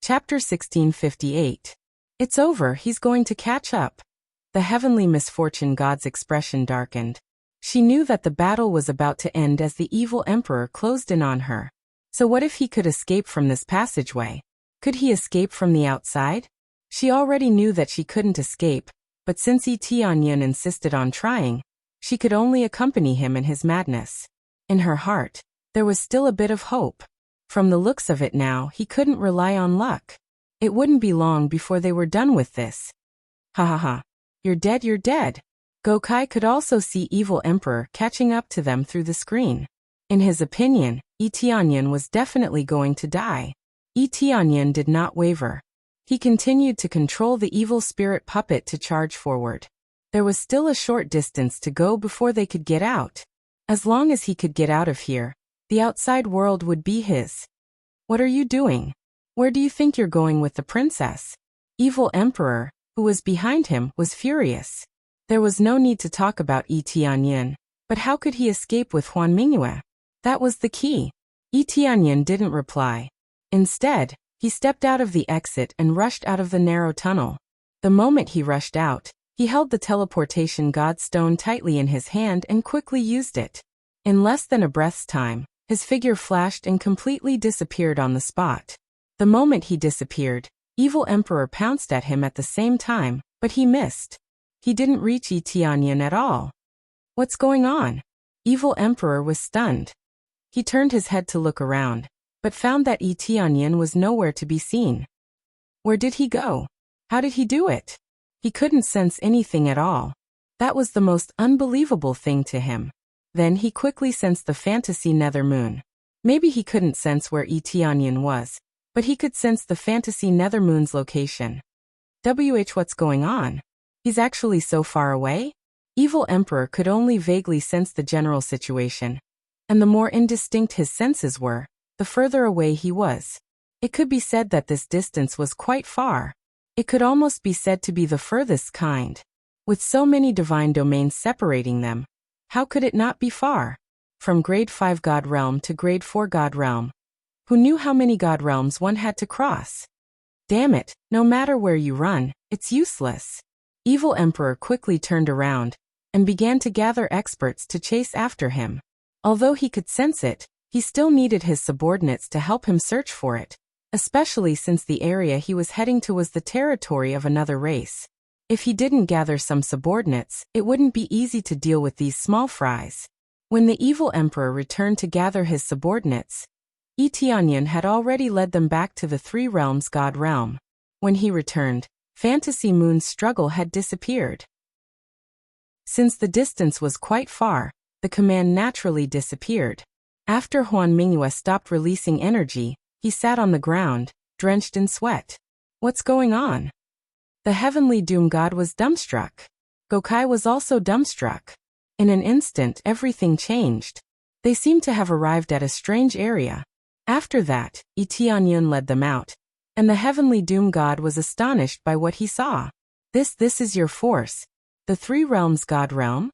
Chapter 1658. It's over, he's going to catch up. The heavenly misfortune god's expression darkened. She knew that the battle was about to end as the evil emperor closed in on her. So what if he could escape from this passageway? Could he escape from the outside? She already knew that she couldn't escape, but since Tianyin insisted on trying, she could only accompany him in his madness. In her heart, there was still a bit of hope. From the looks of it now, he couldn't rely on luck. It wouldn't be long before they were done with this. Ha ha ha. You're dead, you're dead. Gokai could also see Evil Emperor catching up to them through the screen. In his opinion, Tianyin was definitely going to die. Tianyin did not waver. He continued to control the evil spirit puppet to charge forward. There was still a short distance to go before they could get out. As long as he could get out of here, the outside world would be his. What are you doing? Where do you think you're going with the princess? Evil Emperor, who was behind him, was furious. There was no need to talk about Tianyin, but how could he escape with Huan Mingyue? That was the key. Tianyin didn't reply. Instead, he stepped out of the exit and rushed out of the narrow tunnel. The moment he rushed out, he held the teleportation god stone tightly in his hand and quickly used it. In less than a breath's time, his figure flashed and completely disappeared on the spot. The moment he disappeared, Evil Emperor pounced at him at the same time, but he missed. He didn't reach Tianyin at all. What's going on? Evil Emperor was stunned. He turned his head to look around, but found that Tianyin was nowhere to be seen. Where did he go? How did he do it? He couldn't sense anything at all. That was the most unbelievable thing to him. Then he quickly sensed the fantasy nether moon. Maybe he couldn't sense where Tianyin was, but he could sense the fantasy nether moon's location. What's going on? He's actually so far away? Evil Emperor could only vaguely sense the general situation, and the more indistinct his senses were, the further away he was. It could be said that this distance was quite far. It could almost be said to be the furthest kind. With so many divine domains separating them, how could it not be far? From grade 5 god realm to grade 4 god realm. Who knew how many god realms one had to cross? Damn it, no matter where you run, it's useless. Evil Emperor quickly turned around and began to gather experts to chase after him. Although he could sense it, he still needed his subordinates to help him search for it, especially since the area he was heading to was the territory of another race. If he didn't gather some subordinates, it wouldn't be easy to deal with these small fries. When the Evil Emperor returned to gather his subordinates, Tianyin had already led them back to the Three Realms God realm. When he returned, Fantasy Moon's struggle had disappeared. Since the distance was quite far, the command naturally disappeared. After Huan Mingyue stopped releasing energy, he sat on the ground, drenched in sweat. What's going on? The heavenly doom god was dumbstruck. Gokai was also dumbstruck. In an instant, everything changed. They seemed to have arrived at a strange area. After that, Tianyin led them out, and the heavenly doom god was astonished by what he saw. This is your force. The Three Realms God realm?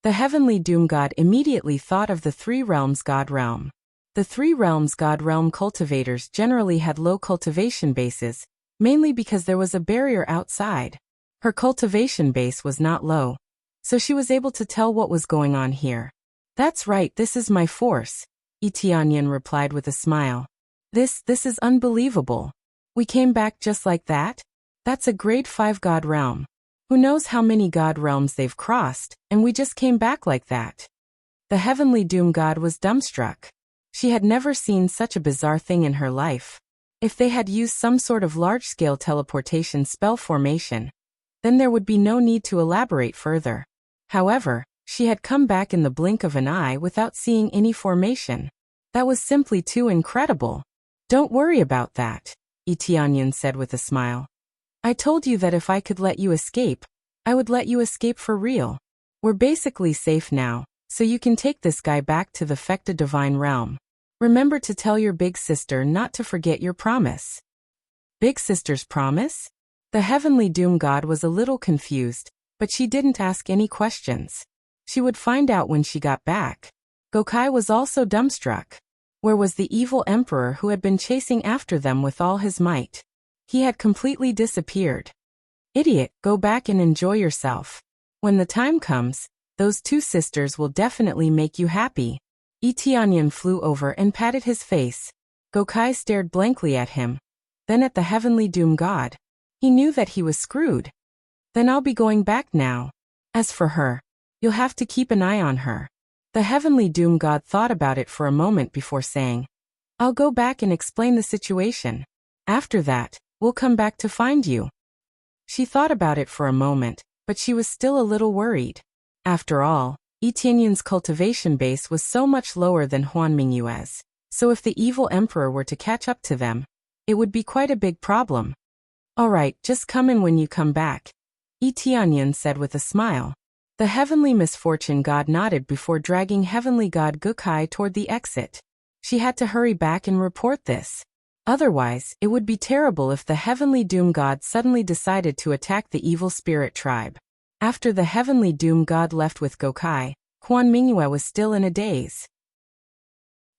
The heavenly doom god immediately thought of the Three Realms God realm. The Three Realms God realm cultivators generally had low cultivation bases, mainly because there was a barrier outside. Her cultivation base was not low, so she was able to tell what was going on here. That's right, this is my force, Tianyin replied with a smile. This is unbelievable. We came back just like that? That's a grade 5 god realm. Who knows how many god realms they've crossed, and we just came back like that. The heavenly doom god was dumbstruck. She had never seen such a bizarre thing in her life. If they had used some sort of large-scale teleportation spell formation, then there would be no need to elaborate further. However, she had come back in the blink of an eye without seeing any formation. That was simply too incredible. Don't worry about that, Tianyin said with a smile. I told you that if I could let you escape, I would let you escape for real. We're basically safe now, so you can take this guy back to the Fecta Divine Realm. Remember to tell your big sister not to forget your promise. Big sister's promise? The heavenly doom god was a little confused, but she didn't ask any questions. She would find out when she got back. Gokai was also dumbstruck. Where was the evil emperor who had been chasing after them with all his might? He had completely disappeared. Idiot, go back and enjoy yourself. When the time comes, those two sisters will definitely make you happy. Tianyan flew over and patted his face. Gokai stared blankly at him, then at the heavenly doom god. He knew that he was screwed. Then I'll be going back now. As for her, you'll have to keep an eye on her. The heavenly doom god thought about it for a moment before saying, I'll go back and explain the situation. After that, we'll come back to find you. She thought about it for a moment, but she was still a little worried. After all, Tianyan's cultivation base was so much lower than Huan Mingyue's, so if the evil emperor were to catch up to them, it would be quite a big problem. All right, just come in when you come back, Tianyan said with a smile. The heavenly misfortune god nodded before dragging heavenly god Gukai toward the exit. She had to hurry back and report this. Otherwise, it would be terrible if the heavenly doom god suddenly decided to attack the evil spirit tribe. After the heavenly doom god left with Gokai, Huan Mingyue was still in a daze.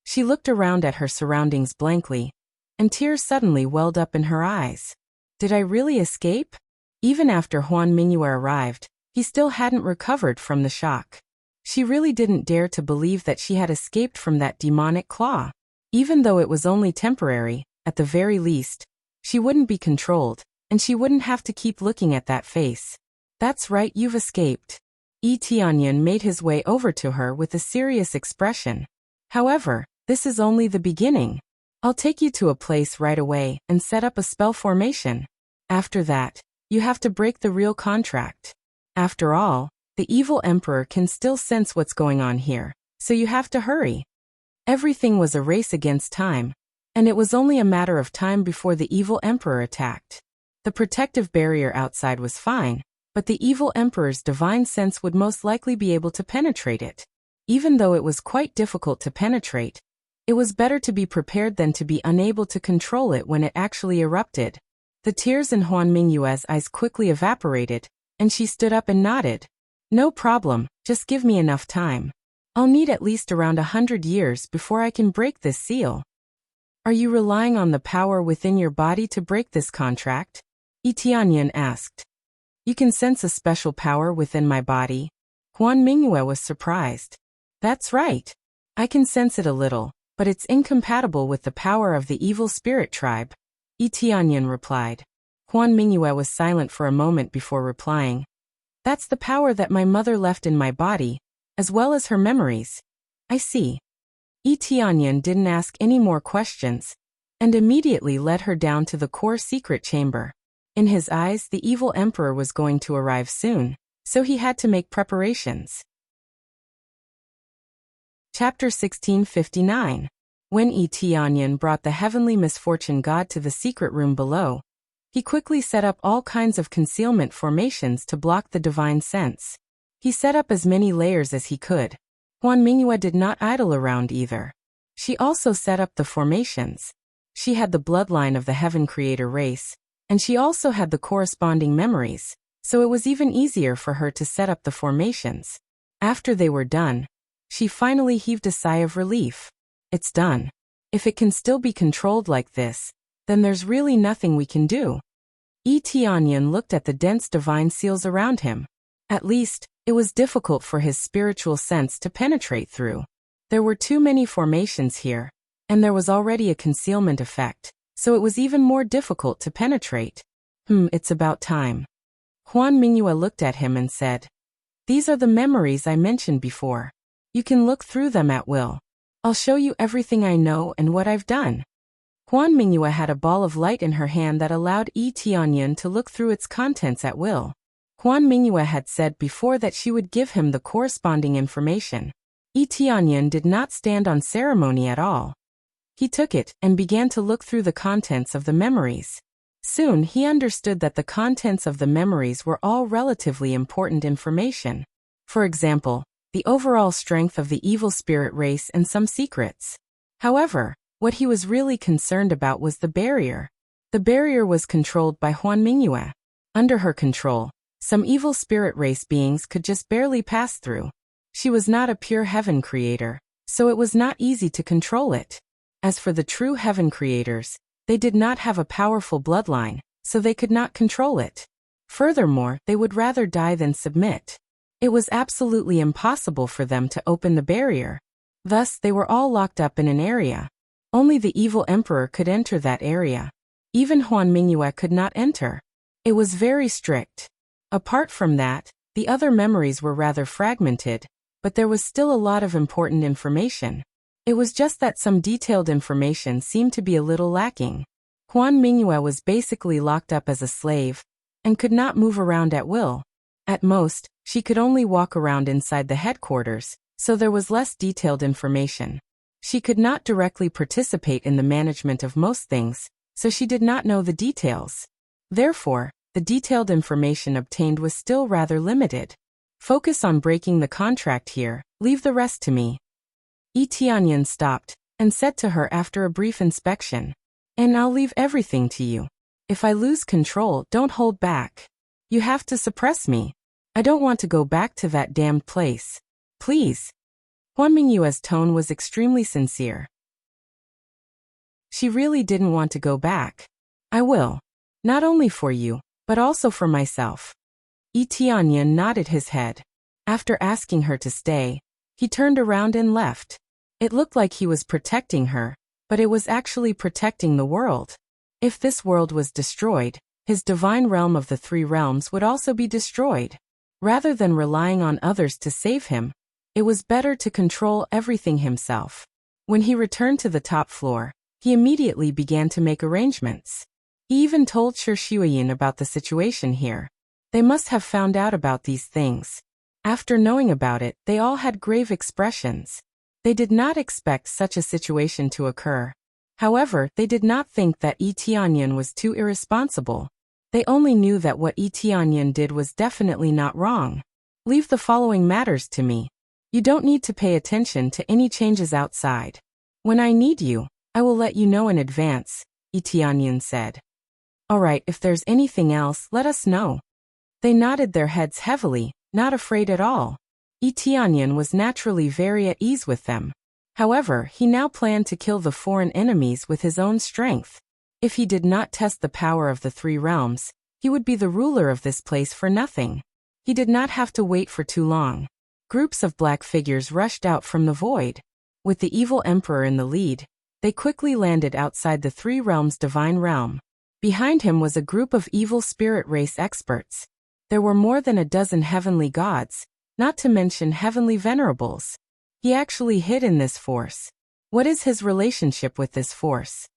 She looked around at her surroundings blankly, and tears suddenly welled up in her eyes. Did I really escape? Even after Huan Mingyue arrived, he still hadn't recovered from the shock. She really didn't dare to believe that she had escaped from that demonic claw. Even though it was only temporary, at the very least, she wouldn't be controlled, and she wouldn't have to keep looking at that face. That's right, you've escaped. Tianyan made his way over to her with a serious expression. However, this is only the beginning. I'll take you to a place right away and set up a spell formation. After that, you have to break the real contract. After all, the evil emperor can still sense what's going on here, so you have to hurry. Everything was a race against time, and it was only a matter of time before the evil emperor attacked. The protective barrier outside was fine, but the evil emperor's divine sense would most likely be able to penetrate it. Even though it was quite difficult to penetrate, it was better to be prepared than to be unable to control it when it actually erupted. The tears in Huan Mingyue's eyes quickly evaporated, and she stood up and nodded. No problem, just give me enough time. I'll need at least around 100 years before I can break this seal. Are you relying on the power within your body to break this contract? Tianyan asked. You can sense a special power within my body? Huan Mingyue was surprised. That's right. I can sense it a little, but it's incompatible with the power of the evil spirit tribe. Tianyan replied. Huan Mingyue was silent for a moment before replying. That's the power that my mother left in my body, as well as her memories. I see. Tianyan didn't ask any more questions, and immediately led her down to the core secret chamber. In his eyes, the evil emperor was going to arrive soon, so he had to make preparations. Chapter 1659. When Tianyan brought the heavenly misfortune god to the secret room below, he quickly set up all kinds of concealment formations to block the divine sense. He set up as many layers as he could. Huan Mingyue did not idle around either. She also set up the formations. She had the bloodline of the Heaven Creator race, and she also had the corresponding memories, so it was even easier for her to set up the formations. After they were done, she finally heaved a sigh of relief. It's done. If it can still be controlled like this, then there's really nothing we can do. Tianyan looked at the dense divine seals around him. At least, it was difficult for his spiritual sense to penetrate through. There were too many formations here, and there was already a concealment effect, so it was even more difficult to penetrate. It's about time. Huan Mingyue looked at him and said, These are the memories I mentioned before. You can look through them at will. I'll show you everything I know and what I've done. Huan Mingyue had a ball of light in her hand that allowed Tianyan to look through its contents at will. Huan Mingyue had said before that she would give him the corresponding information. Tianyan did not stand on ceremony at all. He took it and began to look through the contents of the memories. Soon he understood that the contents of the memories were all relatively important information. For example, the overall strength of the evil spirit race and some secrets. However, what he was really concerned about was the barrier. The barrier was controlled by Huan Mingyue. Under her control, some evil spirit race beings could just barely pass through. She was not a pure heaven creator, so it was not easy to control it. As for the true heaven creators, They did not have a powerful bloodline, so they could not control it. Furthermore, they would rather die than submit. It was absolutely impossible for them to open the barrier. Thus, they were all locked up in an area. Only the evil emperor could enter that area. Even Huan Mingyue could not enter. It was very strict. Apart from that, the other memories were rather fragmented, but there was still a lot of important information. It was just that some detailed information seemed to be a little lacking. Huan Mingyue was basically locked up as a slave, and could not move around at will. At most, she could only walk around inside the headquarters, so there was less detailed information. She could not directly participate in the management of most things, so she did not know the details. Therefore, the detailed information obtained was still rather limited. Focus on breaking the contract here, leave the rest to me. Yi Tianyan stopped, and said to her after a brief inspection, "And I'll leave everything to you. If I lose control, don't hold back. You have to suppress me. I don't want to go back to that damned place. Please." Huan Mingyue's tone was extremely sincere. She really didn't want to go back. "I will. Not only for you, but also for myself." Yi Tianyan nodded his head. After asking her to stay, he turned around and left. It looked like he was protecting her, but it was actually protecting the world. If this world was destroyed, his divine realm of the three realms would also be destroyed. Rather than relying on others to save him, it was better to control everything himself. When he returned to the top floor, he immediately began to make arrangements. He even told Shi Shuiyin about the situation here. They must have found out about these things. After knowing about it, they all had grave expressions. They did not expect such a situation to occur. However, they did not think that Yi Tianyan was too irresponsible. They only knew that what Yi Tianyan did was definitely not wrong. "Leave the following matters to me. You don't need to pay attention to any changes outside. When I need you, I will let you know in advance," Yi Tianyan said. "All right, if there's anything else, let us know." They nodded their heads heavily, not afraid at all. Yi Tianyan was naturally very at ease with them. However, he now planned to kill the foreign enemies with his own strength. If he did not test the power of the three realms, he would be the ruler of this place for nothing. He did not have to wait for too long. Groups of black figures rushed out from the void. With the evil emperor in the lead, they quickly landed outside the three realms' divine realm. Behind him was a group of evil spirit race experts. There were more than a dozen heavenly gods, not to mention heavenly venerables. He actually hid in this force. What is his relationship with this force?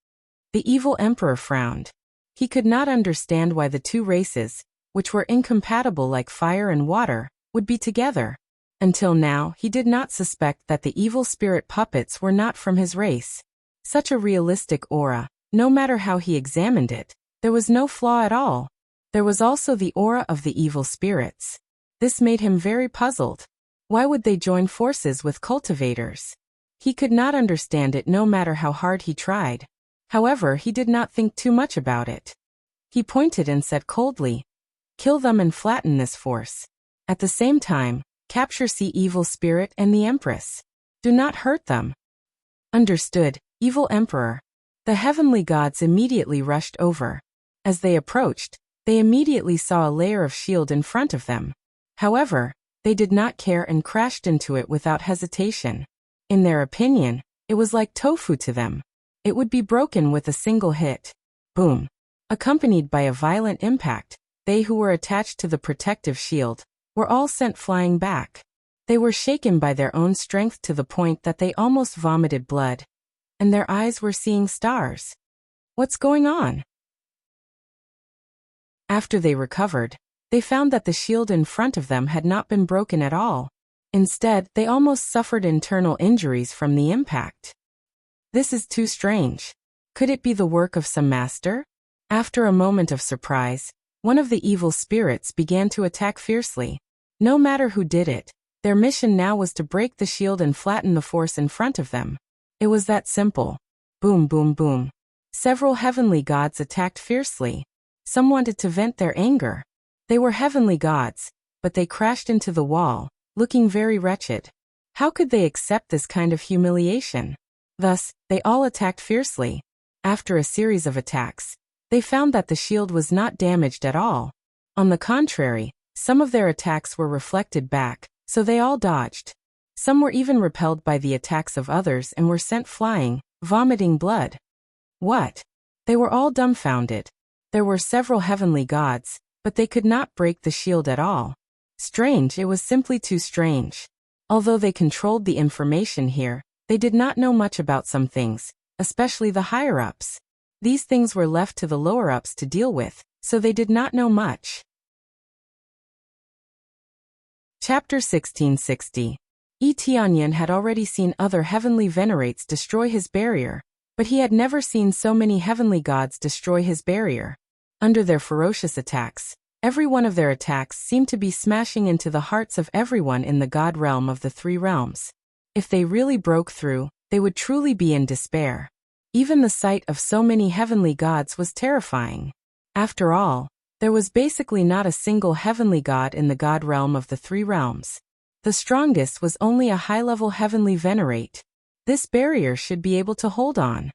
The evil emperor frowned. He could not understand why the two races, which were incompatible like fire and water, would be together. Until now, he did not suspect that the evil spirit puppets were not from his race. Such a realistic aura, no matter how he examined it, there was no flaw at all. There was also the aura of the evil spirits. This made him very puzzled. Why would they join forces with cultivators? He could not understand it no matter how hard he tried. However, he did not think too much about it. He pointed and said coldly, "Kill them and flatten this force. At the same time, capture Sea Evil Spirit and the Empress. Do not hurt them." "Understood, Evil Emperor." The heavenly gods immediately rushed over. As they approached, they immediately saw a layer of shield in front of them. However, they did not care and crashed into it without hesitation. In their opinion, it was like tofu to them. It would be broken with a single hit. Boom. Accompanied by a violent impact, they who were attached to the protective shield were all sent flying back. They were shaken by their own strength to the point that they almost vomited blood. And their eyes were seeing stars. What's going on? After they recovered, they found that the shield in front of them had not been broken at all. Instead, they almost suffered internal injuries from the impact. This is too strange. Could it be the work of some master? After a moment of surprise, one of the evil spirits began to attack fiercely. No matter who did it, their mission now was to break the shield and flatten the force in front of them. It was that simple. Boom, boom, boom. Several heavenly gods attacked fiercely. Some wanted to vent their anger. They were heavenly gods, but they crashed into the wall, looking very wretched. How could they accept this kind of humiliation? Thus, they all attacked fiercely. After a series of attacks, they found that the shield was not damaged at all. On the contrary, some of their attacks were reflected back, so they all dodged. Some were even repelled by the attacks of others and were sent flying, vomiting blood. What? They were all dumbfounded. There were several heavenly gods, but they could not break the shield at all. Strange, it was simply too strange. Although they controlled the information here, they did not know much about some things, especially the higher-ups. These things were left to the lower-ups to deal with, so they did not know much. Chapter 1660. Tianyan had already seen other heavenly venerates destroy his barrier, but he had never seen so many heavenly gods destroy his barrier. Under their ferocious attacks, every one of their attacks seemed to be smashing into the hearts of everyone in the god realm of the three realms. If they really broke through, they would truly be in despair. Even the sight of so many heavenly gods was terrifying. After all, there was basically not a single heavenly god in the god realm of the three realms. The strongest was only a high-level heavenly venerate. This barrier should be able to hold on.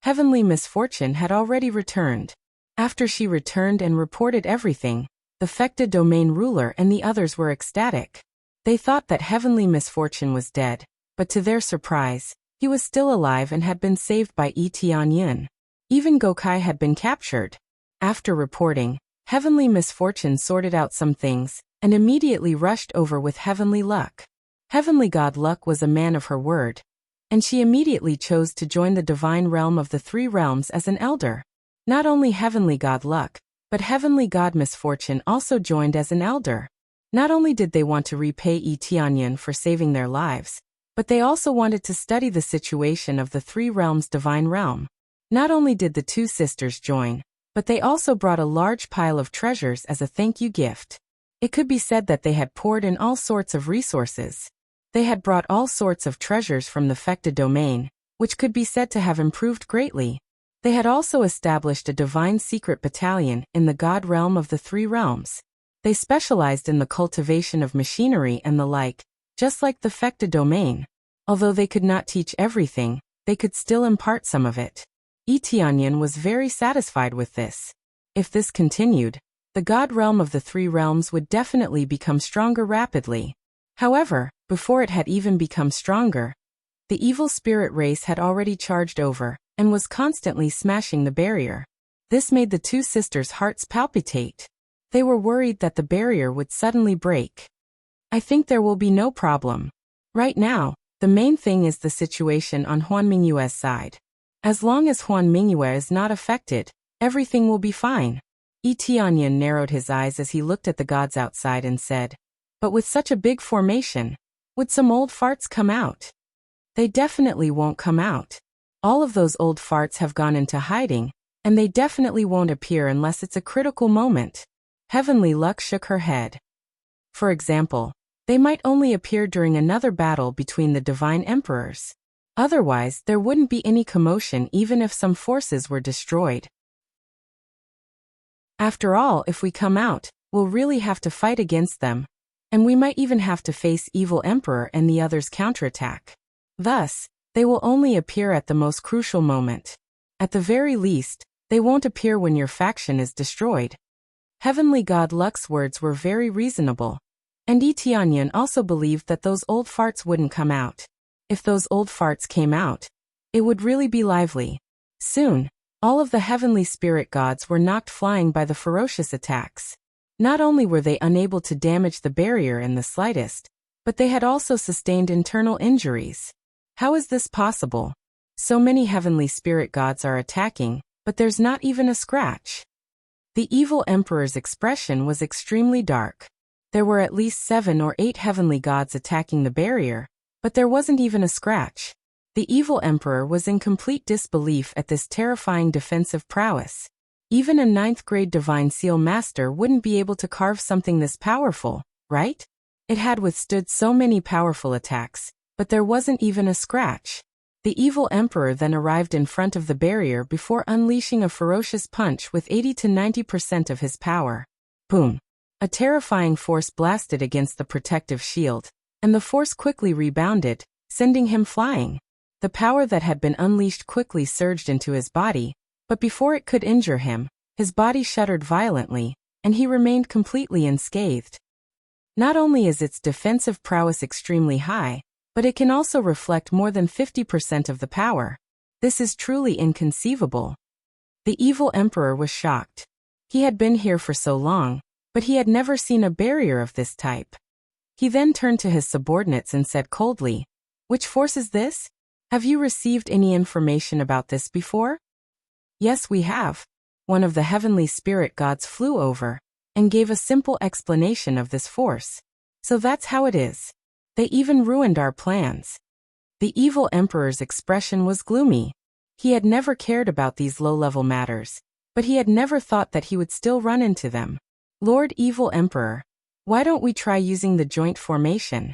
Heavenly Misfortune had already returned. After she returned and reported everything, the Fecta domain ruler and the others were ecstatic. They thought that Heavenly Misfortune was dead, but to their surprise, he was still alive and had been saved by Tianyan. Even Gokai had been captured. After reporting, Heavenly Misfortune sorted out some things, and immediately rushed over with Heavenly Luck. Heavenly God Luck was a man of her word, and she immediately chose to join the divine realm of the three realms as an elder. Not only Heavenly God Luck, but Heavenly God Misfortune also joined as an elder. Not only did they want to repay Tianyan for saving their lives, but they also wanted to study the situation of the three realms' divine realm. Not only did the two sisters join, but they also brought a large pile of treasures as a thank you gift. It could be said that they had poured in all sorts of resources. They had brought all sorts of treasures from the Fecta domain, which could be said to have improved greatly. They had also established a divine secret battalion in the god realm of the three realms. They specialized in the cultivation of machinery and the like, just like the Fecta domain. Although they could not teach everything, they could still impart some of it. Tianyan was very satisfied with this. If this continued, the god realm of the three realms would definitely become stronger rapidly. However, before it had even become stronger, the evil spirit race had already charged over, and was constantly smashing the barrier. This made the two sisters' hearts palpitate. They were worried that the barrier would suddenly break. I think there will be no problem. Right now, the main thing is the situation on Huan Mingyue's side. As long as Huan Mingyue is not affected, everything will be fine. Tianyan narrowed his eyes as he looked at the gods outside and said, "But with such a big formation, would some old farts come out?" "They definitely won't come out. All of those old farts have gone into hiding, and they definitely won't appear unless it's a critical moment." Heavenly Luck shook her head. For example, they might only appear during another battle between the divine emperors. Otherwise, there wouldn't be any commotion even if some forces were destroyed. After all, if we come out, we'll really have to fight against them, and we might even have to face Evil Emperor and the others' counterattack. Thus, they will only appear at the most crucial moment. At the very least, they won't appear when your faction is destroyed. Heavenly God Luck's words were very reasonable, and Tianyan also believed that those old farts wouldn't come out. If those old farts came out, it would really be lively. Soon, all of the heavenly spirit gods were knocked flying by the ferocious attacks. Not only were they unable to damage the barrier in the slightest, but they had also sustained internal injuries. How is this possible? So many heavenly spirit gods are attacking, but there's not even a scratch. The evil emperor's expression was extremely dark. There were at least 7 or 8 heavenly gods attacking the barrier, but there wasn't even a scratch. The evil emperor was in complete disbelief at this terrifying defensive prowess. Even a 9th grade divine seal master wouldn't be able to carve something this powerful, right? It had withstood so many powerful attacks, but there wasn't even a scratch. The evil emperor then arrived in front of the barrier before unleashing a ferocious punch with 80 to 90% of his power. Boom! A terrifying force blasted against the protective shield, and the force quickly rebounded, sending him flying. The power that had been unleashed quickly surged into his body, but before it could injure him, his body shuddered violently, and he remained completely unscathed. Not only is its defensive prowess extremely high, but it can also reflect more than 50% of the power. This is truly inconceivable. The evil emperor was shocked. He had been here for so long, but he had never seen a barrier of this type. He then turned to his subordinates and said coldly, "Which force is this? Have you received any information about this before?" "Yes, we have." One of the heavenly spirit gods flew over and gave a simple explanation of this force. "So that's how it is. They even ruined our plans." The evil emperor's expression was gloomy. He had never cared about these low-level matters, but he had never thought that he would still run into them. "Lord Evil Emperor, why don't we try using the joint formation?"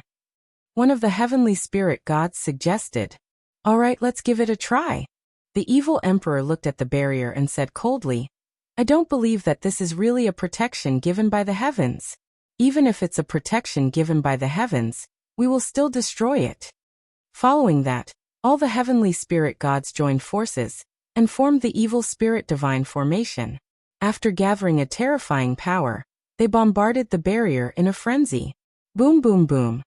One of the heavenly spirit gods suggested. "All right, let's give it a try." The evil emperor looked at the barrier and said coldly, "I don't believe that this is really a protection given by the heavens. Even if it's a protection given by the heavens, we will still destroy it." Following that, all the heavenly spirit gods joined forces and formed the evil spirit divine formation. After gathering a terrifying power, they bombarded the barrier in a frenzy. Boom, boom, boom.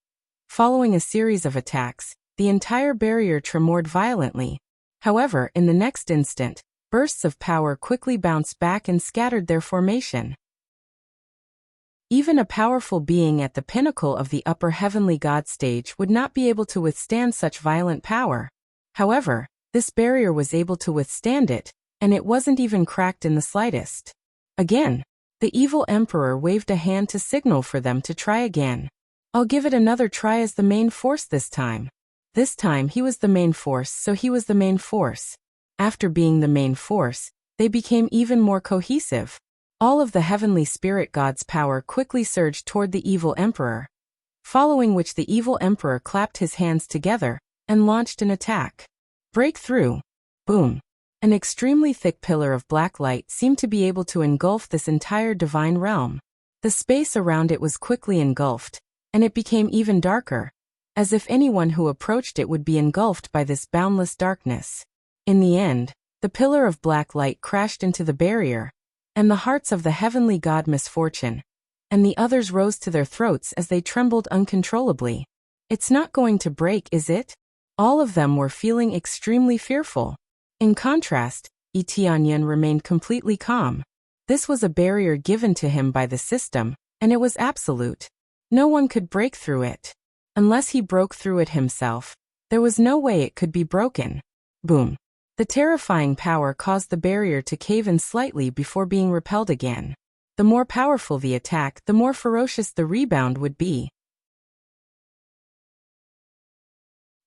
Following a series of attacks, the entire barrier tremored violently. However, in the next instant, bursts of power quickly bounced back and scattered their formation. Even a powerful being at the pinnacle of the upper heavenly god stage would not be able to withstand such violent power. However, this barrier was able to withstand it, and it wasn't even cracked in the slightest. Again, the evil emperor waved a hand to signal for them to try again. "I'll give it another try as the main force this time." This time he was the main force, so he was the main force. After being the main force, they became even more cohesive. All of the heavenly spirit god's power quickly surged toward the evil emperor. Following which the evil emperor clapped his hands together and launched an attack. Breakthrough. Boom. An extremely thick pillar of black light seemed to be able to engulf this entire divine realm. The space around it was quickly engulfed, and it became even darker, as if anyone who approached it would be engulfed by this boundless darkness. In the end, the pillar of black light crashed into the barrier, and the hearts of the heavenly god Misfortune and the others rose to their throats as they trembled uncontrollably. "It's not going to break, is it?" All of them were feeling extremely fearful. In contrast, Etienne remained completely calm. This was a barrier given to him by the system, and it was absolute. No one could break through it. Unless he broke through it himself, there was no way it could be broken. Boom. The terrifying power caused the barrier to cave in slightly before being repelled again. The more powerful the attack, the more ferocious the rebound would be.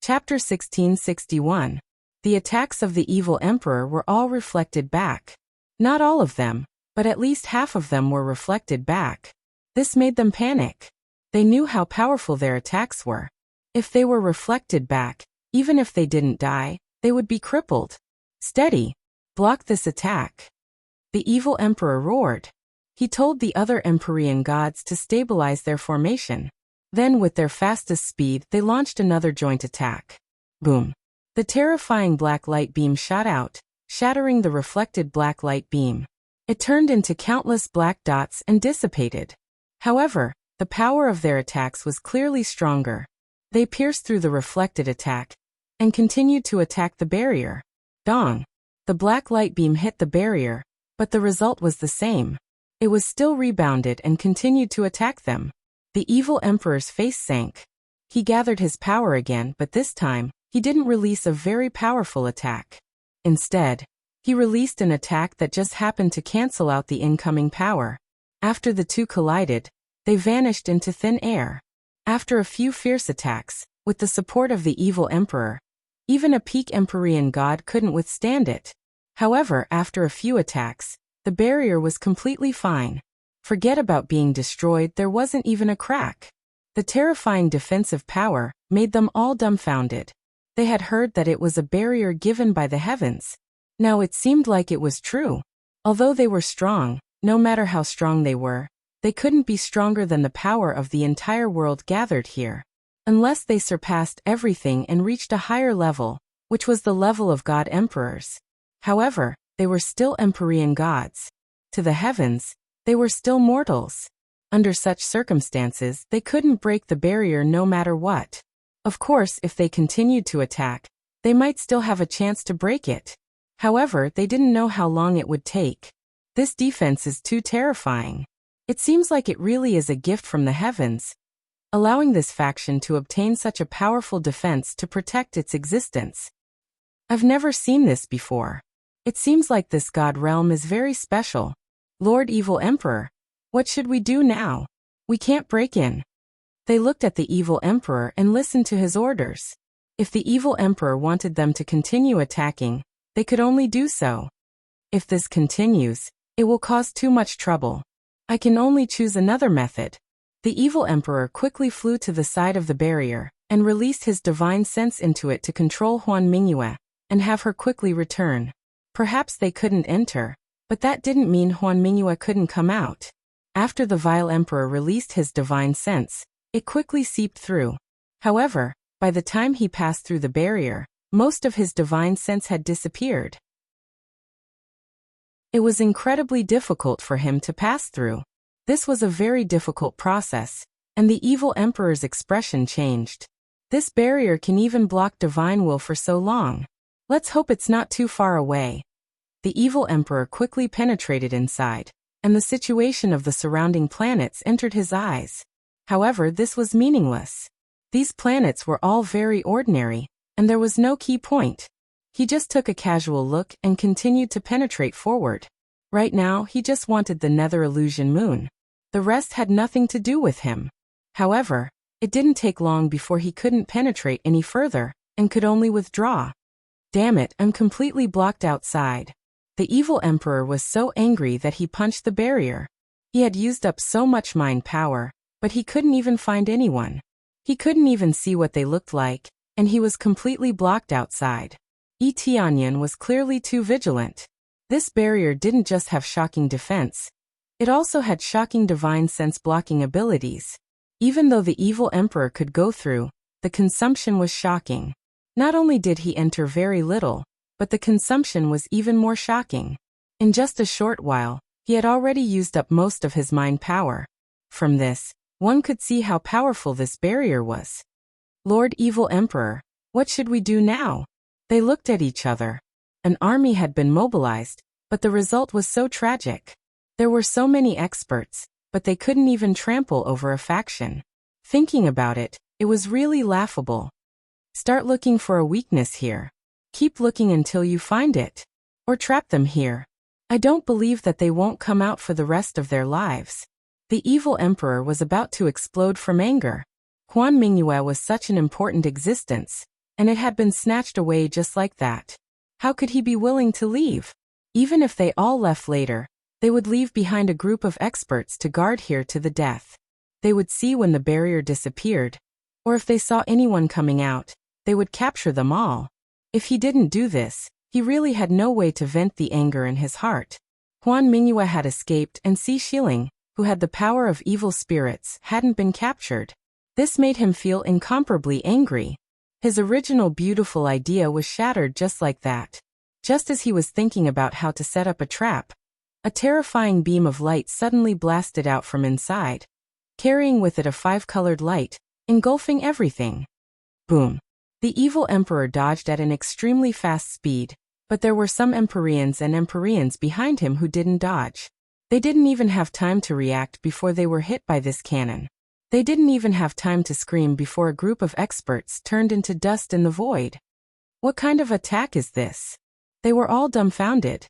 Chapter 1661. The attacks of the evil emperor were all reflected back. Not all of them, but at least half of them were reflected back. This made them panic. They knew how powerful their attacks were. If they were reflected back, even if they didn't die, they would be crippled. "Steady. Block this attack." The evil emperor roared. He told the other Empyrean gods to stabilize their formation. Then with their fastest speed they launched another joint attack. Boom. The terrifying black light beam shot out, shattering the reflected black light beam. It turned into countless black dots and dissipated. However, the power of their attacks was clearly stronger. They pierced through the reflected attack and continued to attack the barrier. Dong. The black light beam hit the barrier, but the result was the same. It was still rebounded and continued to attack them. The evil emperor's face sank. He gathered his power again, but this time, he didn't release a very powerful attack. Instead, he released an attack that just happened to cancel out the incoming power. After the two collided, they vanished into thin air. After a few fierce attacks, with the support of the evil emperor, even a peak Empyrean god couldn't withstand it. However, after a few attacks, the barrier was completely fine. Forget about being destroyed, there wasn't even a crack. The terrifying defensive power made them all dumbfounded. They had heard that it was a barrier given by the heavens. Now it seemed like it was true. Although they were strong, no matter how strong they were, they couldn't be stronger than the power of the entire world gathered here. Unless they surpassed everything and reached a higher level, which was the level of god emperors. However, they were still empyrean gods. To the heavens, they were still mortals. Under such circumstances, they couldn't break the barrier no matter what. Of course, if they continued to attack, they might still have a chance to break it. However, they didn't know how long it would take. This defense is too terrifying. It seems like it really is a gift from the heavens, allowing this faction to obtain such a powerful defense to protect its existence. I've never seen this before. It seems like this god realm is very special. Lord Evil Emperor, what should we do now? We can't break in. They looked at the evil emperor and listened to his orders. If the evil emperor wanted them to continue attacking, they could only do so. If this continues, it will cause too much trouble. I can only choose another method. The evil emperor quickly flew to the side of the barrier and released his divine sense into it to control Huan Mingyue and have her quickly return. Perhaps they couldn't enter, but that didn't mean Huan Mingyue couldn't come out. After the vile emperor released his divine sense, it quickly seeped through. However, by the time he passed through the barrier, most of his divine sense had disappeared. It was incredibly difficult for him to pass through. This was a very difficult process, and the evil emperor's expression changed. This barrier can even block divine will for so long. Let's hope it's not too far away. The evil emperor quickly penetrated inside, and the situation of the surrounding planets entered his eyes. However, this was meaningless. These planets were all very ordinary, and there was no key point. He just took a casual look and continued to penetrate forward. Right now, he just wanted the nether illusion moon. The rest had nothing to do with him. However, it didn't take long before he couldn't penetrate any further, and could only withdraw. Damn it, I'm completely blocked outside. The evil emperor was so angry that he punched the barrier. He had used up so much mind power, but he couldn't even find anyone. He couldn't even see what they looked like, and he was completely blocked outside. Yi Tianyan was clearly too vigilant. This barrier didn't just have shocking defense. It also had shocking divine sense blocking abilities. Even though the evil emperor could go through, the consumption was shocking. Not only did he enter very little, but the consumption was even more shocking. In just a short while, he had already used up most of his mind power. From this, one could see how powerful this barrier was. Lord Evil Emperor, what should we do now? They looked at each other. An army had been mobilized, but the result was so tragic. There were so many experts, but they couldn't even trample over a faction. Thinking about it, it was really laughable. Start looking for a weakness here. Keep looking until you find it. Or trap them here. I don't believe that they won't come out for the rest of their lives. The evil emperor was about to explode from anger. Huan Mingyue was such an important existence, and it had been snatched away just like that. How could he be willing to leave? Even if they all left later, they would leave behind a group of experts to guard here to the death. They would see when the barrier disappeared, or if they saw anyone coming out, they would capture them all. If he didn't do this, he really had no way to vent the anger in his heart. Huan Mingyue had escaped, and Si Shiling, who had the power of evil spirits, hadn't been captured. This made him feel incomparably angry. His original beautiful idea was shattered just like that. Just as he was thinking about how to set up a trap, a terrifying beam of light suddenly blasted out from inside, carrying with it a 5-colored light, engulfing everything. Boom. The evil emperor dodged at an extremely fast speed, but there were some Empyreans and Empyreans behind him who didn't dodge. They didn't even have time to react before they were hit by this cannon. They didn't even have time to scream before a group of experts turned into dust in the void. What kind of attack is this? They were all dumbfounded.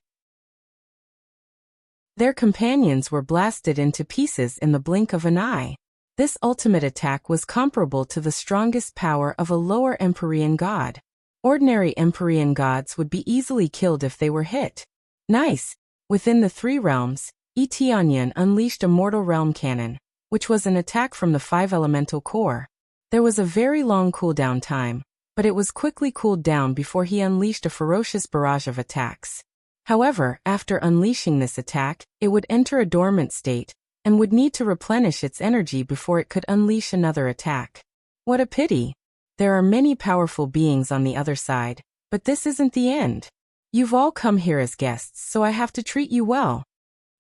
Their companions were blasted into pieces in the blink of an eye. This ultimate attack was comparable to the strongest power of a lower Empyrean god. Ordinary Empyrean gods would be easily killed if they were hit. Nice! Within the 3 realms, Yi Tianyan unleashed a mortal realm cannon, which was an attack from the 5 elemental core. There was a very long cooldown time, but it was quickly cooled down before he unleashed a ferocious barrage of attacks. However, after unleashing this attack, it would enter a dormant state, and would need to replenish its energy before it could unleash another attack. What a pity! There are many powerful beings on the other side, But this isn't the end. You've all come here as guests, so I have to treat you well.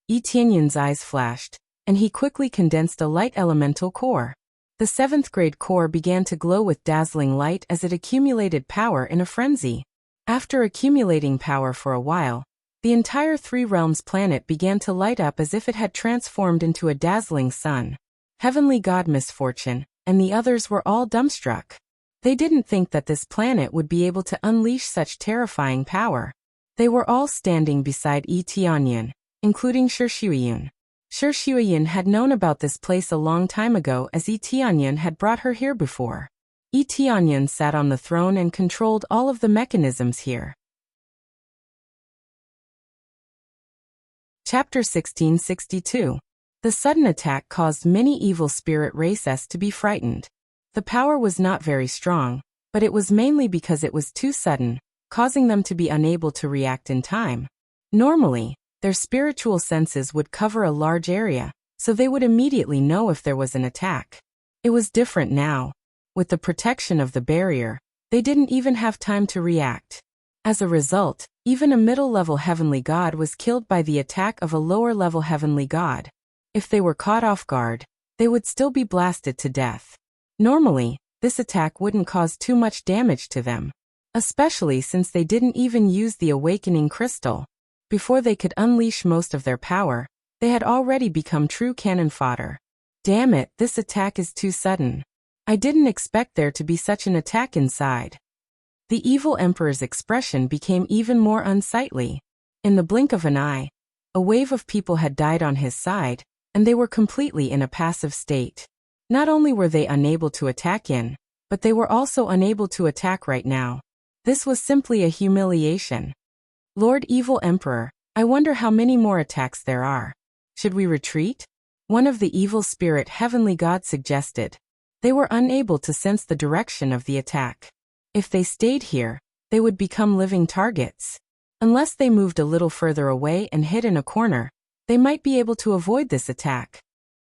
Yi Tianyun's eyes flashed, and he quickly condensed a light elemental core. The 7th grade core began to glow with dazzling light as it accumulated power in a frenzy. After accumulating power for a while, the entire Three Realms planet began to light up as if it had transformed into a dazzling sun. Heavenly God Misfortune and the others were all dumbstruck. They didn't think that this planet would be able to unleash such terrifying power. They were all standing beside Yi Tianyun, including Shi Shuiyun. Shi Shuiyun had known about this place a long time ago as Yi Tianyun had brought her here before. Yi Tianyun sat on the throne and controlled all of the mechanisms here. Chapter 1662. The sudden attack caused many evil spirit races to be frightened. The power was not very strong, but it was mainly because it was too sudden, causing them to be unable to react in time. Normally, their spiritual senses would cover a large area, so they would immediately know if there was an attack. It was different now. With the protection of the barrier, they didn't even have time to react. As a result, even a middle-level heavenly god was killed by the attack of a lower-level heavenly god. If they were caught off guard, they would still be blasted to death. Normally, this attack wouldn't cause too much damage to them, especially since they didn't even use the awakening crystal. Before they could unleash most of their power, they had already become true cannon fodder. Damn it, this attack is too sudden. I didn't expect there to be such an attack inside. The evil emperor's expression became even more unsightly. In the blink of an eye, a wave of people had died on his side, and they were completely in a passive state. Not only were they unable to attack in, but they were also unable to attack right now. This was simply a humiliation. Lord Evil Emperor, I wonder how many more attacks there are. Should we retreat? One of the evil spirit heavenly gods suggested. They were unable to sense the direction of the attack. If they stayed here, they would become living targets. Unless they moved a little further away and hid in a corner, they might be able to avoid this attack.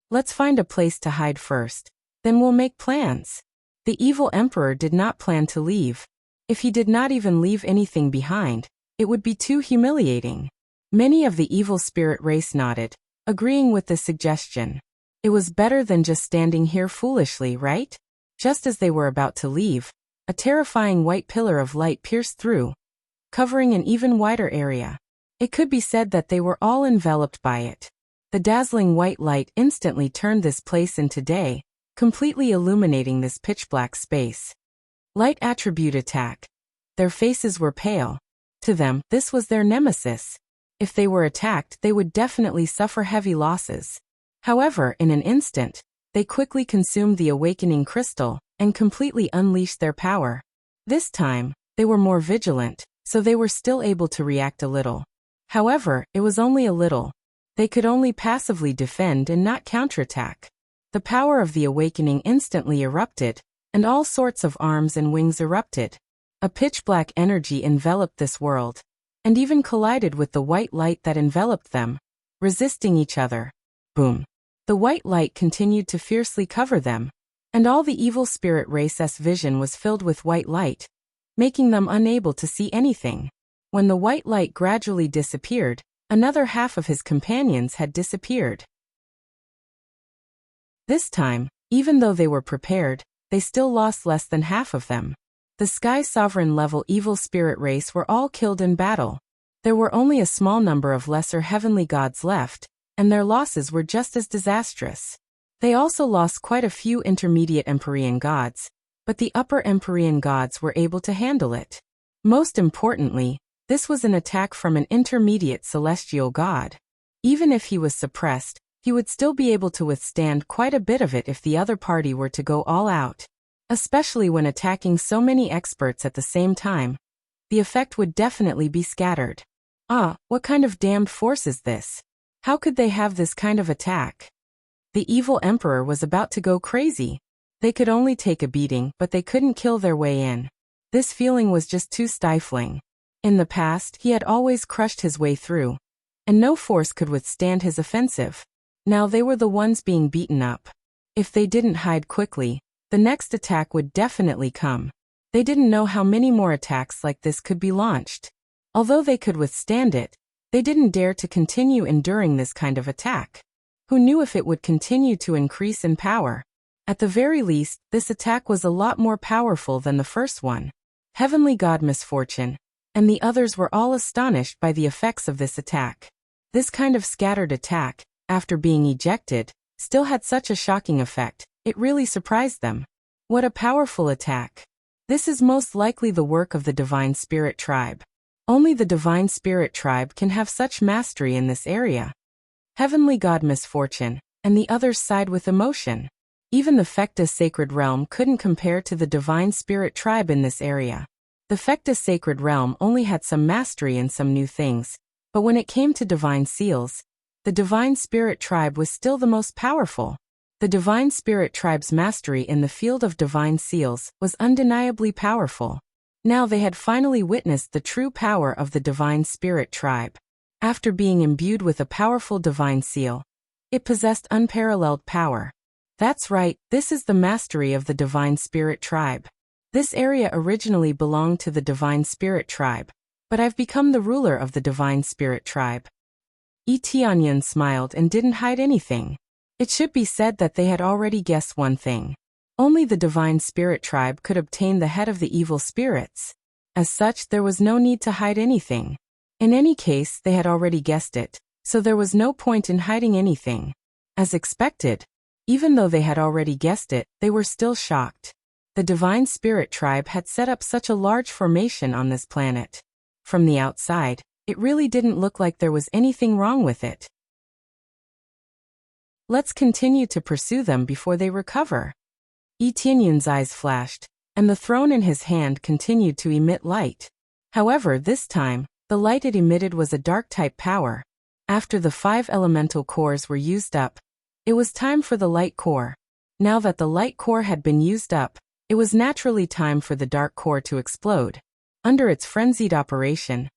Let's find a place to hide first, then we'll make plans. The evil emperor did not plan to leave. If he did not even leave anything behind, it would be too humiliating. Many of the evil spirit race nodded, agreeing with the suggestion. It was better than just standing here foolishly, right? Just as they were about to leave, a terrifying white pillar of light pierced through, covering an even wider area. It could be said that they were all enveloped by it. The dazzling white light instantly turned this place into day, completely illuminating this pitch-black space. Light attribute attack. Their faces were pale. To them, this was their nemesis. If they were attacked, they would definitely suffer heavy losses. However, in an instant, they quickly consumed the awakening crystal and completely unleashed their power. This time, they were more vigilant, so they were still able to react a little. However, it was only a little. They could only passively defend and not counterattack. The power of the awakening instantly erupted, and all sorts of arms and wings erupted. A pitch-black energy enveloped this world, and even collided with the white light that enveloped them, resisting each other. Boom. The white light continued to fiercely cover them, and all the evil spirit race's vision was filled with white light, making them unable to see anything. When the white light gradually disappeared, another half of his companions had disappeared. This time, even though they were prepared, they still lost less than half of them. The Sky Sovereign level evil spirit race were all killed in battle. There were only a small number of lesser heavenly gods left, and their losses were just as disastrous. They also lost quite a few intermediate Empyrean gods, but the upper Empyrean gods were able to handle it. Most importantly, this was an attack from an intermediate celestial god. Even if he was suppressed, he would still be able to withstand quite a bit of it if the other party were to go all out. Especially when attacking so many experts at the same time, the effect would definitely be scattered. Ah, what kind of damned force is this? How could they have this kind of attack? The evil emperor was about to go crazy. They could only take a beating, but they couldn't kill their way in. This feeling was just too stifling. In the past, he had always crushed his way through, and no force could withstand his offensive. Now they were the ones being beaten up. If they didn't hide quickly, the next attack would definitely come. They didn't know how many more attacks like this could be launched. Although they could withstand it, they didn't dare to continue enduring this kind of attack. Who knew if it would continue to increase in power? At the very least, this attack was a lot more powerful than the first one. Heavenly God Misfortune and the others were all astonished by the effects of this attack. This kind of scattered attack, after being ejected, still had such a shocking effect. It really surprised them. What a powerful attack! This is most likely the work of the Divine Spirit Tribe. Only the Divine Spirit Tribe can have such mastery in this area. Heavenly God Misfortune and the others sighed with emotion. Even the Fecta Sacred Realm couldn't compare to the Divine Spirit Tribe in this area. The Fecta Sacred Realm only had some mastery in some new things, but when it came to Divine Seals, the Divine Spirit Tribe was still the most powerful. The Divine Spirit Tribe's mastery in the field of Divine Seals was undeniably powerful. Now they had finally witnessed the true power of the Divine Spirit Tribe. After being imbued with a powerful Divine Seal, it possessed unparalleled power. That's right, this is the mastery of the Divine Spirit Tribe. This area originally belonged to the Divine Spirit Tribe, but I've become the ruler of the Divine Spirit Tribe. Tianyan smiled and didn't hide anything. It should be said that they had already guessed one thing. Only the Divine Spirit Tribe could obtain the head of the evil spirits. As such, there was no need to hide anything. In any case, they had already guessed it, so there was no point in hiding anything. As expected, even though they had already guessed it, they were still shocked. The Divine Spirit Tribe had set up such a large formation on this planet. From the outside, it really didn't look like there was anything wrong with it. Let's continue to pursue them before they recover. Tianyun's eyes flashed, and the throne in his hand continued to emit light. However, this time, the light it emitted was a dark-type power. After the 5 elemental cores were used up, it was time for the light core. Now that the light core had been used up, it was naturally time for the dark core to explode. Under its frenzied operation,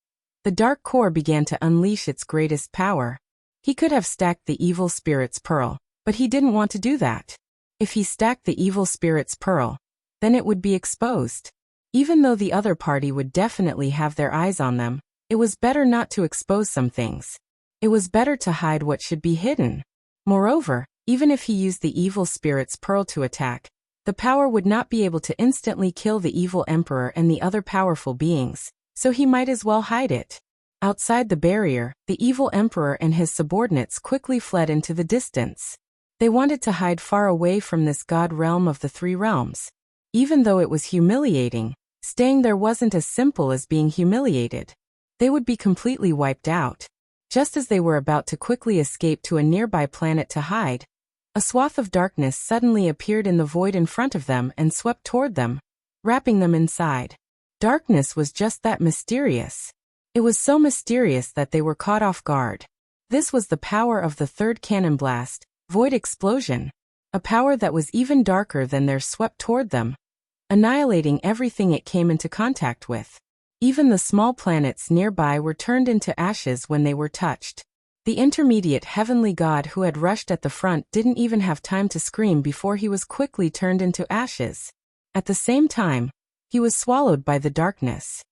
the dark core began to unleash its greatest power. He could have stacked the evil spirit's pearl, but he didn't want to do that. If he stacked the evil spirit's pearl, then it would be exposed. Even though the other party would definitely have their eyes on them, it was better not to expose some things. It was better to hide what should be hidden. Moreover, even if he used the evil spirit's pearl to attack, the power would not be able to instantly kill the evil emperor and the other powerful beings, so he might as well hide it. Outside the barrier, the evil emperor and his subordinates quickly fled into the distance. They wanted to hide far away from this god realm of the 3 realms. Even though it was humiliating, staying there wasn't as simple as being humiliated. They would be completely wiped out. Just as they were about to quickly escape to a nearby planet to hide, a swath of darkness suddenly appeared in the void in front of them and swept toward them, wrapping them inside. Darkness was just that mysterious. It was so mysterious that they were caught off guard. This was the power of the 3rd cannon blast, Void Explosion, a power that was even darker than theirs swept toward them, annihilating everything it came into contact with. Even the small planets nearby were turned into ashes when they were touched. The intermediate heavenly god who had rushed at the front didn't even have time to scream before he was quickly turned into ashes. At the same time, he was swallowed by the darkness.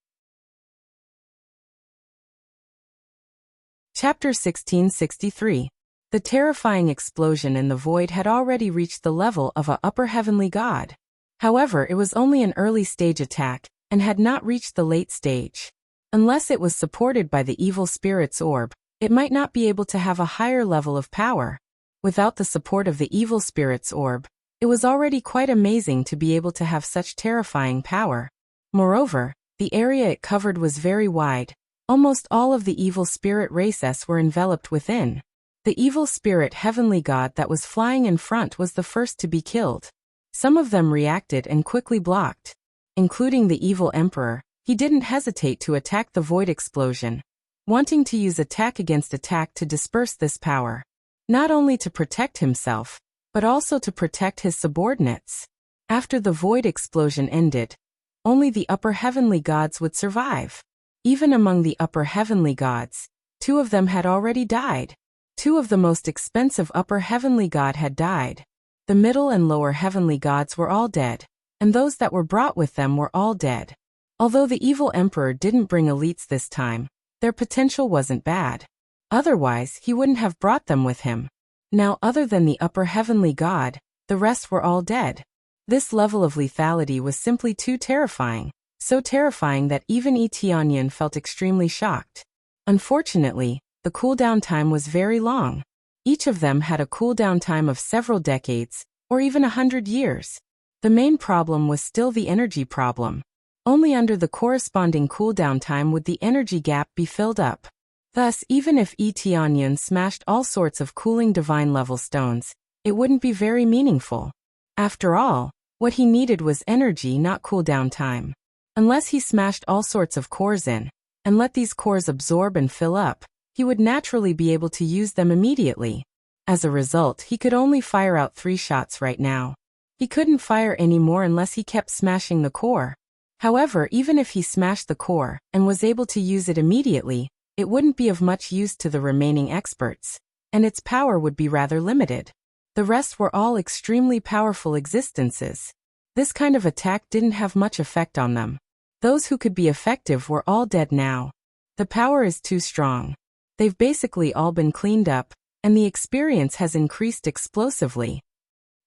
Chapter 1663. The terrifying explosion in the void had already reached the level of an upper heavenly god. However, it was only an early stage attack, and had not reached the late stage. Unless it was supported by the evil spirit's orb, it might not be able to have a higher level of power. Without the support of the evil spirit's orb, it was already quite amazing to be able to have such terrifying power. Moreover, the area it covered was very wide. Almost all of the evil spirit races were enveloped within. The evil spirit heavenly god that was flying in front was the first to be killed. Some of them reacted and quickly blocked. Including the evil emperor, he didn't hesitate to attack the void explosion, wanting to use attack against attack to disperse this power. Not only to protect himself, but also to protect his subordinates. After the void explosion ended, only the upper heavenly gods would survive. Even among the upper heavenly gods, 2 of them had already died. 2 of the most expensive upper heavenly god had died. The middle and lower heavenly gods were all dead. and those that were brought with them were all dead. Although the evil emperor didn't bring elites this time, their potential wasn't bad. Otherwise, he wouldn't have brought them with him. Now, other than the upper heavenly god, the rest were all dead. This level of lethality was simply too terrifying, so terrifying that even Tianyan felt extremely shocked. Unfortunately, the cooldown time was very long. Each of them had a cooldown time of several decades, or even 100 years. The main problem was still the energy problem. Only under the corresponding cooldown time would the energy gap be filled up. Thus, even if Tianyan smashed all sorts of cooling divine level stones, it wouldn't be very meaningful. After all, what he needed was energy, not cooldown time. Unless he smashed all sorts of cores in, and let these cores absorb and fill up, he would naturally be able to use them immediately. As a result, he could only fire out 3 shots right now. He couldn't fire any more unless he kept smashing the core. However, even if he smashed the core and was able to use it immediately, it wouldn't be of much use to the remaining experts, and its power would be rather limited. The rest were all extremely powerful existences. This kind of attack didn't have much effect on them. Those who could be effective were all dead now. The power is too strong. They've basically all been cleaned up, and the experience has increased explosively.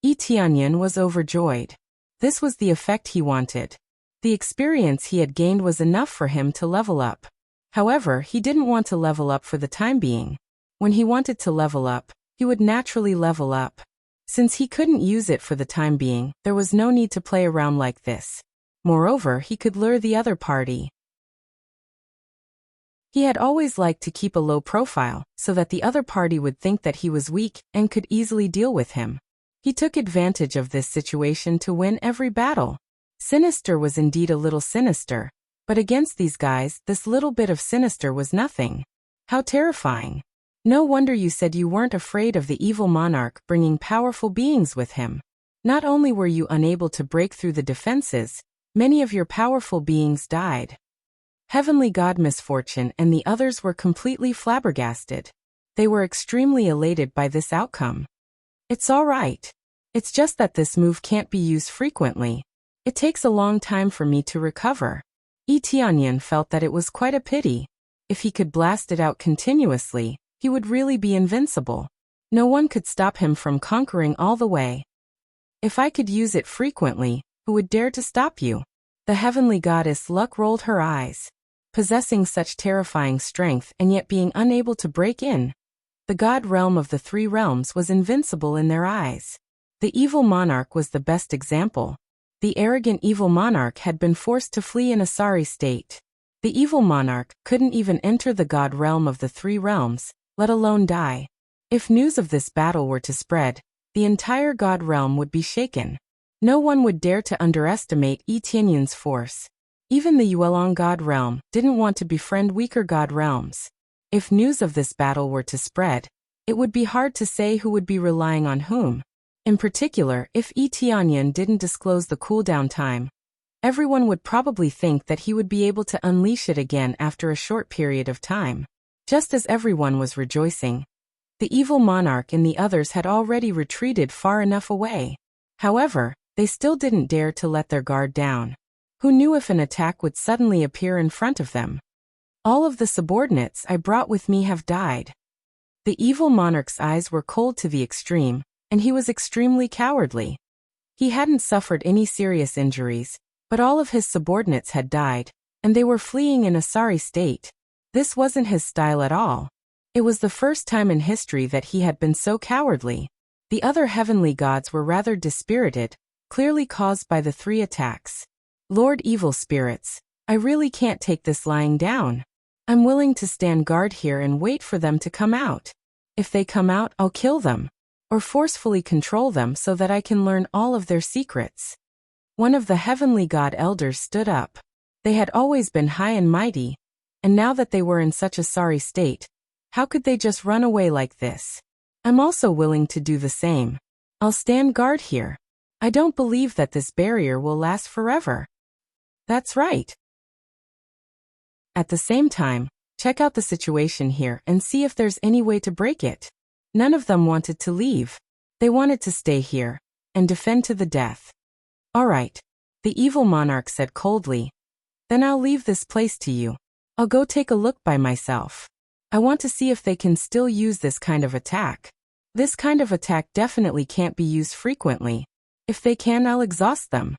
Tianyan was overjoyed. This was the effect he wanted. The experience he had gained was enough for him to level up. However, he didn't want to level up for the time being. When he wanted to level up, he would naturally level up. Since he couldn't use it for the time being, there was no need to play around like this. Moreover, he could lure the other party. He had always liked to keep a low profile, so that the other party would think that he was weak and could easily deal with him. He took advantage of this situation to win every battle. Sinister was indeed a little sinister, but against these guys, this little bit of sinister was nothing. How terrifying. No wonder you said you weren't afraid of the evil monarch bringing powerful beings with him. Not only were you unable to break through the defenses, many of your powerful beings died. Heavenly God Misfortune and the others were completely flabbergasted. They were extremely elated by this outcome. It's all right. It's just that this move can't be used frequently. It takes a long time for me to recover. Tianyan felt that it was quite a pity. If he could blast it out continuously, he would really be invincible. No one could stop him from conquering all the way. If I could use it frequently, who would dare to stop you? The heavenly goddess Luck rolled her eyes. Possessing such terrifying strength and yet being unable to break in, the god realm of the 3 realms was invincible in their eyes. The evil monarch was the best example. The arrogant evil monarch had been forced to flee in a sorry state. The evil monarch couldn't even enter the god realm of the 3 realms, let alone die. If news of this battle were to spread, the entire god realm would be shaken. No one would dare to underestimate Tianyan's force. Even the Yuelong god realm didn't want to befriend weaker god realms. If news of this battle were to spread, it would be hard to say who would be relying on whom. In particular, if Tianyan didn't disclose the cooldown time, everyone would probably think that he would be able to unleash it again after a short period of time. Just as everyone was rejoicing, the evil monarch and the others had already retreated far enough away. However, they still didn't dare to let their guard down. Who knew if an attack would suddenly appear in front of them? All of the subordinates I brought with me have died. The evil monarch's eyes were cold to the extreme, and he was extremely cowardly. He hadn't suffered any serious injuries, but all of his subordinates had died, and they were fleeing in a sorry state. This wasn't his style at all. It was the first time in history that he had been so cowardly. The other heavenly gods were rather dispirited, clearly caused by the 3 attacks. Lord Evil Spirits, I really can't take this lying down. I'm willing to stand guard here and wait for them to come out. If they come out, I'll kill them, or forcefully control them so that I can learn all of their secrets. One of the heavenly god elders stood up. They had always been high and mighty, and now that they were in such a sorry state, how could they just run away like this? I'm also willing to do the same. I'll stand guard here. I don't believe that this barrier will last forever. That's right. At the same time, check out the situation here and see if there's any way to break it. None of them wanted to leave. They wanted to stay here and defend to the death. All right, The evil monarch said coldly. Then I'll leave this place to you. I'll go take a look by myself. I want to see if they can still use this kind of attack. This kind of attack definitely can't be used frequently. If they can, I'll exhaust them.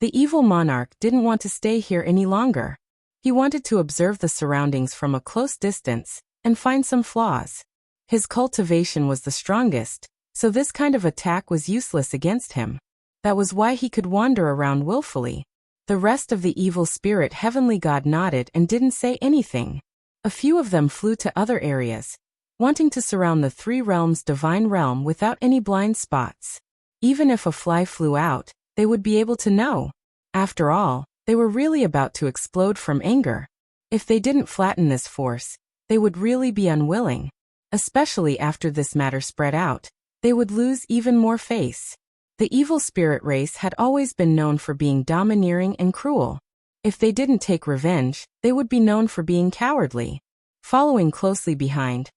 The evil monarch didn't want to stay here any longer. He wanted to observe the surroundings from a close distance and find some flaws. His cultivation was the strongest, so this kind of attack was useless against him. That was why he could wander around willfully. The rest of the evil spirit heavenly god nodded and didn't say anything. A few of them flew to other areas, wanting to surround the three realms' divine realm without any blind spots. Even if a fly flew out, they would be able to know. After all, they were really about to explode from anger. If they didn't flatten this force, they would really be unwilling. Especially after this matter spread out, they would lose even more face. The evil spirit race had always been known for being domineering and cruel. If they didn't take revenge, they would be known for being cowardly. Following closely behind,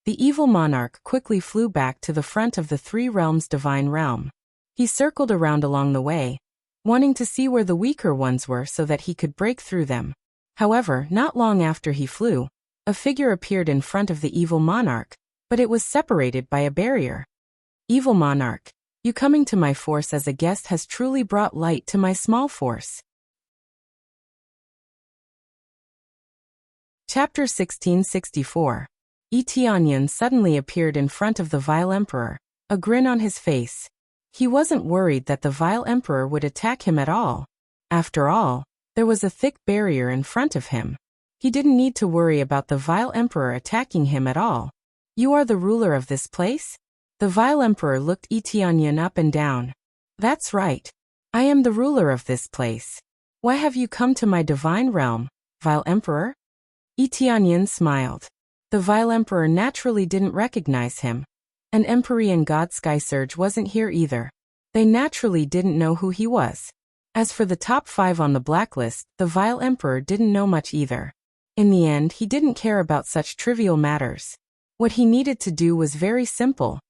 the evil monarch quickly flew back to the front of the three realms' divine realm. He circled around along the way, wanting to see where the weaker ones were so that he could break through them. However, not long after he flew, a figure appeared in front of the evil monarch, but it was separated by a barrier. Evil monarch, you coming to my force as a guest has truly brought light to my small force. Chapter 1664. Tianyan suddenly appeared in front of the vile emperor, a grin on his face. He wasn't worried that the vile emperor would attack him at all. After all, there was a thick barrier in front of him. He didn't need to worry about the vile emperor attacking him at all. You are the ruler of this place? The vile emperor looked Tianyan up and down. That's right. I am the ruler of this place. Why have you come to my divine realm, vile emperor? Tianyan smiled. The vile emperor naturally didn't recognize him. And Empyrean god Skysurge wasn't here either. They naturally didn't know who he was. As for the top 5 on the blacklist, the vile emperor didn't know much either. In the end, he didn't care about such trivial matters. What he needed to do was very simple.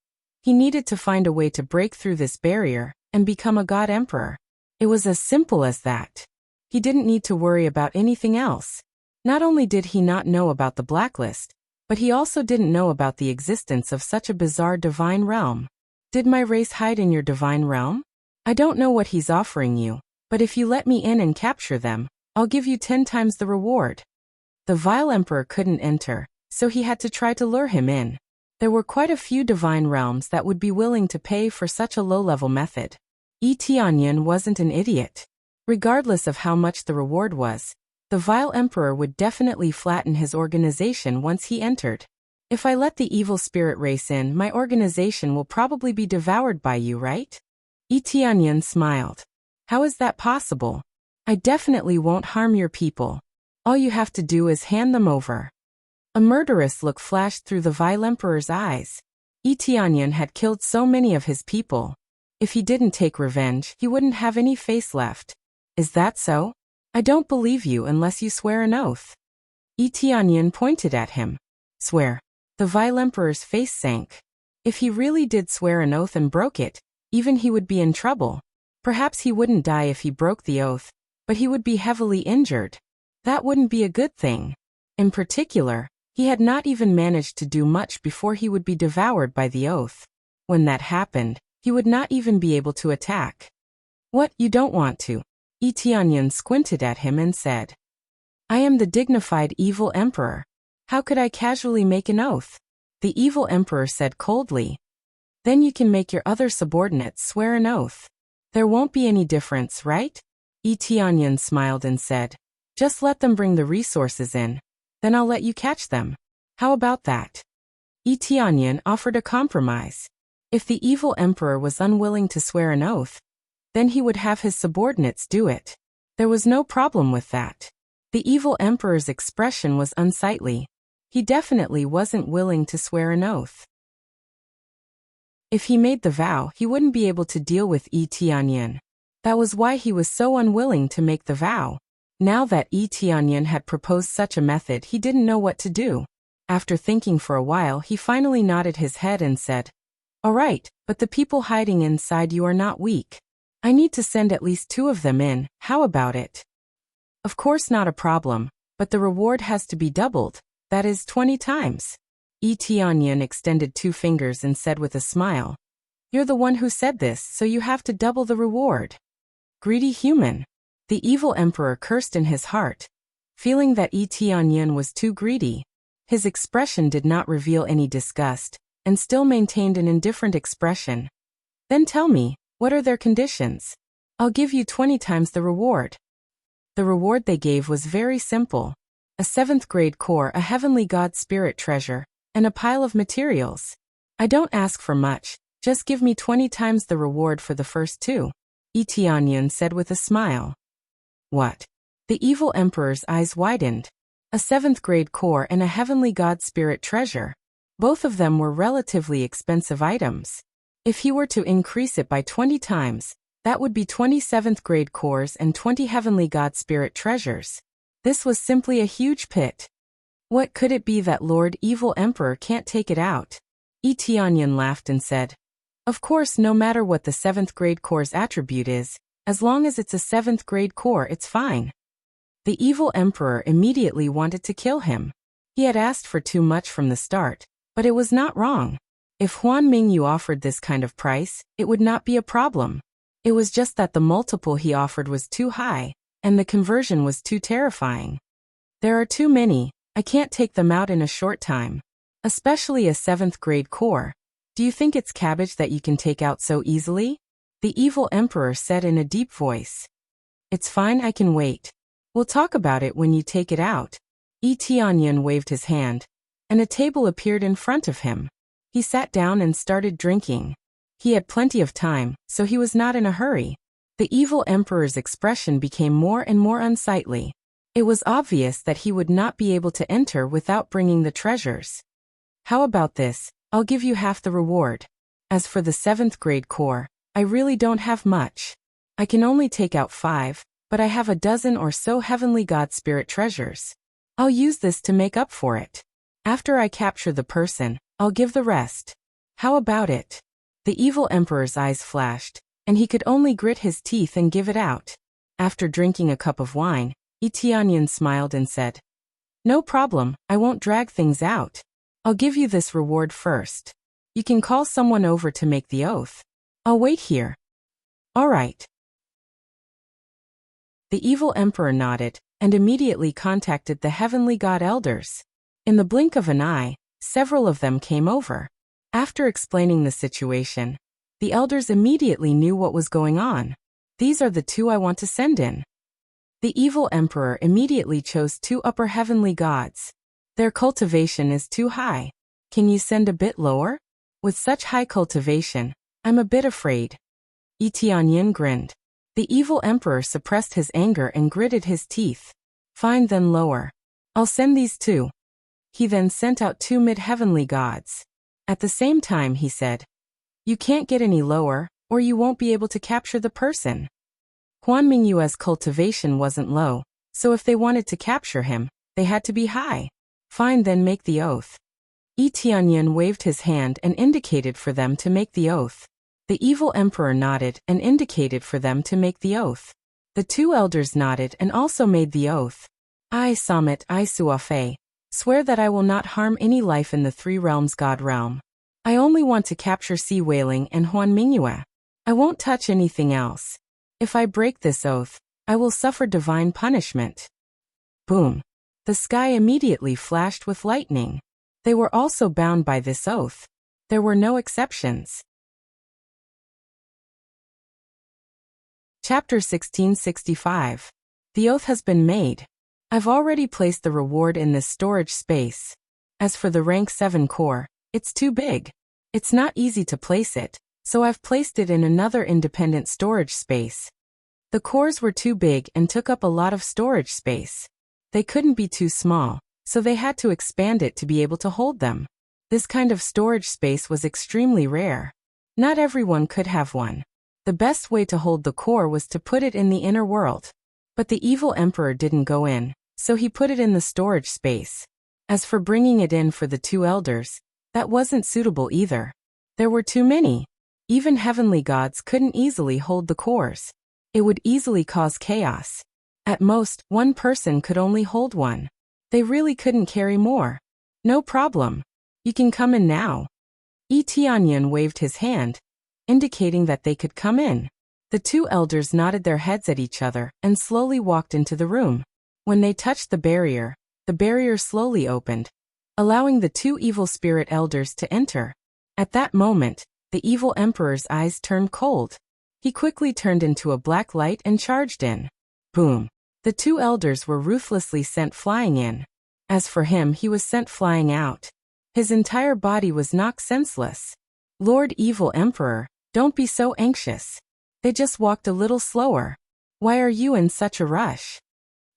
He needed to find a way to break through this barrier and become a god emperor. It was as simple as that. He didn't need to worry about anything else. Not only did he not know about the blacklist, but he also didn't know about the existence of such a bizarre divine realm. Did my race hide in your divine realm? I don't know what he's offering you, but if you let me in and capture them, I'll give you 10 times the reward. The vile emperor couldn't enter, so he had to try to lure him in. There were quite a few divine realms that would be willing to pay for such a low-level method. Tianyan wasn't an idiot. Regardless of how much the reward was, the vile emperor would definitely flatten his organization once he entered. If I let the evil spirit race in, my organization will probably be devoured by you, right? Tianyan smiled. How is that possible? I definitely won't harm your people. All you have to do is hand them over. A murderous look flashed through the vile emperor's eyes. Tianyan had killed so many of his people. If he didn't take revenge, he wouldn't have any face left. Is that so? I don't believe you unless you swear an oath. Tianyan pointed at him. Swear. The vile emperor's face sank. If he really did swear an oath and broke it, even he would be in trouble. Perhaps he wouldn't die if he broke the oath, but he would be heavily injured. That wouldn't be a good thing. In particular, he had not even managed to do much before he would be devoured by the oath. When that happened, he would not even be able to attack. What, you don't want to? Tianyan squinted at him and said. I am the dignified evil emperor. How could I casually make an oath? The evil emperor said coldly. Then you can make your other subordinates swear an oath. There won't be any difference, right? Tianyan smiled and said. Just let them bring the resources in. Then I'll let you catch them. How about that? Tianyan offered a compromise. If the evil emperor was unwilling to swear an oath, then he would have his subordinates do it. There was no problem with that. The evil emperor's expression was unsightly. He definitely wasn't willing to swear an oath. If he made the vow, he wouldn't be able to deal with Tianyan. That was why he was so unwilling to make the vow. Now that Tianyan had proposed such a method, he didn't know what to do. After thinking for a while, he finally nodded his head and said, All right, but the people hiding inside you are not weak. I need to send at least 2 of them in, how about it? Of course not a problem, but the reward has to be doubled, that is 20 times. Tianyan extended 2 fingers and said with a smile, "You're the one who said this, so you have to double the reward." Greedy human. The evil emperor cursed in his heart, feeling that Tianyan was too greedy. His expression did not reveal any disgust, and still maintained an indifferent expression. "Then tell me, what are their conditions? I'll give you 20 times the reward." The reward they gave was very simple. A 7th grade core, a heavenly god spirit treasure, and a pile of materials. "I don't ask for much, just give me 20 times the reward for the first 2. Tianyan said with a smile. "What?" The evil emperor's eyes widened. A 7th grade core and a heavenly god spirit treasure. Both of them were relatively expensive items. If he were to increase it by 20 times, that would be 20 7th grade cores and 20 heavenly god spirit treasures. This was simply a huge pit. What could it be that Lord Evil Emperor can't take it out? Tianyan laughed and said, "Of course, no matter what the 7th grade core's attribute is, as long as it's a 7th grade core, it's fine." The evil emperor immediately wanted to kill him. He had asked for too much from the start, but it was not wrong. If Huan Mingyu offered this kind of price, it would not be a problem. It was just that the multiple he offered was too high, and the conversion was too terrifying. "There are too many, I can't take them out in a short time. Especially a 7th grade core. Do you think it's cabbage that you can take out so easily?" The evil emperor said in a deep voice. "It's fine, I can wait. We'll talk about it when you take it out." Tianyan waved his hand, and a table appeared in front of him. He sat down and started drinking. He had plenty of time, so he was not in a hurry. The evil emperor's expression became more and more unsightly. It was obvious that he would not be able to enter without bringing the treasures. "How about this? I'll give you half the reward. As for the 7th grade core, I really don't have much. I can only take out 5, but I have a dozen or so heavenly god spirit treasures. I'll use this to make up for it. After I capture the person, I'll give the rest. How about it?" The evil emperor's eyes flashed, and he could only grit his teeth and give it out. After drinking a cup of wine, Tianyan smiled and said, "No problem, I won't drag things out. I'll give you this reward first. You can call someone over to make the oath. I'll wait here." "All right." The evil emperor nodded, and immediately contacted the heavenly god elders. In the blink of an eye, several of them came over. After explaining the situation, the elders immediately knew what was going on. "These are the 2 I want to send in." The evil emperor immediately chose 2 upper heavenly gods. "Their cultivation is too high. Can you send a bit lower? With such high cultivation, I'm a bit afraid." Tianyan grinned. The evil emperor suppressed his anger and gritted his teeth. "Fine, then lower. I'll send these 2. He then sent out 2 mid-heavenly gods. At the same time he said, "You can't get any lower, or you won't be able to capture the person." Huan Mingyue's cultivation wasn't low, so if they wanted to capture him, they had to be high. "Fine, then make the oath." Tianyan waved his hand and indicated for them to make the oath. The evil emperor nodded and indicated for them to make the oath. The 2 elders nodded and also made the oath. "I, Samet I Suafei, swear that I will not harm any life in the 3 realms god realm. I only want to capture Sea Wailing and Huan Mingyue. I won't touch anything else. If I break this oath, I will suffer divine punishment." Boom. The sky immediately flashed with lightning. They were also bound by this oath. There were no exceptions. Chapter 1665. The oath has been made. I've already placed the reward in this storage space. As for the rank 7 core, it's too big. It's not easy to place it, so I've placed it in another independent storage space. The cores were too big and took up a lot of storage space. They couldn't be too small, so they had to expand it to be able to hold them. This kind of storage space was extremely rare. Not everyone could have one. The best way to hold the core was to put it in the inner world. But the evil emperor didn't go in, so he put it in the storage space. As for bringing it in for the 2 elders, that wasn't suitable either. There were too many. Even heavenly gods couldn't easily hold the cores. It would easily cause chaos. At most, one person could only hold one. They really couldn't carry more. No problem. You can come in now. Tianyan waved his hand, indicating that they could come in. The two elders nodded their heads at each other and slowly walked into the room. When they touched the barrier slowly opened, allowing the two evil spirit elders to enter. At that moment, the evil emperor's eyes turned cold. He quickly turned into a black light and charged in. Boom! The two elders were ruthlessly sent flying in. As for him, he was sent flying out. His entire body was knocked senseless. Lord Evil Emperor, don't be so anxious. They just walked a little slower. Why are you in such a rush?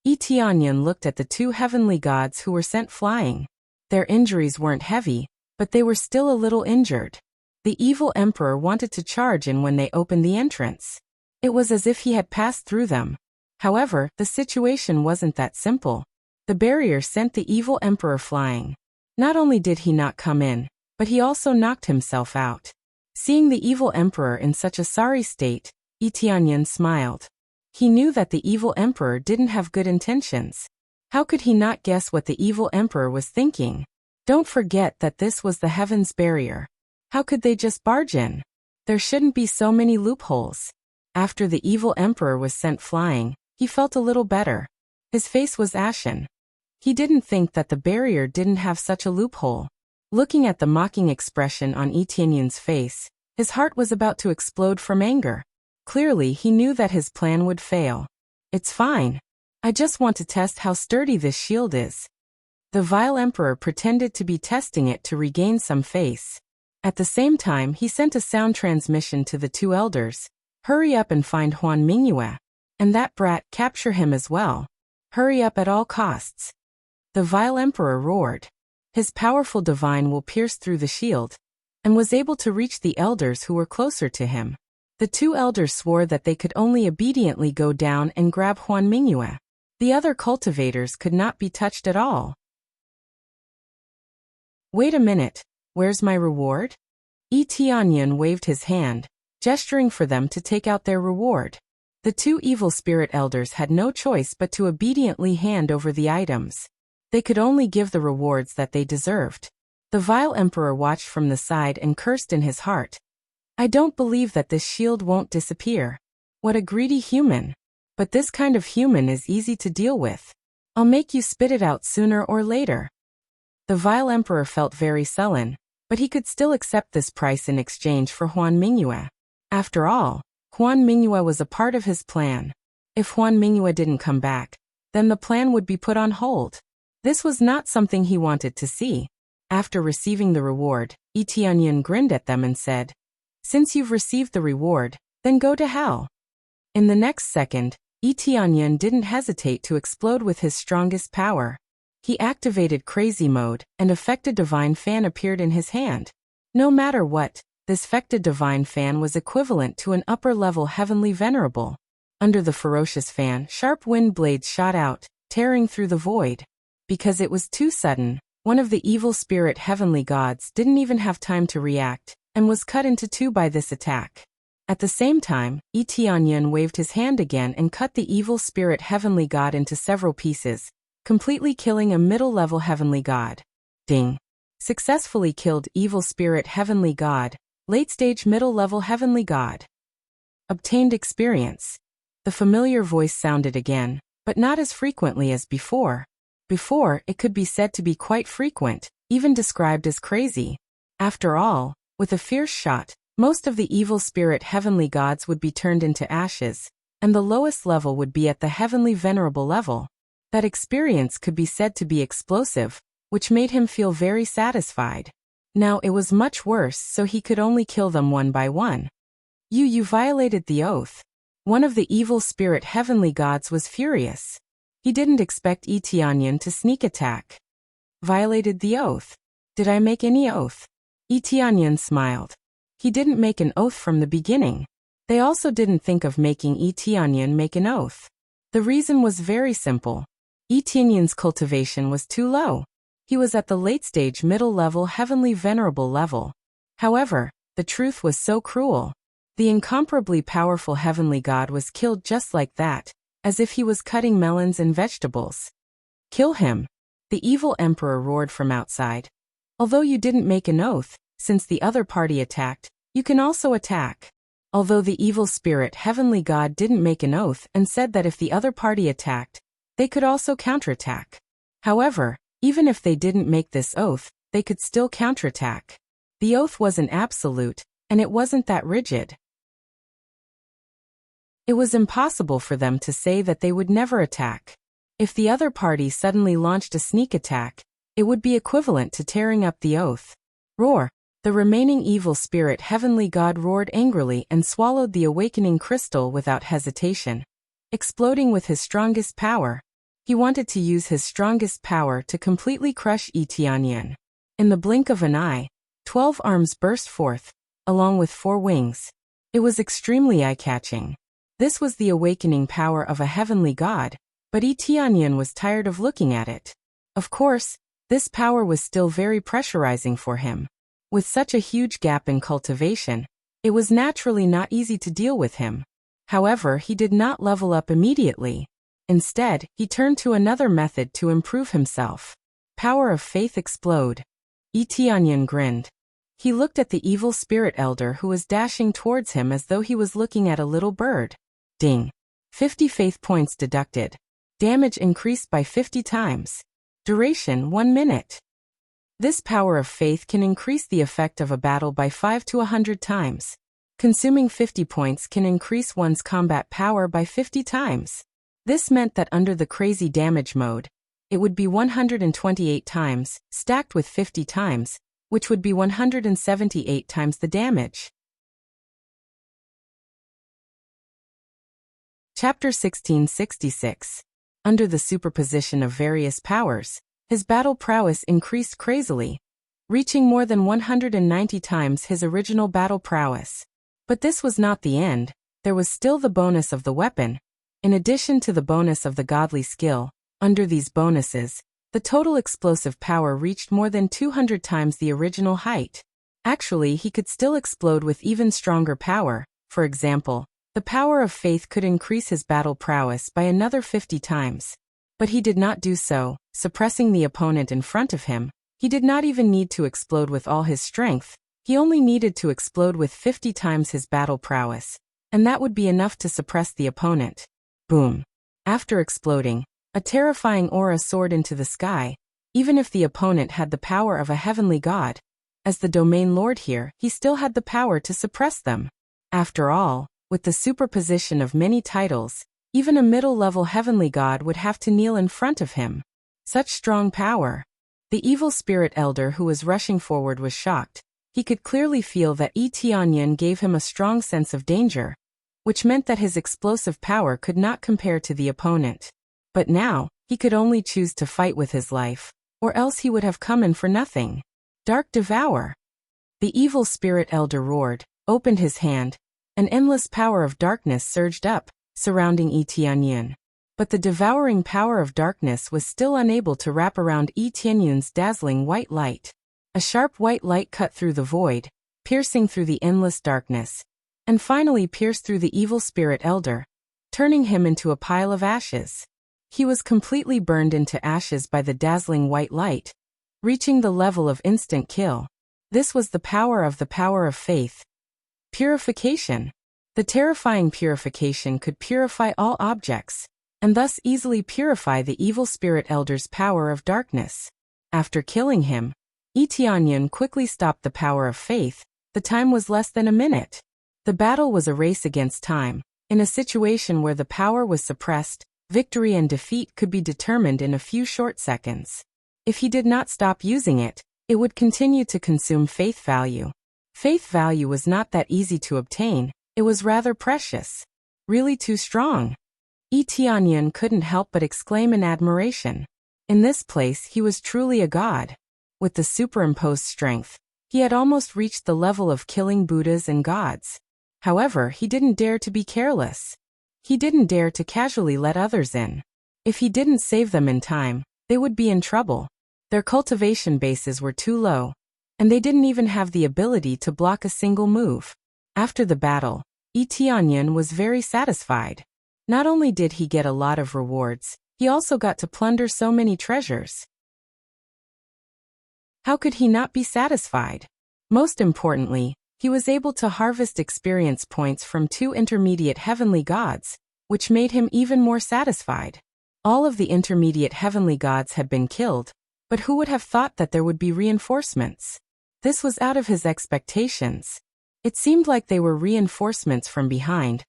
Tianyan looked at the two heavenly gods who were sent flying. Their injuries weren't heavy, but they were still a little injured. The evil emperor wanted to charge in when they opened the entrance. It was as if he had passed through them. However, the situation wasn't that simple. The barrier sent the evil emperor flying. Not only did he not come in, but he also knocked himself out. Seeing the evil emperor in such a sorry state, Tianyan smiled. He knew that the evil emperor didn't have good intentions. How could he not guess what the evil emperor was thinking? Don't forget that this was the heavens barrier. How could they just barge in? There shouldn't be so many loopholes. After the evil emperor was sent flying, he felt a little better. His face was ashen. He didn't think that the barrier didn't have such a loophole. Looking at the mocking expression on Tianyan's face, his heart was about to explode from anger. Clearly, he knew that his plan would fail. It's fine. I just want to test how sturdy this shield is. The vile emperor pretended to be testing it to regain some face. At the same time, he sent a sound transmission to the two elders. Hurry up and find Huan Mingyue. And that brat, capture him as well. Hurry up at all costs. The vile emperor roared. His powerful divine will pierced through the shield, and was able to reach the elders who were closer to him. The two elders swore that they could only obediently go down and grab Huan Mingyue. The other cultivators could not be touched at all. Wait a minute, where's my reward? Tianyan waved his hand, gesturing for them to take out their reward. The two evil spirit elders had no choice but to obediently hand over the items. They could only give the rewards that they deserved. The vile emperor watched from the side and cursed in his heart. I don't believe that this shield won't disappear. What a greedy human. But this kind of human is easy to deal with. I'll make you spit it out sooner or later. The vile emperor felt very sullen, but he could still accept this price in exchange for Huan Mingyue. After all, Huan Mingyue was a part of his plan. If Huan Mingyue didn't come back, then the plan would be put on hold. This was not something he wanted to see. After receiving the reward, Tianyan grinned at them and said, "Since you've received the reward, then go to hell." In the next second, Tianyan didn't hesitate to explode with his strongest power. He activated crazy mode, and a Fecta Divine Fan appeared in his hand. No matter what, this Fecta Divine Fan was equivalent to an upper-level heavenly venerable. Under the ferocious fan, sharp wind blades shot out, tearing through the void. Because it was too sudden, one of the evil spirit heavenly gods didn't even have time to react, and was cut into two by this attack. At the same time, Tianyan waved his hand again and cut the evil spirit heavenly god into several pieces, completely killing a middle-level heavenly god. Ding! Successfully killed evil spirit heavenly god, late-stage middle-level heavenly god. Obtained experience. The familiar voice sounded again, but not as frequently as before. Before, it could be said to be quite frequent, even described as crazy. After all, with a fierce shot, most of the evil spirit heavenly gods would be turned into ashes, and the lowest level would be at the heavenly venerable level. That experience could be said to be explosive, which made him feel very satisfied. Now it was much worse, so he could only kill them one by one. You violated the oath. One of the evil spirit heavenly gods was furious. He didn't expect Tianyan to sneak attack. Violated the oath? Did I make any oath? Tianyan smiled. He didn't make an oath from the beginning. They also didn't think of making Tianyan make an oath. The reason was very simple. Tianyan's cultivation was too low. He was at the late-stage middle-level heavenly venerable level. However, The truth was so cruel. The incomparably powerful heavenly god was killed just like that, as if he was cutting melons and vegetables. Kill him! The evil emperor roared from outside. Although you didn't make an oath, since the other party attacked, you can also attack. Although the evil spirit heavenly god didn't make an oath and said that if the other party attacked, they could also counterattack. However, even if they didn't make this oath, they could still counterattack. The oath wasn't absolute, and it wasn't that rigid. It was impossible for them to say that they would never attack. If the other party suddenly launched a sneak attack, it would be equivalent to tearing up the oath. Roar! The remaining evil spirit heavenly god roared angrily and swallowed the awakening crystal without hesitation. Exploding with his strongest power. He wanted to use his strongest power to completely crush Tianyan. In the blink of an eye, 12 arms burst forth, along with 4 wings. It was extremely eye-catching. This was the awakening power of a heavenly god, but Tianyan was tired of looking at it. Of course, this power was still very pressurizing for him. With such a huge gap in cultivation, it was naturally not easy to deal with him. However, he did not level up immediately. Instead, he turned to another method to improve himself. Power of faith explode. Tianyan grinned. He looked at the evil spirit elder who was dashing towards him as though he was looking at a little bird. Ding. 50 faith points deducted. Damage increased by 50 times. Duration 1 minute. This power of faith can increase the effect of a battle by 5 to 100 times. Consuming 50 points can increase one's combat power by 50 times. This meant that under the crazy damage mode, it would be 128 times, stacked with 50 times, which would be 178 times the damage. Chapter 1666. Under the superposition of various powers, his battle prowess increased crazily, reaching more than 190 times his original battle prowess. But this was not the end. There was still the bonus of the weapon. In addition to the bonus of the godly skill, under these bonuses, the total explosive power reached more than 200 times the original height. Actually, he could still explode with even stronger power. For example, the power of faith could increase his battle prowess by another 50 times. But he did not do so, suppressing the opponent in front of him. He did not even need to explode with all his strength. He only needed to explode with 50 times his battle prowess, and that would be enough to suppress the opponent. Boom. After exploding, a terrifying aura soared into the sky. Even if the opponent had the power of a heavenly god, as the domain lord here, he still had the power to suppress them. After all, with the superposition of many titles, even a middle-level heavenly god would have to kneel in front of him. Such strong power. The evil spirit elder who was rushing forward was shocked. He could clearly feel that Tianyan gave him a strong sense of danger, which meant that his explosive power could not compare to the opponent. But now, he could only choose to fight with his life, or else he would have come in for nothing. Dark Devour. The evil spirit elder roared, opened his hand. An endless power of darkness surged up, surrounding Tianyan. But the devouring power of darkness was still unable to wrap around Tianyan's dazzling white light. A sharp white light cut through the void, piercing through the endless darkness, and finally pierced through the evil spirit elder, turning him into a pile of ashes. He was completely burned into ashes by the dazzling white light, reaching the level of instant kill. This was the power of faith. Purification. The terrifying purification could purify all objects, and thus easily purify the evil spirit elder's power of darkness. After killing him, Tianyan quickly stopped the power of faith. The time was less than a minute. The battle was a race against time. In a situation where the power was suppressed, victory and defeat could be determined in a few short seconds. If he did not stop using it, it would continue to consume faith value. Faith value was not that easy to obtain, it was rather precious. Really too strong. Tianyan couldn't help but exclaim in admiration. In this place he was truly a god. With the superimposed strength, he had almost reached the level of killing Buddhas and gods. However, he didn't dare to be careless. He didn't dare to casually let others in. If he didn't save them in time, they would be in trouble. Their cultivation bases were too low. and they didn't even have the ability to block a single move. After the battle, Yi Tianyan was very satisfied. Not only did he get a lot of rewards, he also got to plunder so many treasures. How could he not be satisfied? Most importantly, he was able to harvest experience points from 2 intermediate heavenly gods, which made him even more satisfied. All of the intermediate heavenly gods had been killed, but who would have thought that there would be reinforcements? This was out of his expectations. It seemed like they were reinforcements from behind,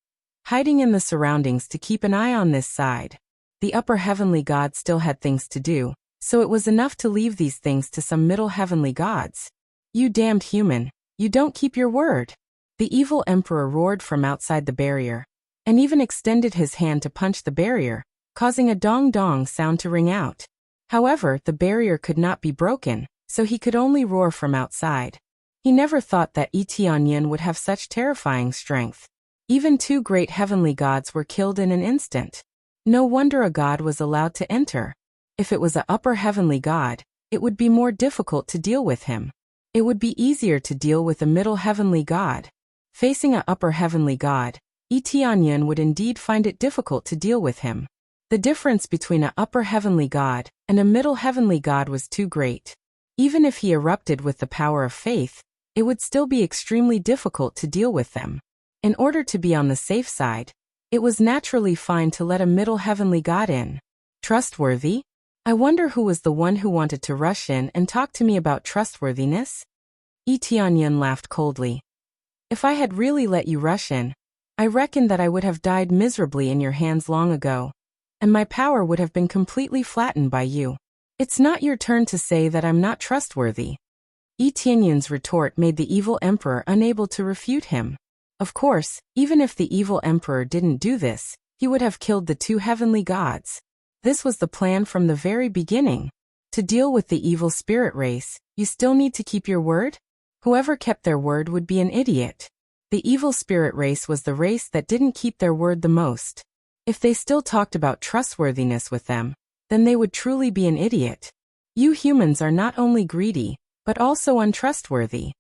hiding in the surroundings to keep an eye on this side. The upper heavenly gods still had things to do, so it was enough to leave these things to some middle heavenly gods. You damned human, you don't keep your word. The evil emperor roared from outside the barrier, and even extended his hand to punch the barrier, causing a dong-dong sound to ring out. However, the barrier could not be broken, so he could only roar from outside. He never thought that Yi Tianyan would have such terrifying strength. Even 2 great heavenly gods were killed in an instant. No wonder a god was allowed to enter. If it was an upper heavenly god, it would be more difficult to deal with him. It would be easier to deal with a middle heavenly god. Facing an upper heavenly god, Yi Tianyan would indeed find it difficult to deal with him. The difference between an upper heavenly god and a middle heavenly god was too great. Even if he erupted with the power of faith, it would still be extremely difficult to deal with them. In order to be on the safe side, it was naturally fine to let a middle heavenly god in. Trustworthy? I wonder who was the one who wanted to rush in and talk to me about trustworthiness? Yi Tianyan laughed coldly. If I had really let you rush in, I reckon that I would have died miserably in your hands long ago, and my power would have been completely flattened by you. It's not your turn to say that I'm not trustworthy. Yi Tianyan's retort made the evil emperor unable to refute him. Of course, even if the evil emperor didn't do this, he would have killed the 2 heavenly gods. This was the plan from the very beginning. To deal with the evil spirit race, you still need to keep your word? Whoever kept their word would be an idiot. The evil spirit race was the race that didn't keep their word the most. If they still talked about trustworthiness with them, then they would truly be an idiot. You humans are not only greedy, but also untrustworthy.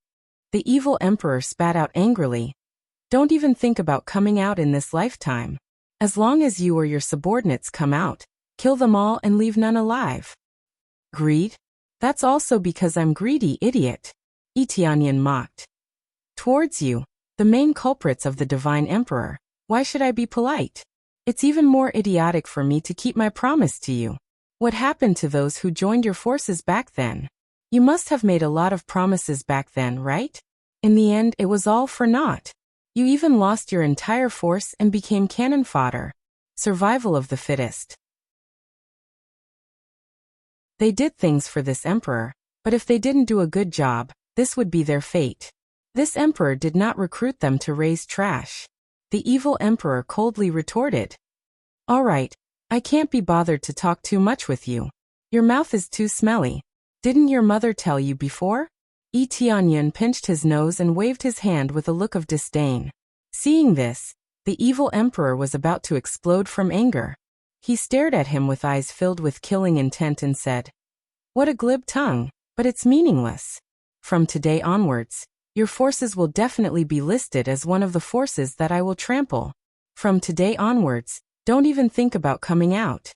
The evil emperor spat out angrily. Don't even think about coming out in this lifetime. As long as you or your subordinates come out, kill them all and leave none alive. Greed? That's also because I'm greedy, idiot. Yi Tianyan mocked. Towards you, the main culprits of the divine emperor, why should I be polite? It's even more idiotic for me to keep my promise to you. What happened to those who joined your forces back then? You must have made a lot of promises back then, right? In the end, it was all for naught. You even lost your entire force and became cannon fodder. Survival of the fittest. They did things for this emperor, but if they didn't do a good job, this would be their fate. This emperor did not recruit them to raise trash. The evil emperor coldly retorted. All right, I can't be bothered to talk too much with you. Your mouth is too smelly. Didn't your mother tell you before? Yi Tianyan pinched his nose and waved his hand with a look of disdain. Seeing this, the evil emperor was about to explode from anger. He stared at him with eyes filled with killing intent and said, What a glib tongue, but it's meaningless. From today onwards, your forces will definitely be listed as one of the forces that I will trample. From today onwards, don't even think about coming out.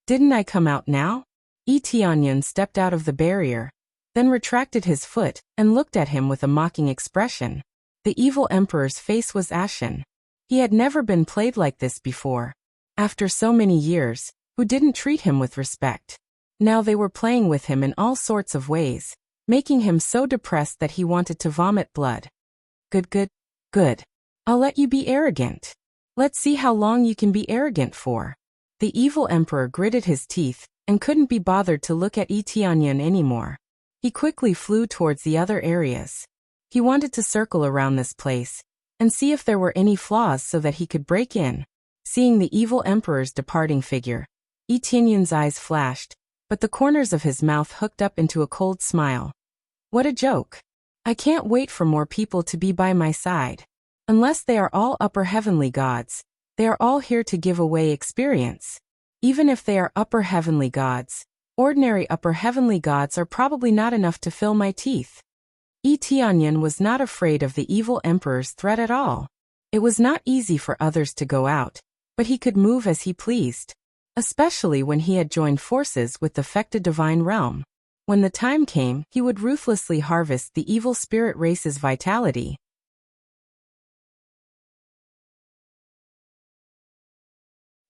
Didn't I come out now? Yi Tianyan stepped out of the barrier, then retracted his foot and looked at him with a mocking expression. The evil emperor's face was ashen. He had never been played like this before. After so many years, who didn't treat him with respect? Now they were playing with him in all sorts of ways, making him so depressed that he wanted to vomit blood. Good. I'll let you be arrogant. Let's see how long you can be arrogant for. The evil emperor gritted his teeth and couldn't be bothered to look at Yi Tianyan anymore. He quickly flew towards the other areas. He wanted to circle around this place and see if there were any flaws so that he could break in. Seeing the evil emperor's departing figure, Yi Tianyan's eyes flashed, but the corners of his mouth hooked up into a cold smile. What a joke. I can't wait for more people to be by my side. Unless they are all upper heavenly gods, they are all here to give away experience. Even if they are upper heavenly gods, ordinary upper heavenly gods are probably not enough to fill my teeth. Tianyan was not afraid of the evil emperor's threat at all. It was not easy for others to go out, but he could move as he pleased, especially when he had joined forces with the Fecta divine realm. When the time came, he would ruthlessly harvest the evil spirit race's vitality.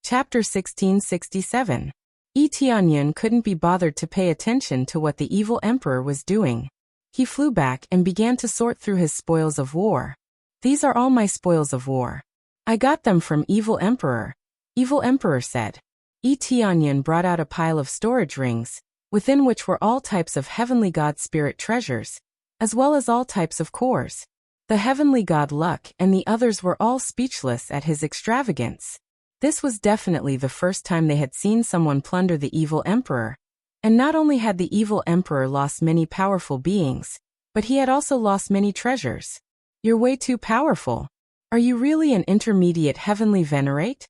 Chapter 1667. Tianyan couldn't be bothered to pay attention to what the evil emperor was doing. He flew back and began to sort through his spoils of war. These are all my spoils of war. I got them from evil emperor. Evil emperor said. Tianyan brought out a pile of storage rings, within which were all types of heavenly god spirit treasures, as well as all types of cores. The heavenly god Luck and the others were all speechless at his extravagance. This was definitely the first time they had seen someone plunder the evil emperor. And not only had the evil emperor lost many powerful beings, but he had also lost many treasures. You're way too powerful. Are you really an intermediate heavenly venerate?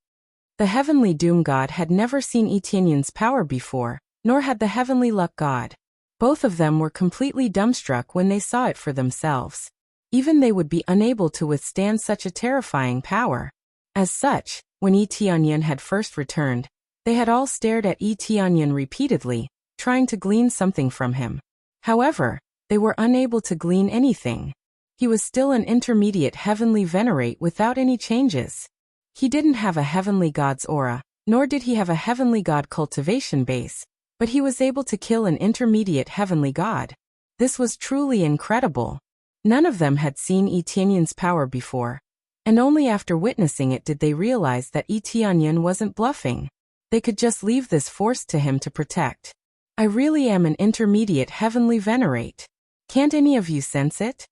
The heavenly doom god had never seen Tianyan's power before, nor had the heavenly luck god. Both of them were completely dumbstruck when they saw it for themselves. Even they would be unable to withstand such a terrifying power. As such, when Tianyan had first returned, they had all stared at Tianyan repeatedly, trying to glean something from him. However, they were unable to glean anything. He was still an intermediate heavenly venerate without any changes. He didn't have a heavenly god's aura, nor did he have a heavenly god cultivation base, but he was able to kill an intermediate heavenly god. This was truly incredible. None of them had seen Tianyan's power before, and only after witnessing it did they realize that Tianyan wasn't bluffing. They could just leave this force to him to protect. I really am an intermediate heavenly venerate. Can't any of you sense it?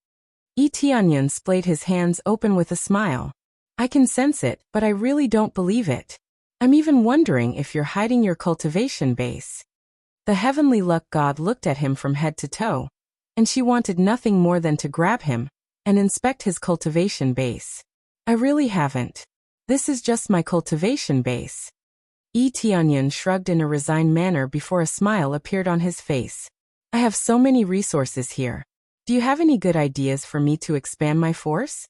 Tianyan splayed his hands open with a smile. I can sense it, but I really don't believe it. I'm even wondering if you're hiding your cultivation base. The heavenly luck god looked at him from head to toe, and she wanted nothing more than to grab him and inspect his cultivation base. I really haven't. This is just my cultivation base. Tianyan shrugged in a resigned manner before a smile appeared on his face. I have so many resources here. Do you have any good ideas for me to expand my force?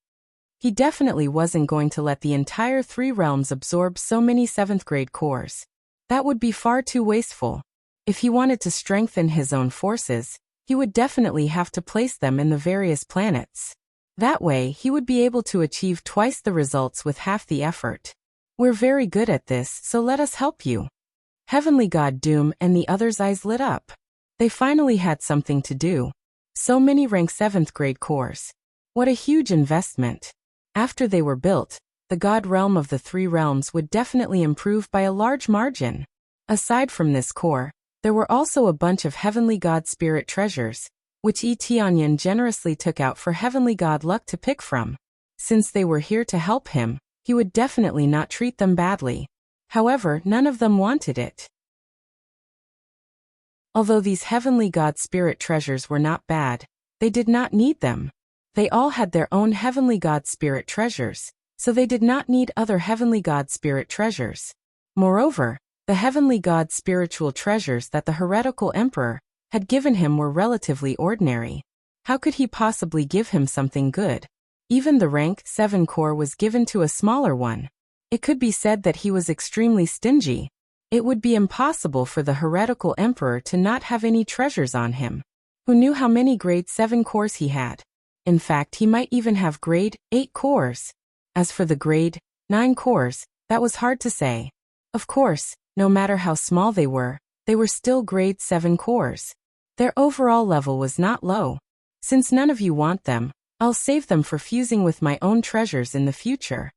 He definitely wasn't going to let the entire 3 realms absorb so many 7th grade cores. That would be far too wasteful. If he wanted to strengthen his own forces, he would definitely have to place them in the various planets. That way, he would be able to achieve twice the results with half the effort. We're very good at this, so let us help you. Heavenly God Doom and the others' eyes lit up. They finally had something to do. So many rank 7th grade cores. What a huge investment. After they were built, the God realm of the 3 realms would definitely improve by a large margin. Aside from this core, there were also a bunch of heavenly god spirit treasures, which Tianyan generously took out for heavenly god Luck to pick from. Since they were here to help him, he would definitely not treat them badly. However, none of them wanted it. Although these heavenly god spirit treasures were not bad, they did not need them. They all had their own heavenly god spirit treasures, so they did not need other heavenly god spirit treasures. Moreover, the heavenly god spiritual treasures that the heretical emperor had given him were relatively ordinary. How could he possibly give him something good? Even the rank 7 core was given to a smaller one. It could be said that he was extremely stingy. It would be impossible for the heretical emperor to not have any treasures on him. Who knew how many grade 7 cores he had? In fact, he might even have grade 8 cores. As for the grade 9 cores, that was hard to say. Of course, no matter how small they were still grade 7 cores. Their overall level was not low. Since none of you want them, I'll save them for fusing with my own treasures in the future.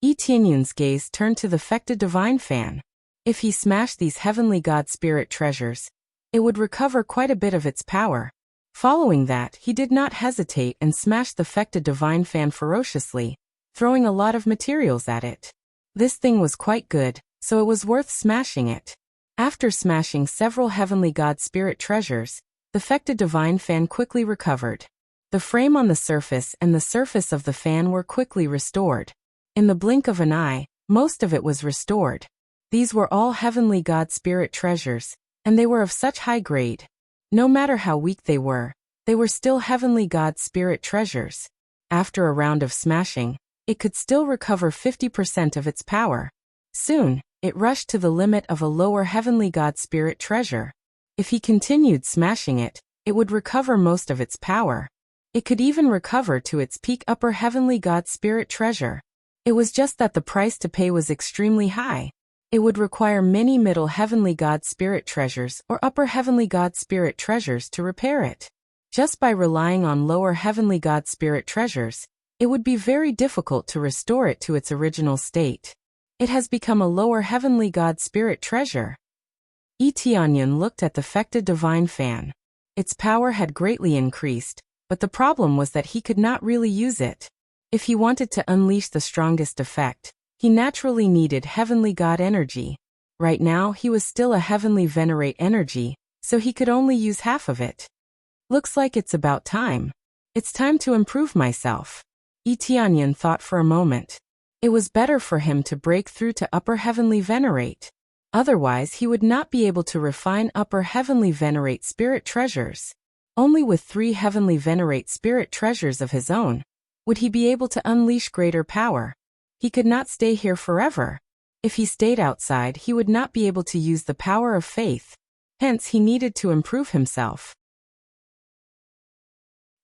Tianyan's gaze turned to the Fecta divine fan. If he smashed these heavenly god spirit treasures, it would recover quite a bit of its power. Following that, he did not hesitate and smashed the Fecta divine fan ferociously, throwing a lot of materials at it. This thing was quite good, so it was worth smashing it. After smashing several heavenly god spirit treasures, the Fecta divine fan quickly recovered. The frame on the surface and the surface of the fan were quickly restored. In the blink of an eye, most of it was restored. These were all heavenly god spirit treasures, and they were of such high grade. No matter how weak they were, They were still Heavenly God Spirit treasures. After a round of smashing, it could still recover 50% of its power. Soon, it rushed to the limit of a lower Heavenly God Spirit treasure. If he continued smashing it, it would recover most of its power. It could even recover to its peak upper Heavenly God Spirit treasure. It was just that the price to pay was extremely high. It would require many middle Heavenly God Spirit treasures or upper Heavenly God Spirit treasures to repair it. Just by relying on lower Heavenly God Spirit treasures, it would be very difficult to restore it to its original state. It has become a lower Heavenly God Spirit treasure. Tianyan looked at the Fecta Divine Fan. Its power had greatly increased, but the problem was that he could not really use it. If he wanted to unleash the strongest effect, he naturally needed Heavenly God energy. Right now he was still a Heavenly Venerate energy, so he could only use half of it. Looks like it's about time. It's time to improve myself. Tianyan thought for a moment. It was better for him to break through to upper Heavenly Venerate. Otherwise he would not be able to refine upper Heavenly Venerate spirit treasures. Only with 3 Heavenly Venerate spirit treasures of his own would he be able to unleash greater power. He could not stay here forever. If he stayed outside, he would not be able to use the power of faith. Hence he needed to improve himself.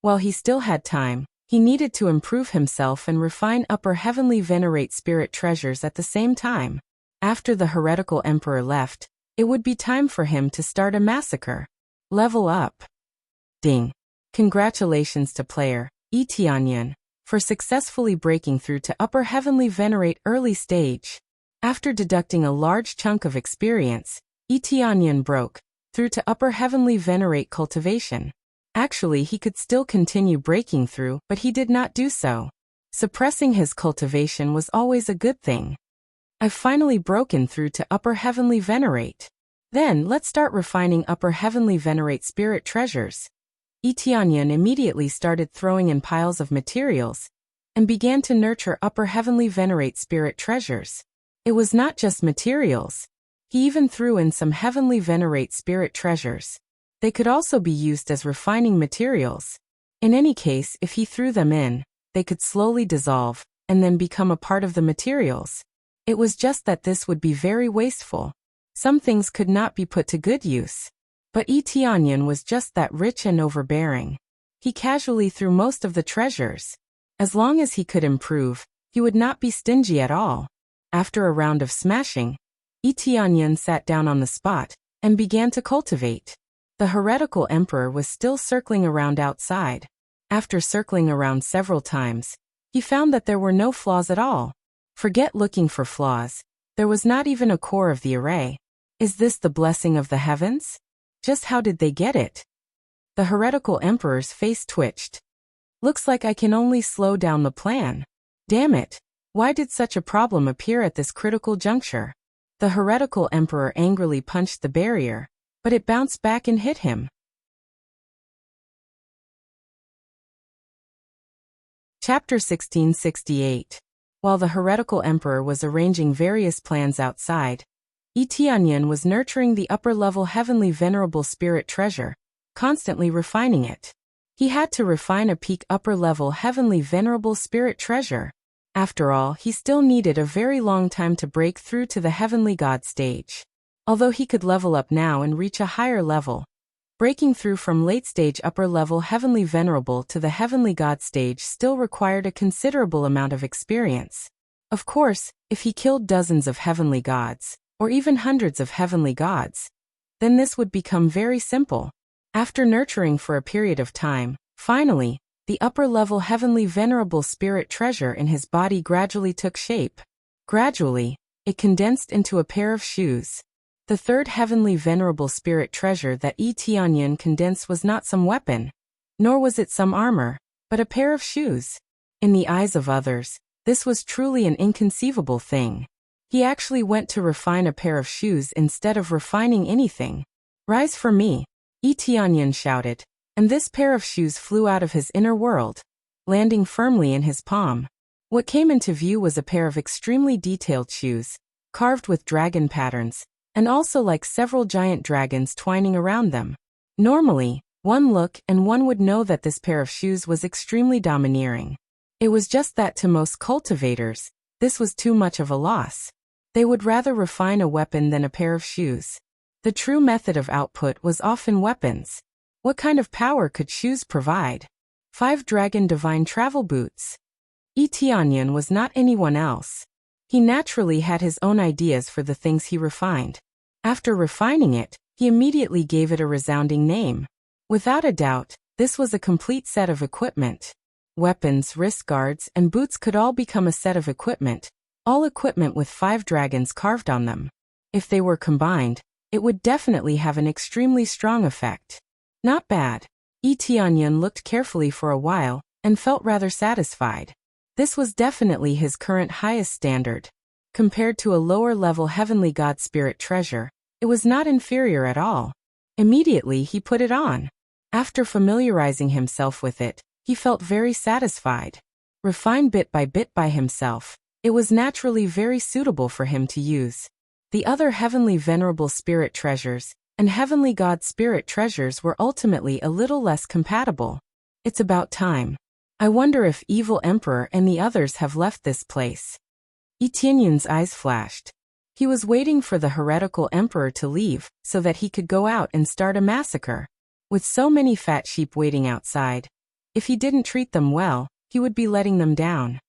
While he still had time, he needed to improve himself and refine upper Heavenly Venerate spirit treasures at the same time. After the heretical emperor left, it would be time for him to start a massacre. Level up. Ding. Congratulations to player Tianyan for successfully breaking through to upper Heavenly Venerate early stage. After deducting a large chunk of experience, Tianyan broke through to upper Heavenly Venerate cultivation. Actually, he could still continue breaking through, but he did not do so. Suppressing his cultivation was always a good thing. I've finally broken through to upper Heavenly Venerate. Then, let's start refining upper Heavenly Venerate spirit treasures. Tianyan immediately started throwing in piles of materials and began to nurture upper Heavenly Venerate spirit treasures. It was not just materials. He even threw in some Heavenly Venerate spirit treasures. They could also be used as refining materials. In any case, if he threw them in, they could slowly dissolve and then become a part of the materials. It was just that this would be very wasteful. Some things could not be put to good use. But Tianyan was just that rich and overbearing. He casually threw most of the treasures. As long as he could improve, he would not be stingy at all. After a round of smashing, Tianyan sat down on the spot and began to cultivate. The heretical emperor was still circling around outside. After circling around several times, he found that there were no flaws at all. Forget looking for flaws. There was not even a core of the array. Is this the blessing of the heavens? Just how did they get it? The heretical emperor's face twitched. Looks like I can only slow down the plan. Damn it! Why did such a problem appear at this critical juncture? The heretical emperor angrily punched the barrier, but it bounced back and hit him. Chapter 1668. While the heretical emperor was arranging various plans outside, Tianyan was nurturing the upper-level Heavenly Venerable Spirit treasure, constantly refining it. He had to refine a peak upper-level Heavenly Venerable Spirit treasure. After all, he still needed a very long time to break through to the Heavenly God stage. Although he could level up now and reach a higher level, breaking through from late-stage upper-level Heavenly Venerable to the Heavenly God stage still required a considerable amount of experience. Of course, if he killed dozens of Heavenly Gods, or even hundreds of Heavenly Gods, then this would become very simple. After nurturing for a period of time, finally, the upper-level Heavenly Venerable Spirit treasure in his body gradually took shape. Gradually, it condensed into a pair of shoes. The third Heavenly Venerable Spirit treasure that Tianyan condensed was not some weapon, nor was it some armor, but a pair of shoes. In the eyes of others, this was truly an inconceivable thing. He actually went to refine a pair of shoes instead of refining anything. Rise for me, Tianyan shouted, and this pair of shoes flew out of his inner world, landing firmly in his palm. What came into view was a pair of extremely detailed shoes, carved with dragon patterns, and also like several giant dragons twining around them. Normally, One look and one would know that this pair of shoes was extremely domineering. It was just that to most cultivators, this was too much of a loss. They would rather refine a weapon than a pair of shoes. The true method of output was often weapons. What kind of power could shoes provide? 5 Dragon Divine Travel Boots. Tianyan was not anyone else. He naturally had his own ideas for the things he refined. After refining it, he immediately gave it a resounding name. Without a doubt, this was a complete set of equipment. Weapons, wrist guards, and boots could all become a set of equipment, all equipment with 5 dragons carved on them. If they were combined, it would definitely have an extremely strong effect. Not bad. Tianyan looked carefully for a while, and felt rather satisfied. This was definitely his current highest standard. Compared to a lower-level heavenly god spirit treasure, it was not inferior at all. Immediately he put it on. After familiarizing himself with it, he felt very satisfied. Refined bit by himself, it was naturally very suitable for him to use. The other heavenly venerable spirit treasures and heavenly god spirit treasures were ultimately a little less compatible. It's about time. I wonder if Evil Emperor and the others have left this place. Tianyan's eyes flashed. He was waiting for the heretical emperor to leave so that he could go out and start a massacre. With so many fat sheep waiting outside, if he didn't treat them well, he would be letting them down.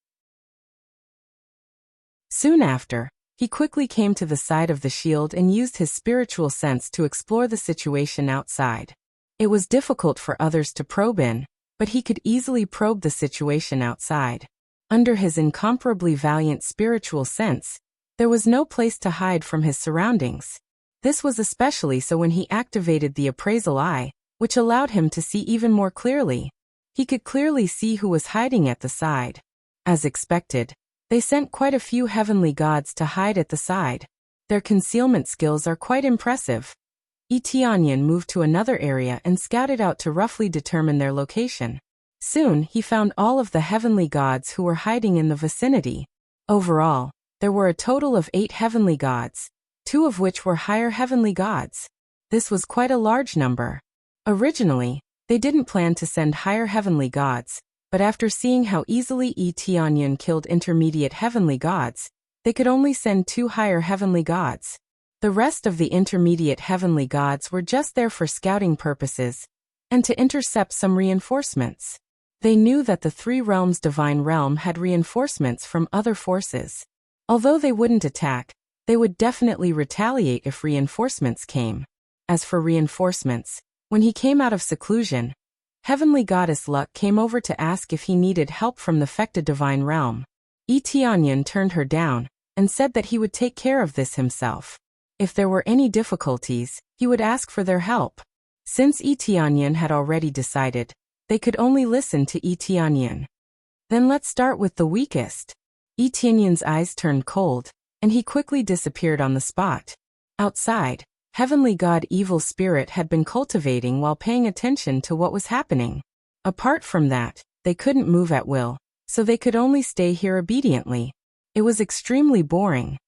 Soon after, he quickly came to the side of the shield and used his spiritual sense to explore the situation outside. It was difficult for others to probe in, but he could easily probe the situation outside. Under his incomparably valiant spiritual sense, there was no place to hide from his surroundings. This was especially so when he activated the appraisal eye, which allowed him to see even more clearly. He could clearly see who was hiding at the side. As expected, they sent quite a few heavenly gods to hide at the side. Their concealment skills are quite impressive. Tianyan moved to another area and scouted out to roughly determine their location. Soon, he found all of the heavenly gods who were hiding in the vicinity. Overall, there were a total of 8 heavenly gods, 2 of which were higher heavenly gods. This was quite a large number. Originally, they didn't plan to send higher heavenly gods, but after seeing how easily Tianyan killed intermediate heavenly gods, they could only send 2 higher heavenly gods. The rest of the intermediate heavenly gods were just there for scouting purposes, and to intercept some reinforcements. They knew that the 3 realms divine realm had reinforcements from other forces. Although they wouldn't attack, they would definitely retaliate if reinforcements came. As for reinforcements, when he came out of seclusion, Heavenly Goddess Luck came over to ask if he needed help from the Fecta divine realm. Tianyan turned her down, and said that he would take care of this himself. If there were any difficulties, he would ask for their help. Since Tianyan had already decided, they could only listen to Tianyan. Then let's start with the weakest. Tianyan's eyes turned cold, and he quickly disappeared on the spot. Outside, Heavenly God Evil Spirit had been cultivating while paying attention to what was happening. Apart from that, they couldn't move at will, so they could only stay here obediently. It was extremely boring.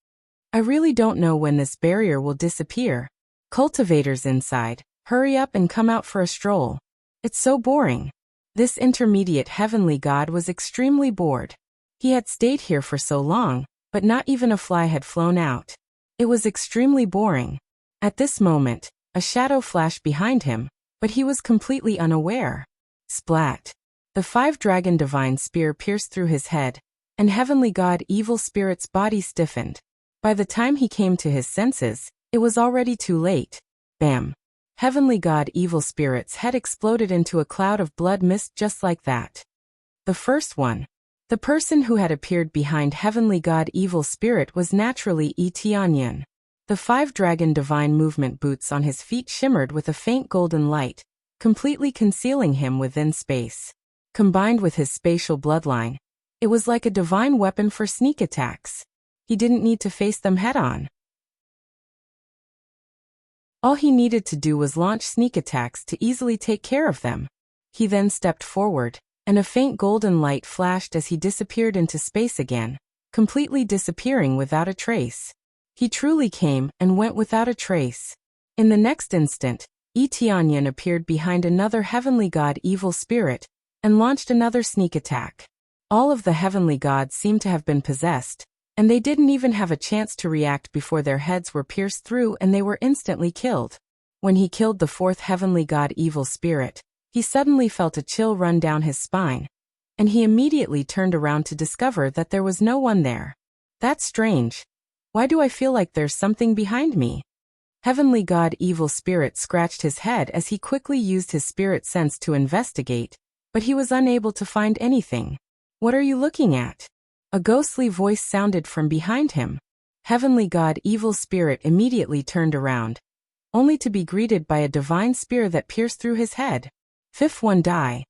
I really don't know when this barrier will disappear. Cultivators inside, hurry up and come out for a stroll. It's so boring. This intermediate heavenly god was extremely bored. He had stayed here for so long, but not even a fly had flown out. It was extremely boring. At this moment, a shadow flashed behind him, but he was completely unaware. Splat! The 5 dragon divine spear pierced through his head, and heavenly god Evil Spirit's body stiffened. By the time he came to his senses, it was already too late. Bam! Heavenly God Evil Spirit's head exploded into a cloud of blood mist just like that. The first one. The person who had appeared behind Heavenly God Evil Spirit was naturally Tianyan. The 5 dragon divine movement boots on his feet shimmered with a faint golden light, completely concealing him within space. Combined with his spatial bloodline, it was like a divine weapon for sneak attacks. He didn't need to face them head-on. All he needed to do was launch sneak attacks to easily take care of them. He then stepped forward, and a faint golden light flashed as he disappeared into space again, completely disappearing without a trace. He truly came and went without a trace. In the next instant, Yi Tianyan appeared behind another heavenly god evil spirit and launched another sneak attack. All of the heavenly gods seemed to have been possessed, and they didn't even have a chance to react before their heads were pierced through and they were instantly killed. When he killed the fourth heavenly god evil spirit, he suddenly felt a chill run down his spine, and he immediately turned around to discover that there was no one there. That's strange. Why do I feel like there's something behind me? Heavenly god evil spirit scratched his head as he quickly used his spirit sense to investigate, but he was unable to find anything. What are you looking at? A ghostly voice sounded from behind him. Heavenly god evil spirit immediately turned around, only to be greeted by a divine spear that pierced through his head. Fifth one die.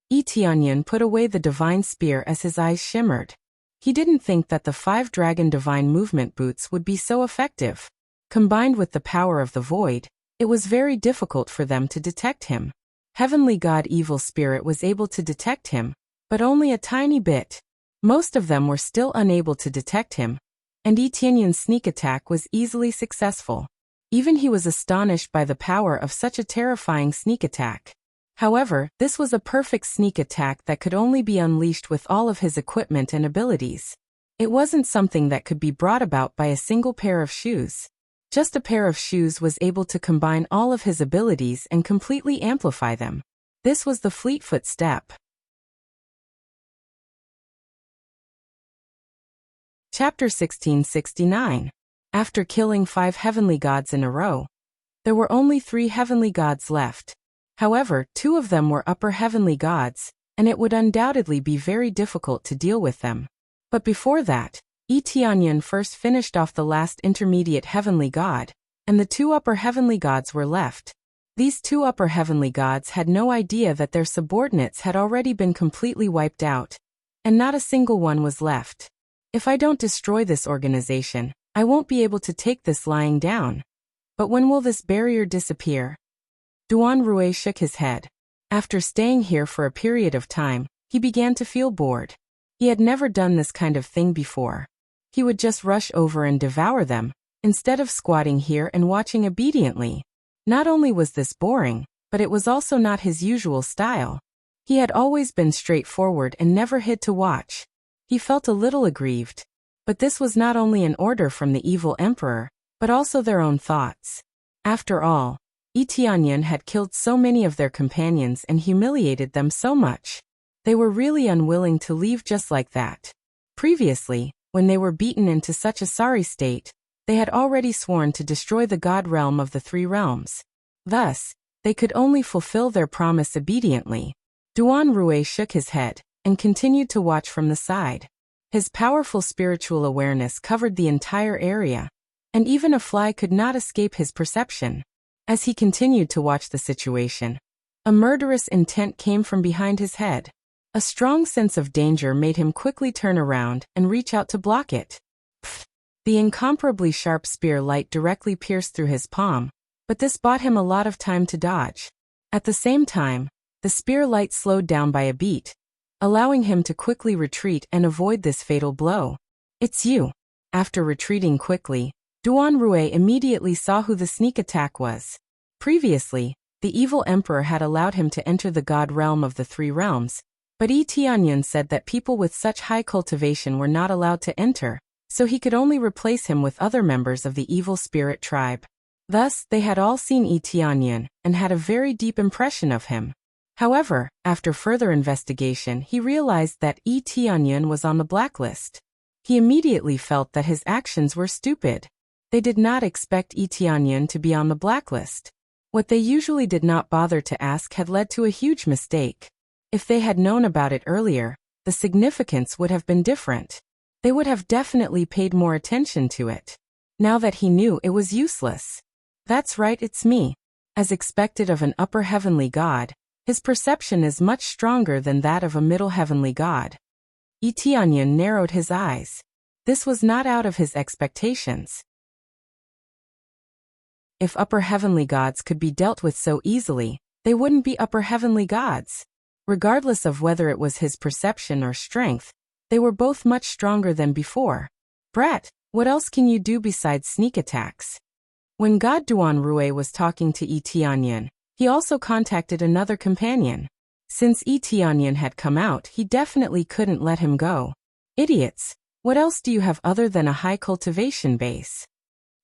Yi Tianyan put away the divine spear as his eyes shimmered. He didn't think that the 5 dragon divine movement boots would be so effective. Combined with the power of the void, it was very difficult for them to detect him. Heavenly god evil spirit was able to detect him, but only a tiny bit. Most of them were still unable to detect him, and Yi Tianyan's sneak attack was easily successful. Even he was astonished by the power of such a terrifying sneak attack. However, this was a perfect sneak attack that could only be unleashed with all of his equipment and abilities. It wasn't something that could be brought about by a single pair of shoes. Just a pair of shoes was able to combine all of his abilities and completely amplify them. This was the Fleetfoot step. Chapter 1669. After killing 5 heavenly gods in a row, there were only 3 heavenly gods left. However, 2 of them were upper heavenly gods, and it would undoubtedly be very difficult to deal with them. But before that, Yi Tianyan first finished off the last intermediate heavenly god, and the 2 upper heavenly gods were left. These 2 upper heavenly gods had no idea that their subordinates had already been completely wiped out, and not a single one was left. If I don't destroy this organization, I won't be able to take this lying down. But when will this barrier disappear? Duan Rui shook his head. After staying here for a period of time, he began to feel bored. He had never done this kind of thing before. He would just rush over and devour them, instead of squatting here and watching obediently. Not only was this boring, but it was also not his usual style. He had always been straightforward and never hid to watch. He felt a little aggrieved. But this was not only an order from the evil emperor, but also their own thoughts. After all, Yi Tianyan had killed so many of their companions and humiliated them so much. They were really unwilling to leave just like that. Previously, when they were beaten into such a sorry state, they had already sworn to destroy the god realm of the 3 realms. Thus, they could only fulfill their promise obediently. Duan Rui shook his head and continued to watch from the side. His powerful spiritual awareness covered the entire area, and even a fly could not escape his perception. As he continued to watch the situation, a murderous intent came from behind his head. A strong sense of danger made him quickly turn around and reach out to block it. Pfft! The incomparably sharp spear light directly pierced through his palm, but this bought him a lot of time to dodge. At the same time, the spear light slowed down by a beat, allowing him to quickly retreat and avoid this fatal blow. It's you. After retreating quickly, Duan Rui immediately saw who the sneak attack was. Previously, the evil emperor had allowed him to enter the god realm of the 3 realms, but Yi Tianyan said that people with such high cultivation were not allowed to enter, so he could only replace him with other members of the evil spirit tribe. Thus, they had all seen Yi Tianyan and had a very deep impression of him. However, after further investigation, he realized that Yi Tianyan was on the blacklist. He immediately felt that his actions were stupid. They did not expect Yi Tianyan to be on the blacklist. What they usually did not bother to ask had led to a huge mistake. If they had known about it earlier, the significance would have been different. They would have definitely paid more attention to it. Now that he knew, it was useless. That's right, it's me. As expected of an upper heavenly god, his perception is much stronger than that of a middle heavenly god. Yi Tianyan narrowed his eyes. This was not out of his expectations. If upper heavenly gods could be dealt with so easily, they wouldn't be upper heavenly gods. Regardless of whether it was his perception or strength, they were both much stronger than before. Brat, what else can you do besides sneak attacks? When God Duan Rui was talking to Yi Tianyan, He also contacted another companion. Since Etianyan had come out, he definitely couldn't let him go. Idiots! What else do you have other than a high cultivation base?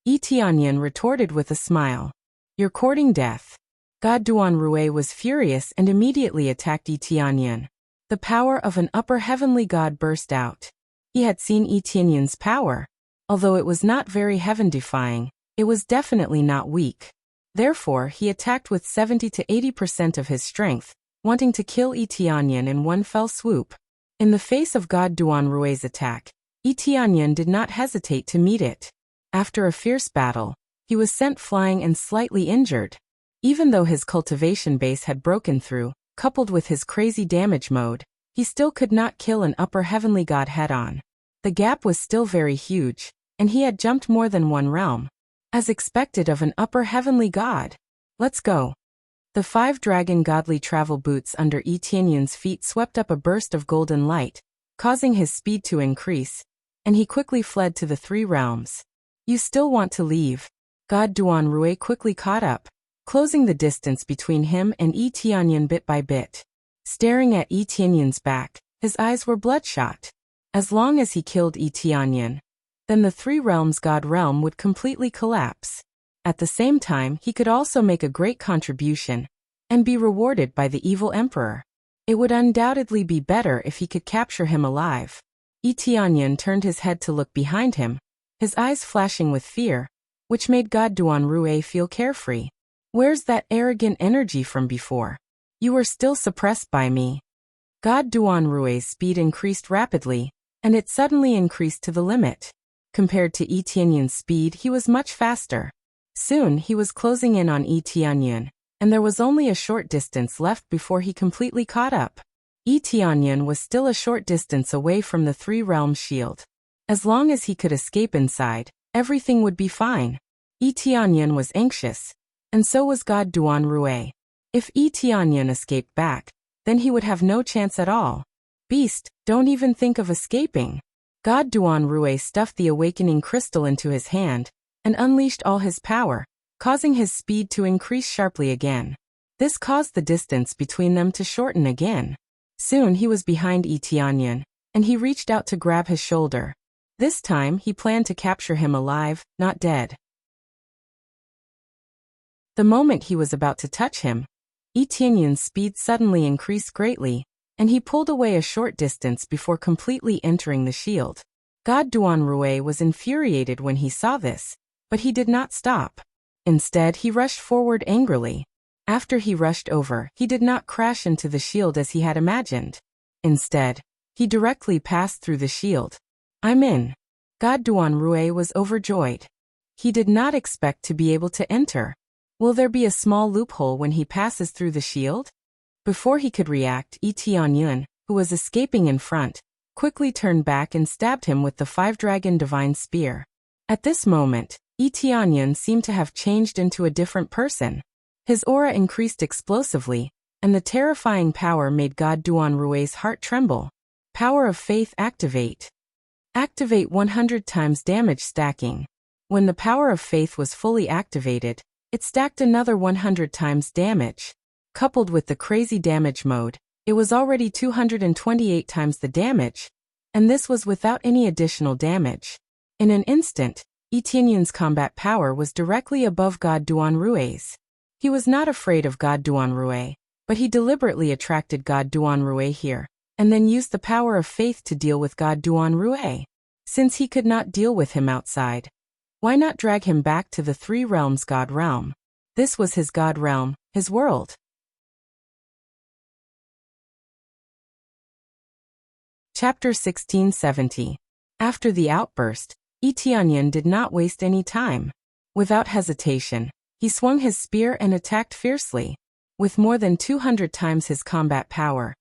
Etianyan retorted with a smile. You're courting death. God Duanrui was furious and immediately attacked Etianyan. The power of an upper heavenly god burst out. He had seen Etianyan's power. Although it was not very heaven-defying, it was definitely not weak. Therefore, he attacked with 70 to 80% of his strength, wanting to kill Etianyan in one fell swoop. In the face of God Duanrui's attack, Etianyan did not hesitate to meet it. After a fierce battle, he was sent flying and slightly injured. Even though his cultivation base had broken through, coupled with his crazy damage mode, he still could not kill an upper heavenly god head-on. The gap was still very huge, and he had jumped more than one realm. As expected of an upper heavenly god. Let's go. The 5 dragon godly travel boots under Etianyan's feet swept up a burst of golden light, causing his speed to increase, and he quickly fled to the 3 realms. You still want to leave? God Duanrui quickly caught up, closing the distance between him and Etianyan bit by bit. Staring at Etianyan's back, his eyes were bloodshot. As long as he killed Etianyan, then the 3 realms god realm would completely collapse. At the same time, he could also make a great contribution and be rewarded by the evil emperor. It would undoubtedly be better if he could capture him alive. Etianyan turned his head to look behind him, his eyes flashing with fear, which made God Duanrui feel carefree. Where's that arrogant energy from before? You were still suppressed by me. God Duanrui's speed increased rapidly, and it suddenly increased to the limit. Compared to Etianyan's speed, he was much faster. Soon he was closing in on Etianyan, and there was only a short distance left before he completely caught up. Etianyan was still a short distance away from the 3 realm shield. As long as he could escape inside, everything would be fine. Etianyan was anxious, and so was God Duanrui. If Etianyan escaped back, then he would have no chance at all. Beast, don't even think of escaping. God Duanrui stuffed the awakening crystal into his hand and unleashed all his power, causing his speed to increase sharply again. This caused the distance between them to shorten again. Soon he was behind Etianyan, and he reached out to grab his shoulder. This time he planned to capture him alive, not dead. The moment he was about to touch him, Etianyan's speed suddenly increased greatly, and he pulled away a short distance before completely entering the shield. God Duanrui was infuriated when he saw this, but he did not stop. Instead, he rushed forward angrily. After he rushed over, he did not crash into the shield as he had imagined. Instead, he directly passed through the shield. I'm in. God Duanrui was overjoyed. He did not expect to be able to enter. Will there be a small loophole when he passes through the shield? Before he could react, Etianyan, who was escaping in front, quickly turned back and stabbed him with the 5-dragon divine spear. At this moment, Etianyan seemed to have changed into a different person. His aura increased explosively, and the terrifying power made God Duanrui's heart tremble. Power of Faith activate. Activate 100 times damage stacking. When the power of faith was fully activated, it stacked another 100 times damage. Coupled with the crazy damage mode, it was already 228 times the damage, and this was without any additional damage. In an instant, Etianyan's combat power was directly above God Duanrui's. He was not afraid of God Duanrui, but he deliberately attracted God Duanrui here, and then used the power of faith to deal with God Duanrui. Since he could not deal with him outside, why not drag him back to the 3 realms god realm? This was his god realm, his world. Chapter 1670. After the outburst, Etianyan did not waste any time. Without hesitation, he swung his spear and attacked fiercely. With more than 200 times his combat power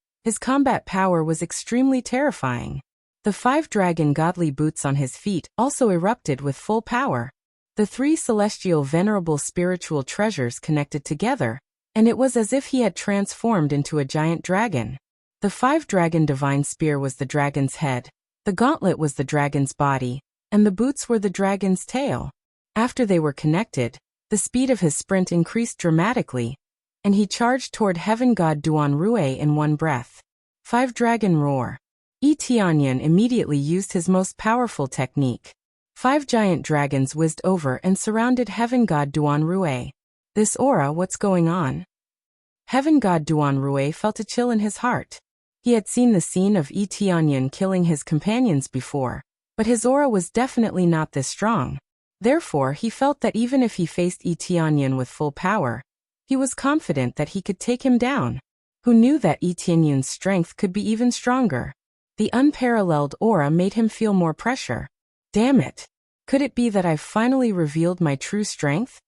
was extremely terrifying. The 5-dragon godly boots on his feet also erupted with full power. The 3 celestial venerable spiritual treasures connected together, and it was as if he had transformed into a giant dragon. The 5-dragon divine spear was the dragon's head, the gauntlet was the dragon's body, and the boots were the dragon's tail. After they were connected, the speed of his sprint increased dramatically, and he charged toward heaven god Duan Rue in one breath. 5 Dragon Roar. Yi Tianyan immediately used his most powerful technique. 5 giant dragons whizzed over and surrounded heaven god Duan Rue. This aura, what's going on? Heaven god Duan Rue felt a chill in his heart. He had seen the scene of Yi Tianyan killing his companions before, but his aura was definitely not this strong. Therefore, he felt that even if he faced Yi Tianyan with full power, he was confident that he could take him down. Who knew that Yi Tianyan's strength could be even stronger? The unparalleled aura made him feel more pressure. Damn it! Could it be that I've finally revealed my true strength?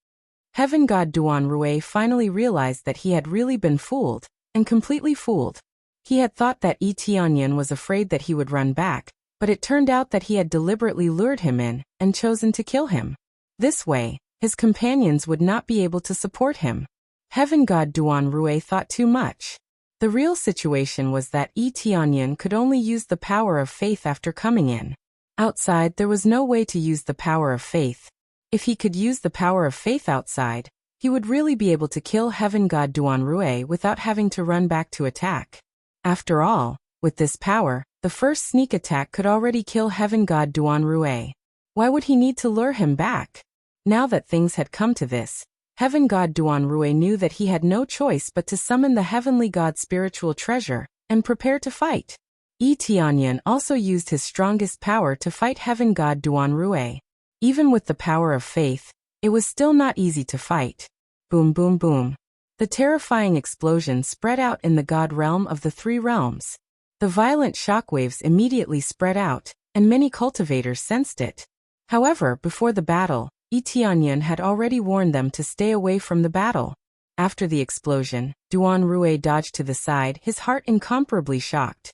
Heaven god Duan Rue finally realized that he had really been fooled, and completely fooled. He had thought that Yi Tianyan was afraid that he would run back, but it turned out that he had deliberately lured him in, and chosen to kill him. This way, his companions would not be able to support him. Heaven god Duan Rue thought too much. The real situation was that Yi Tianyan could only use the power of faith after coming in. Outside, there was no way to use the power of faith. If he could use the power of faith outside, he would really be able to kill heaven god Duan Rue without having to run back to attack. After all, with this power, the first sneak attack could already kill heaven god Duan Rue. Why would he need to lure him back? Now that things had come to this, heaven god Duan Rue knew that he had no choice but to summon the heavenly god's spiritual treasure, and prepare to fight. Yi Tianyan also used his strongest power to fight heaven god Duan Rue. Even with the power of faith, it was still not easy to fight. Boom boom boom. The terrifying explosion spread out in the god realm of the 3 realms. The violent shockwaves immediately spread out, and many cultivators sensed it. However, before the battle, Yi Tianyan had already warned them to stay away from the battle. After the explosion, Duan Rue dodged to the side, his heart incomparably shocked.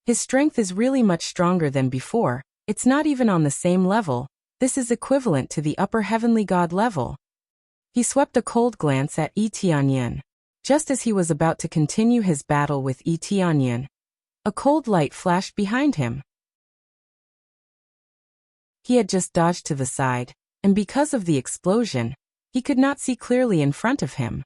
His strength is really much stronger than before, it's not even on the same level, this is equivalent to the upper heavenly god level. He swept a cold glance at Yi Tianyan. Just as he was about to continue his battle with Yi Tianyan, a cold light flashed behind him. He had just dodged to the side, and because of the explosion, he could not see clearly in front of him.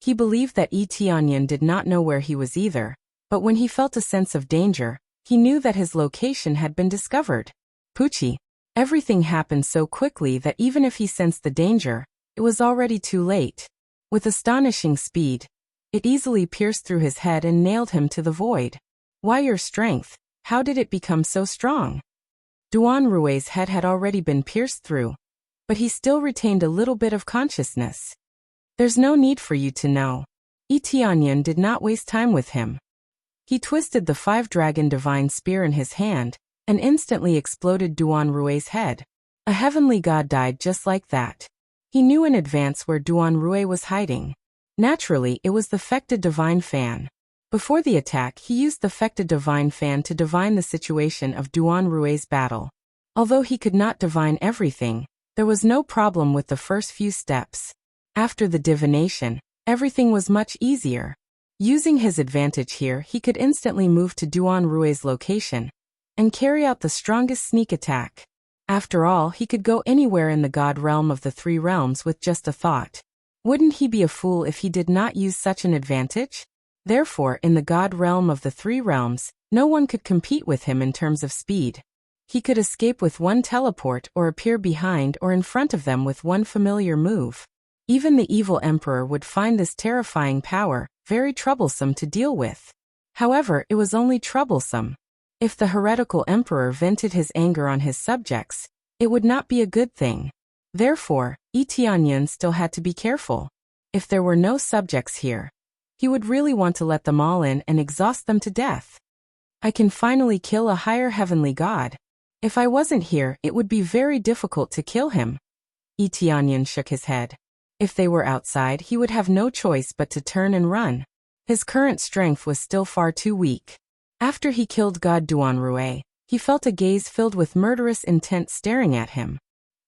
He believed that Yi Tianyan did not know where he was either, but when he felt a sense of danger, he knew that his location had been discovered. Poochie. Everything happened so quickly that even if he sensed the danger, it was already too late. With astonishing speed, it easily pierced through his head and nailed him to the void. Why your strength? How did it become so strong? Duan Rue's head had already been pierced through, but he still retained a little bit of consciousness. There's no need for you to know. Yi Tianyan did not waste time with him. He twisted the 5-dragon divine spear in his hand, and instantly exploded Duan Rue's head. A heavenly god died just like that. He knew in advance where Duan Rue was hiding. Naturally, it was the Fecta divine fan. Before the attack, he used the Fecta divine fan to divine the situation of Duan Rue's battle. Although he could not divine everything, there was no problem with the first few steps. After the divination, everything was much easier. Using his advantage here, he could instantly move to Duan Rue's location and carry out the strongest sneak attack. After all, he could go anywhere in the god realm of the 3 realms with just a thought. Wouldn't he be a fool if he did not use such an advantage? Therefore, in the god realm of the 3 realms, no one could compete with him in terms of speed. He could escape with one teleport or appear behind or in front of them with one familiar move. Even the evil emperor would find this terrifying power very troublesome to deal with. However, it was only troublesome. If the heretical emperor vented his anger on his subjects, it would not be a good thing. Therefore, Yi Tianyan still had to be careful. If there were no subjects here, he would really want to let them all in and exhaust them to death. I can finally kill a higher heavenly god. If I wasn't here, it would be very difficult to kill him. Yi Tianyan shook his head. If they were outside, he would have no choice but to turn and run. His current strength was still far too weak. After he killed god Duan Rue, he felt a gaze filled with murderous intent staring at him.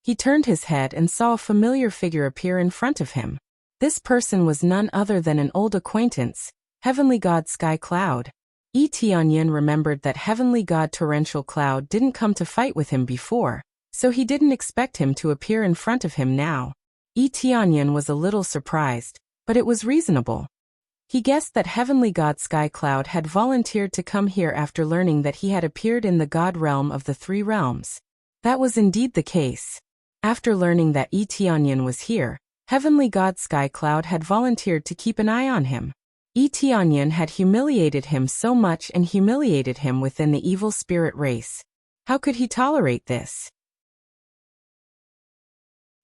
He turned his head and saw a familiar figure appear in front of him. This person was none other than an old acquaintance, heavenly god Sky Cloud. Yi Tianyan remembered that heavenly god Torrential Cloud didn't come to fight with him before, so he didn't expect him to appear in front of him now. Yi Tianyan was a little surprised, but it was reasonable. He guessed that heavenly god Sky Cloud had volunteered to come here after learning that he had appeared in the god realm of the three realms. That was indeed the case. After learning that Etionyan was here, heavenly god Sky Cloud had volunteered to keep an eye on him. Etionyan had humiliated him so much and humiliated him within the evil spirit race. How could he tolerate this?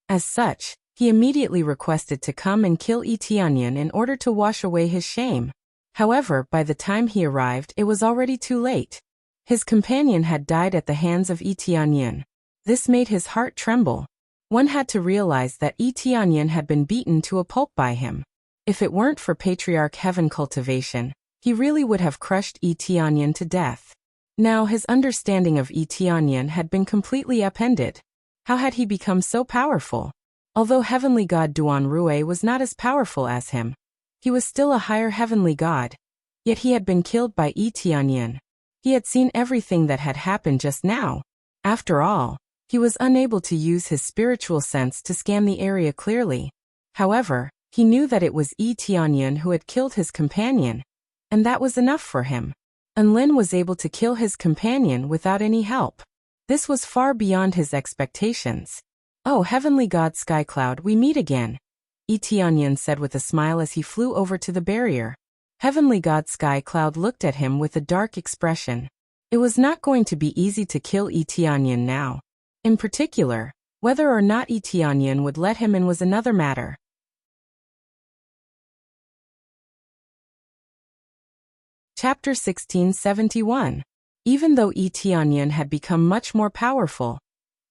As such, he immediately requested to come and kill Etionyan in order to wash away his shame. However, by the time he arrived, it was already too late. His companion had died at the hands of Etionyan. This made his heart tremble. One had to realize that Etionyan had been beaten to a pulp by him. If it weren't for Patriarch Heaven cultivation, he really would have crushed Etionyan to death. Now his understanding of Etionyan had been completely upended. How had he become so powerful? Although heavenly god Duan Rue was not as powerful as him, he was still a higher heavenly god. Yet he had been killed by Etionyan. He had seen everything that had happened just now. After all, he was unable to use his spiritual sense to scan the area clearly. However, he knew that it was Etionyan who had killed his companion, and that was enough for him. Enlin was able to kill his companion without any help. This was far beyond his expectations. "Oh, heavenly god Sky Cloud, we meet again," Etionyan said with a smile as he flew over to the barrier. Heavenly god Sky Cloud looked at him with a dark expression. It was not going to be easy to kill Etionyan now. In particular, whether or not Etionyan would let him in was another matter. Chapter 1671. Even though Etionyan had become much more powerful,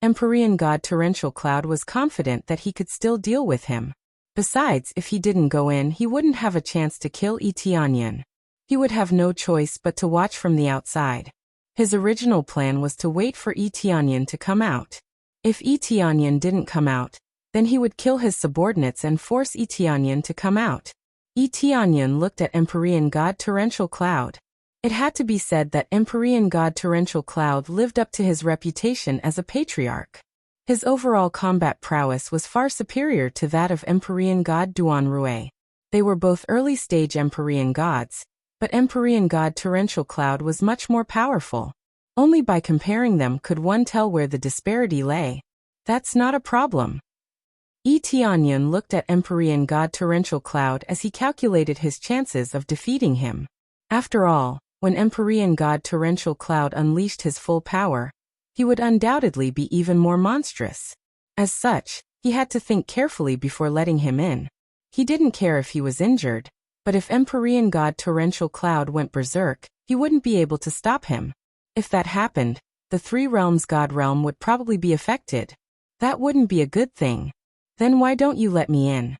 Empyrean god Torrential Cloud was confident that he could still deal with him. Besides, if he didn't go in, he wouldn't have a chance to kill Etionyan. He would have no choice but to watch from the outside. His original plan was to wait for Etionyan to come out. If Etionyan didn't come out, then he would kill his subordinates and force Etionyan to come out. Etionyan looked at Empyrean god Torrential Cloud. It had to be said that Empyrean god Torrential Cloud lived up to his reputation as a patriarch. His overall combat prowess was far superior to that of Empyrean god Duan Rue. They were both early-stage Empyrean gods, but Empyrean god Torrential Cloud was much more powerful. Only by comparing them could one tell where the disparity lay. That's not a problem. Etionyan looked at Empyrean god Torrential Cloud as he calculated his chances of defeating him. After all, when Empyrean god Torrential Cloud unleashed his full power, he would undoubtedly be even more monstrous. As such, he had to think carefully before letting him in. He didn't care if he was injured, but if Empyrean god Torrential Cloud went berserk, he wouldn't be able to stop him. If that happened, the Three Realms God realm would probably be affected. That wouldn't be a good thing. Then why don't you let me in?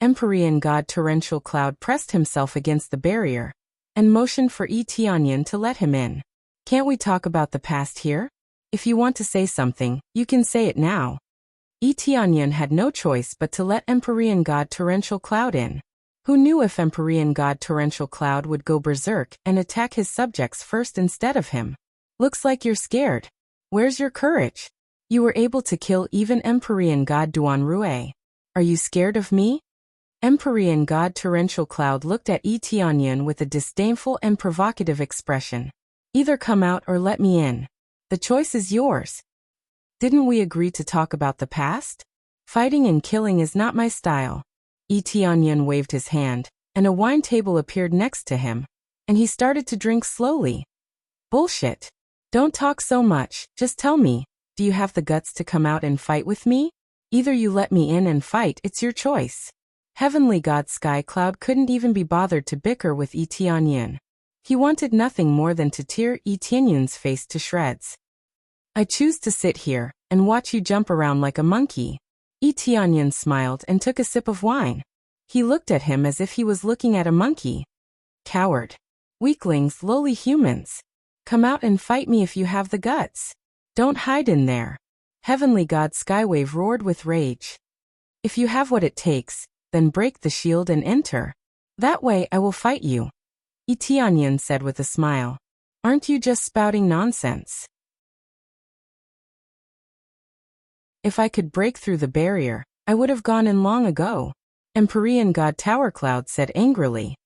Empyrean god Torrential Cloud pressed himself against the barrier and motioned for Etionyan to let him in. "Can't we talk about the past here? If you want to say something, you can say it now." Etionyan had no choice but to let Empyrean god Torrential Cloud in. Who knew if Empyrean god Torrential Cloud would go berserk and attack his subjects first instead of him? "Looks like you're scared. Where's your courage? You were able to kill even Empyrean god Duan Rue. Are you scared of me?" Empyrean god Torrential Cloud looked at Etionyan with a disdainful and provocative expression. "Either come out or let me in. The choice is yours. Didn't we agree to talk about the past? Fighting and killing is not my style." Etionyan waved his hand, and a wine table appeared next to him, and he started to drink slowly. "Bullshit. Don't talk so much, just tell me, do you have the guts to come out and fight with me? Either you let me in and fight, it's your choice." Heavenly god Sky Cloud couldn't even be bothered to bicker with Etionyan. He wanted nothing more than to tear Etionyan's face to shreds. "I choose to sit here and watch you jump around like a monkey." Etionyan smiled and took a sip of wine. He looked at him as if he was looking at a monkey. "Coward. Weaklings, lowly humans. Come out and fight me if you have the guts. Don't hide in there." Heavenly god Skywave roared with rage. "If you have what it takes, then break the shield and enter. That way I will fight you," Etionyan said with a smile. "Aren't you just spouting nonsense? If I could break through the barrier, I would have gone in long ago. Empyrean God Tower Cloud said angrily.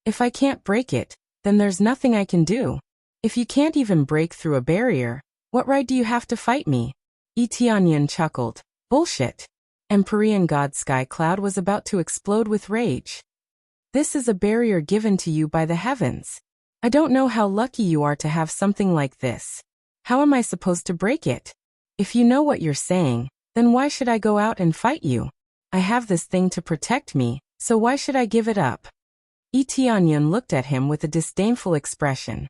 If I can't break it, then there's nothing I can do. If you can't even break through a barrier, what right do you have to fight me? Tianyan chuckled. Bullshit. Empyrean God Sky Cloud was about to explode with rage. This is a barrier given to you by the heavens. I don't know how lucky you are to have something like this. How am I supposed to break it? If you know what you're saying, then why should I go out and fight you? I have this thing to protect me, so why should I give it up? Tianyan looked at him with a disdainful expression.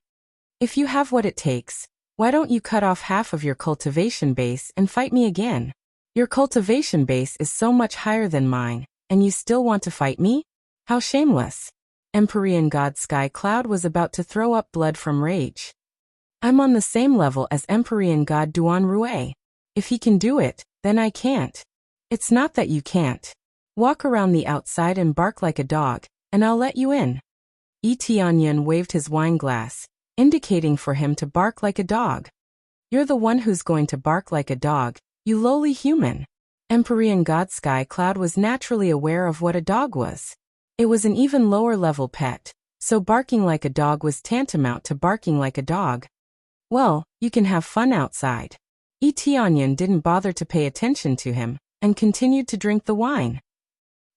If you have what it takes, why don't you cut off half of your cultivation base and fight me again? Your cultivation base is so much higher than mine, and you still want to fight me? How shameless. Empyrean God Sky Cloud was about to throw up blood from rage. I'm on the same level as Empyrean God Duan Rue. If he can do it, then I can't. It's not that you can't. Walk around the outside and bark like a dog, and I'll let you in. Tianyan waved his wine glass, indicating for him to bark like a dog. You're the one who's going to bark like a dog, you lowly human. Empyrean God Sky Cloud was naturally aware of what a dog was. It was an even lower level pet, so barking like a dog was tantamount to barking like a dog. Well, you can have fun outside. Tianyan didn't bother to pay attention to him, and continued to drink the wine.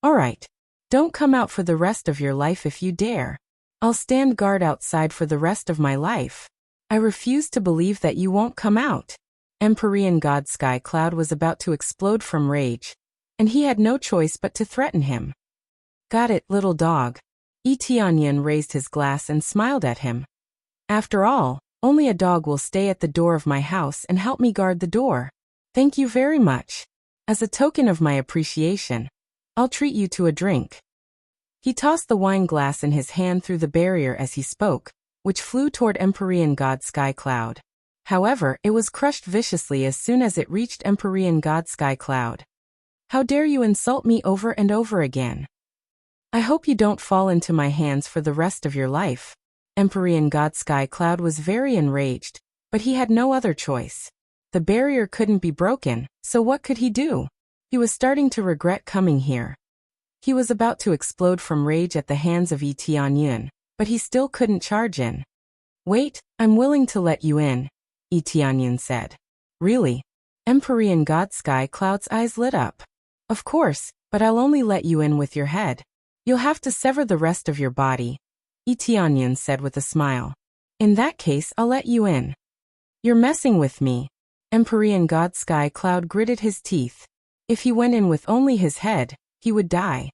Alright. Don't come out for the rest of your life if you dare. I'll stand guard outside for the rest of my life. I refuse to believe that you won't come out. Empyrean God Sky Cloud was about to explode from rage, and he had no choice but to threaten him. Got it, little dog. Tianyan raised his glass and smiled at him. After all, only a dog will stay at the door of my house and help me guard the door. Thank you very much. As a token of my appreciation, I'll treat you to a drink. He tossed the wine glass in his hand through the barrier as he spoke, which flew toward Empyrean God Sky Cloud. However, it was crushed viciously as soon as it reached Empyrean God Sky Cloud. How dare you insult me over and over again? I hope you don't fall into my hands for the rest of your life. Empyrean God Sky Cloud was very enraged, but he had no other choice. The barrier couldn't be broken, so what could he do? He was starting to regret coming here. He was about to explode from rage at the hands of Tianyan, but he still couldn't charge in. Wait, I'm willing to let you in, Tianyan said. Really? Empyrean God Sky Cloud's eyes lit up. Of course, but I'll only let you in with your head. You'll have to sever the rest of your body, Tianyan said with a smile. In that case, I'll let you in. You're messing with me. Empyrean God Sky Cloud gritted his teeth. If he went in with only his head, he would die.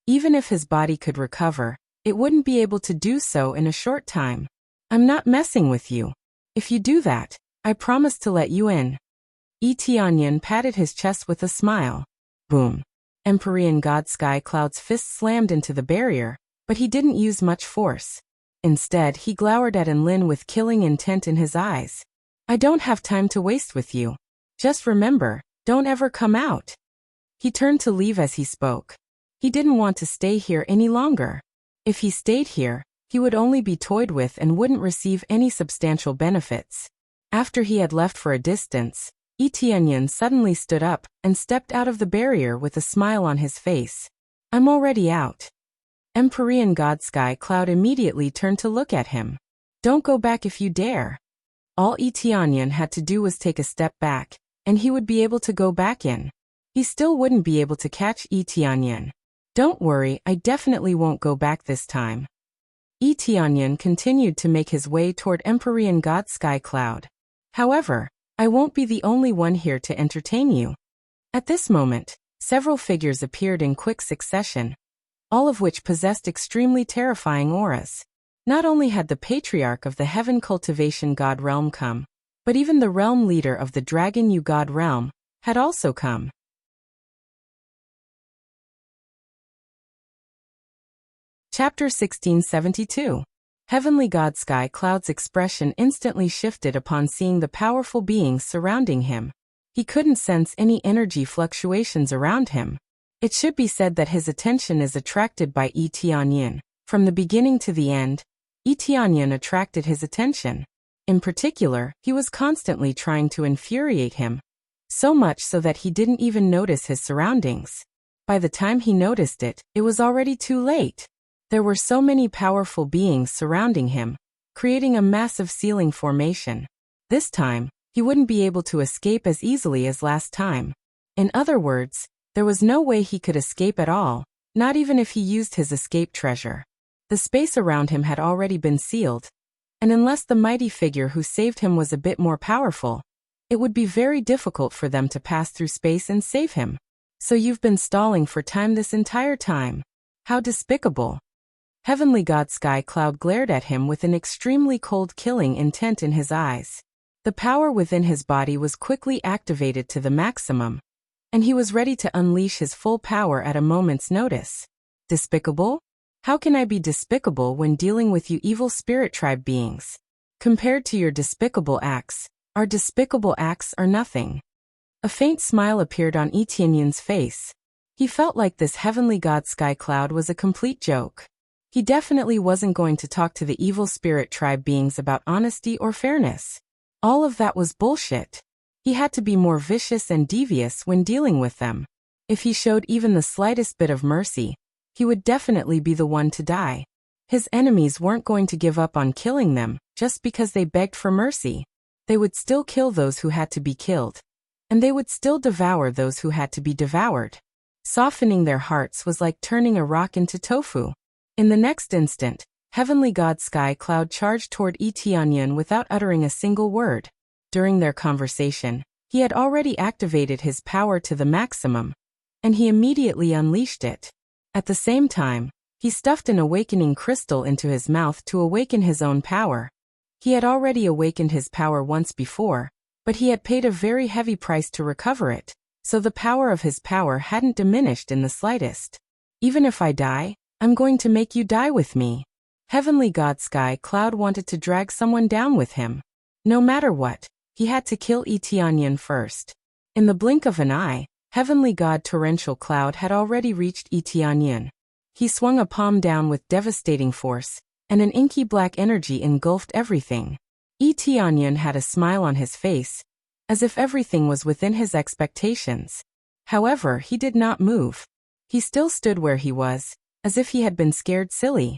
Even if his body could recover, it wouldn't be able to do so in a short time. I'm not messing with you. If you do that, I promise to let you in. Tianyan patted his chest with a smile. Boom. Empyrean God Sky Cloud's fist slammed into the barrier, but he didn't use much force. Instead, he glowered at Enlin with killing intent in his eyes. I don't have time to waste with you. Just remember, don't ever come out. He turned to leave as he spoke. He didn't want to stay here any longer. If he stayed here, he would only be toyed with and wouldn't receive any substantial benefits. After he had left for a distance, Tianyan suddenly stood up and stepped out of the barrier with a smile on his face. I'm already out. Empyrean God Sky Cloud immediately turned to look at him. Don't go back if you dare. All Tianyan had to do was take a step back, and he would be able to go back in. He still wouldn't be able to catch Tianyan. Don't worry, I definitely won't go back this time. Tianyan continued to make his way toward Empyrean God Sky Cloud. However, I won't be the only one here to entertain you. At this moment, several figures appeared in quick succession, all of which possessed extremely terrifying auras. Not only had the patriarch of the Heaven Cultivation God Realm come, but even the realm leader of the Dragon Yu God Realm had also come. Chapter 1672. Heavenly God Sky Cloud's expression instantly shifted upon seeing the powerful beings surrounding him. He couldn't sense any energy fluctuations around him. It should be said that his attention is attracted by Tianyan. From the beginning to the end, Tianyan attracted his attention. In particular, he was constantly trying to infuriate him. so much so that he didn't even notice his surroundings. By the time he noticed it, it was already too late. There were so many powerful beings surrounding him, creating a massive ceiling formation. This time, he wouldn't be able to escape as easily as last time. In other words, there was no way he could escape at all, not even if he used his escape treasure. The space around him had already been sealed, and unless the mighty figure who saved him was a bit more powerful, it would be very difficult for them to pass through space and save him. So you've been stalling for time this entire time. How despicable. Heavenly God Sky Cloud glared at him with an extremely cold, killing intent in his eyes. The power within his body was quickly activated to the maximum, and he was ready to unleash his full power at a moment's notice. Despicable? How can I be despicable when dealing with you evil spirit tribe beings? Compared to your despicable acts, our despicable acts are nothing. A faint smile appeared on Etienne's face. He felt like this heavenly God Sky Cloud was a complete joke. He definitely wasn't going to talk to the evil spirit tribe beings about honesty or fairness. All of that was bullshit. He had to be more vicious and devious when dealing with them. If he showed even the slightest bit of mercy, he would definitely be the one to die. His enemies weren't going to give up on killing them just because they begged for mercy. They would still kill those who had to be killed, and they would still devour those who had to be devoured. Softening their hearts was like turning a rock into tofu. In the next instant, Heavenly God Sky Cloud charged toward Etienne without uttering a single word. During their conversation, he had already activated his power to the maximum, and he immediately unleashed it. At the same time, he stuffed an awakening crystal into his mouth to awaken his own power. He had already awakened his power once before, but he had paid a very heavy price to recover it, so the power of his power hadn't diminished in the slightest. Even if I die, I'm going to make you die with me. Heavenly God Sky Cloud wanted to drag someone down with him. No matter what, he had to kill Etienne first. In the blink of an eye, Heavenly God Torrential Cloud had already reached Etienne. He swung a palm down with devastating force, and an inky black energy engulfed everything. Etienne had a smile on his face, as if everything was within his expectations. However, he did not move. He still stood where he was, as if he had been scared silly.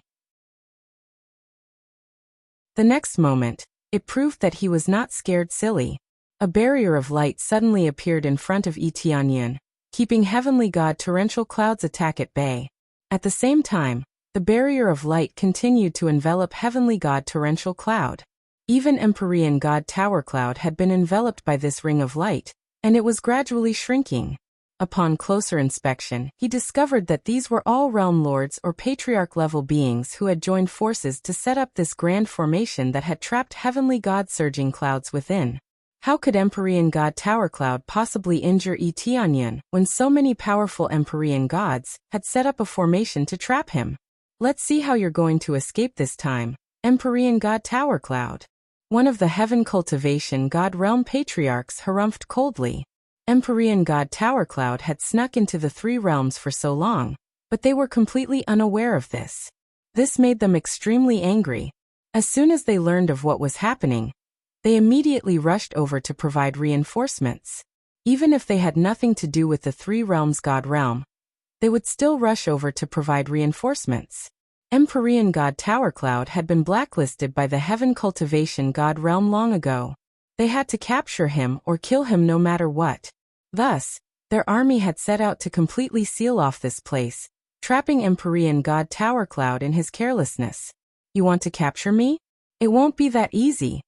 The next moment, it proved that he was not scared silly. A barrier of light suddenly appeared in front of Etienne, keeping Heavenly God Torrential Cloud's attack at bay. At the same time, the barrier of light continued to envelop Heavenly God Torrential Cloud. Even Empyrean God Tower Cloud had been enveloped by this ring of light, and it was gradually shrinking. Upon closer inspection, he discovered that these were all Realm Lords or Patriarch-level beings who had joined forces to set up this grand formation that had trapped Heavenly God Surging Clouds within. How could Empyrean God Tower Cloud possibly injure Etienne when so many powerful Empyrean gods had set up a formation to trap him? Let's see how you're going to escape this time, Empyrean God Tower Cloud. One of the Heaven Cultivation God Realm Patriarchs harumphed coldly. Empyrean God Tower Cloud had snuck into the three realms for so long, but they were completely unaware of this. This made them extremely angry. As soon as they learned of what was happening, they immediately rushed over to provide reinforcements. Even if they had nothing to do with the three realms God Realm, they would still rush over to provide reinforcements. Empyrean God Tower Cloud had been blacklisted by the Heaven Cultivation God Realm long ago. They had to capture him or kill him no matter what. Thus, their army had set out to completely seal off this place, trapping Empyrean God Tower Cloud in his carelessness. You want to capture me? It won't be that easy.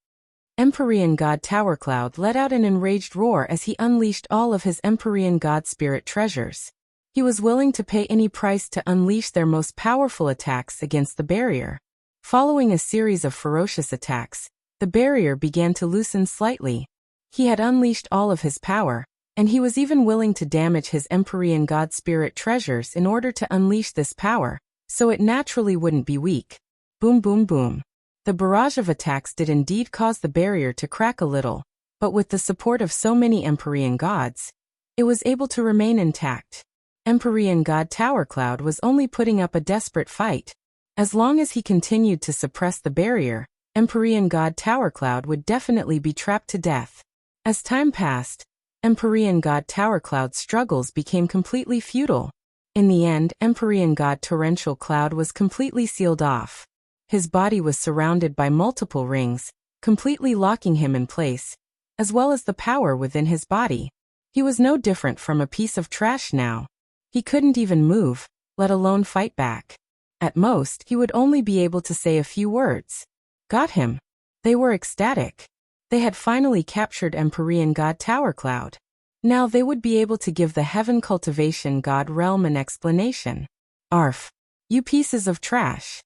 Empyrean God Tower Cloud let out an enraged roar as he unleashed all of his Empyrean God Spirit treasures. He was willing to pay any price to unleash their most powerful attacks against the barrier. Following a series of ferocious attacks, the barrier began to loosen slightly. He had unleashed all of his power, and he was even willing to damage his Empyrean God Spirit treasures in order to unleash this power, so it naturally wouldn't be weak. Boom boom boom. The barrage of attacks did indeed cause the barrier to crack a little, but with the support of so many Empyrean gods, it was able to remain intact. Empyrean God Tower Cloud was only putting up a desperate fight. As long as he continued to suppress the barrier, Empyrean God Tower Cloud would definitely be trapped to death. As time passed, Empyrean god Tower Cloud's struggles became completely futile. In the end, Empyrean god Torrential Cloud was completely sealed off. His body was surrounded by multiple rings, completely locking him in place, as well as the power within his body. He was no different from a piece of trash now. He couldn't even move, let alone fight back. At most, he would only be able to say a few words. Got him. They were ecstatic. They had finally captured Empyrean god Tower Cloud. Now they would be able to give the Heaven Cultivation God Realm an explanation. Arf. You pieces of trash.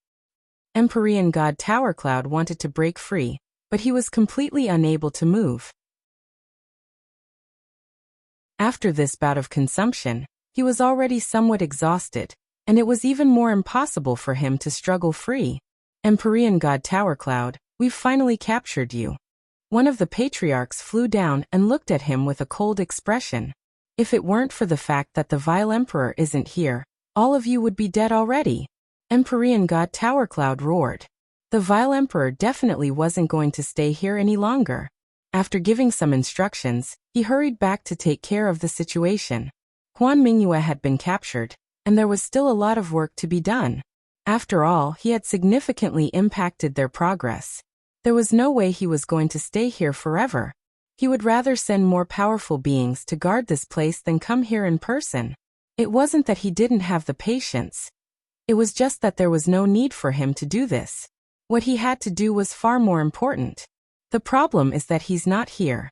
Empyrean god Tower Cloud wanted to break free, but he was completely unable to move. After this bout of consumption, he was already somewhat exhausted, and it was even more impossible for him to struggle free. Empyrean god Tower Cloud, we've finally captured you. One of the patriarchs flew down and looked at him with a cold expression. If it weren't for the fact that the vile emperor isn't here, all of you would be dead already. Empyrean god Tower Cloud roared. The vile emperor definitely wasn't going to stay here any longer. After giving some instructions, he hurried back to take care of the situation. Huan Mingyue had been captured, and there was still a lot of work to be done. After all, he had significantly impacted their progress. There was no way he was going to stay here forever. He would rather send more powerful beings to guard this place than come here in person. It wasn't that he didn't have the patience. It was just that there was no need for him to do this. What he had to do was far more important. The problem is that he's not here.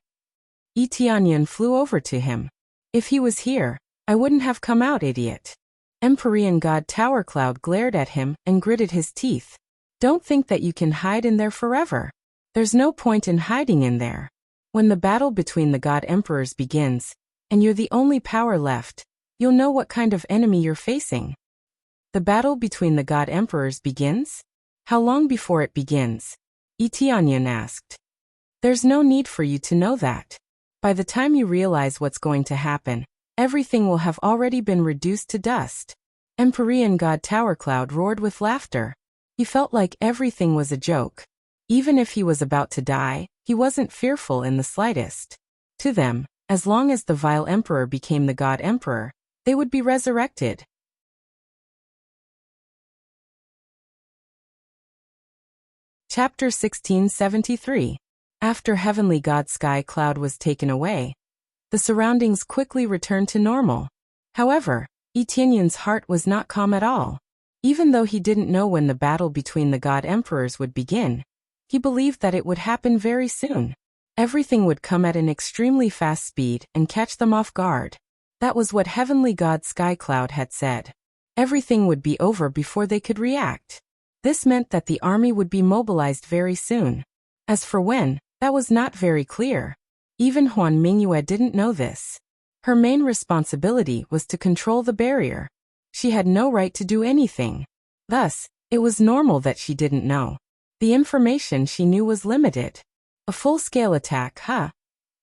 Yi Tianyan flew over to him. If he was here, I wouldn't have come out, idiot. Empyrean god Tower Cloud glared at him and gritted his teeth. Don't think that you can hide in there forever. There's no point in hiding in there. When the battle between the god emperors begins, and you're the only power left, you'll know what kind of enemy you're facing. The battle between the god emperors begins? How long before it begins? Yi Tianyan asked. There's no need for you to know that. By the time you realize what's going to happen, everything will have already been reduced to dust. Empyrean god Tower Cloud roared with laughter. He felt like everything was a joke. Even if he was about to die, he wasn't fearful in the slightest. To them, as long as the vile emperor became the god emperor, they would be resurrected. Chapter 1673. After Heavenly God Sky Cloud was taken away, the surroundings quickly returned to normal. However, Yi Tianyan's heart was not calm at all. Even though he didn't know when the battle between the god emperors would begin, he believed that it would happen very soon. Everything would come at an extremely fast speed and catch them off guard. That was what Heavenly God Sky Cloud had said. Everything would be over before they could react. This meant that the army would be mobilized very soon. As for when, that was not very clear. Even Huan Mingyue didn't know this. Her main responsibility was to control the barrier. She had no right to do anything. Thus, it was normal that she didn't know. The information she knew was limited. A full-scale attack, huh?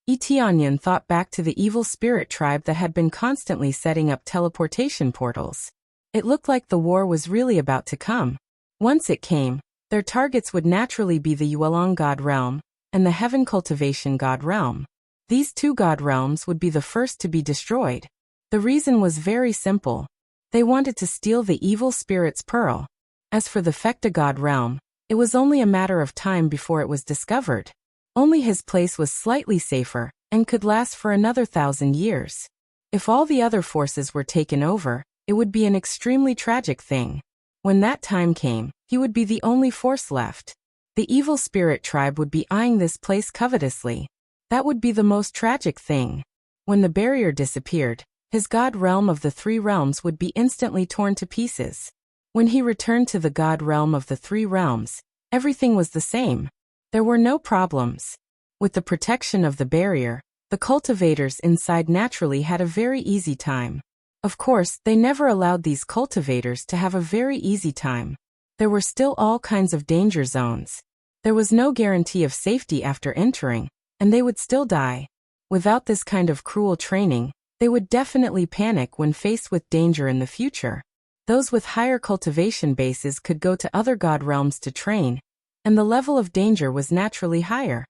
Yi Tianyan thought back to the evil spirit tribe that had been constantly setting up teleportation portals. It looked like the war was really about to come. Once it came, their targets would naturally be the Yuelong God Realm and the Heaven Cultivation God Realm. These two God Realms would be the first to be destroyed. The reason was very simple. They wanted to steal the evil spirit's pearl. As for the Fecta God Realm, it was only a matter of time before it was discovered. Only his place was slightly safer and could last for another 1,000 years. If all the other forces were taken over, it would be an extremely tragic thing. When that time came, he would be the only force left. The evil spirit tribe would be eyeing this place covetously. That would be the most tragic thing. When the barrier disappeared, his god realm of the three realms would be instantly torn to pieces. When he returned to the god realm of the three realms, everything was the same. There were no problems. With the protection of the barrier, the cultivators inside naturally had a very easy time. Of course, they never allowed these cultivators to have a very easy time. There were still all kinds of danger zones. There was no guarantee of safety after entering, and they would still die. Without this kind of cruel training, they would definitely panic when faced with danger in the future. Those with higher cultivation bases could go to other god realms to train, and the level of danger was naturally higher.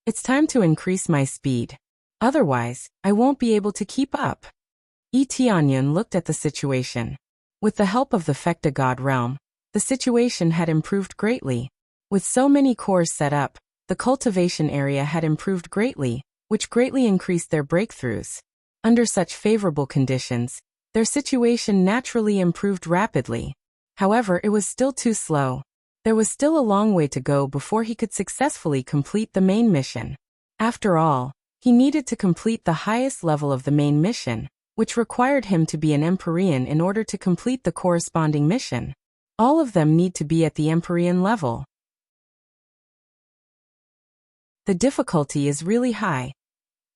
It's time to increase my speed. Otherwise, I won't be able to keep up. Tianyan looked at the situation. With the help of the Fecta God realm, the situation had improved greatly. With so many cores set up, the cultivation area had improved greatly, which greatly increased their breakthroughs. Under such favorable conditions, their situation naturally improved rapidly. However, it was still too slow. There was still a long way to go before he could successfully complete the main mission. After all, he needed to complete the highest level of the main mission, which required him to be an Empyrean in order to complete the corresponding mission. All of them need to be at the Empyrean level. The difficulty is really high.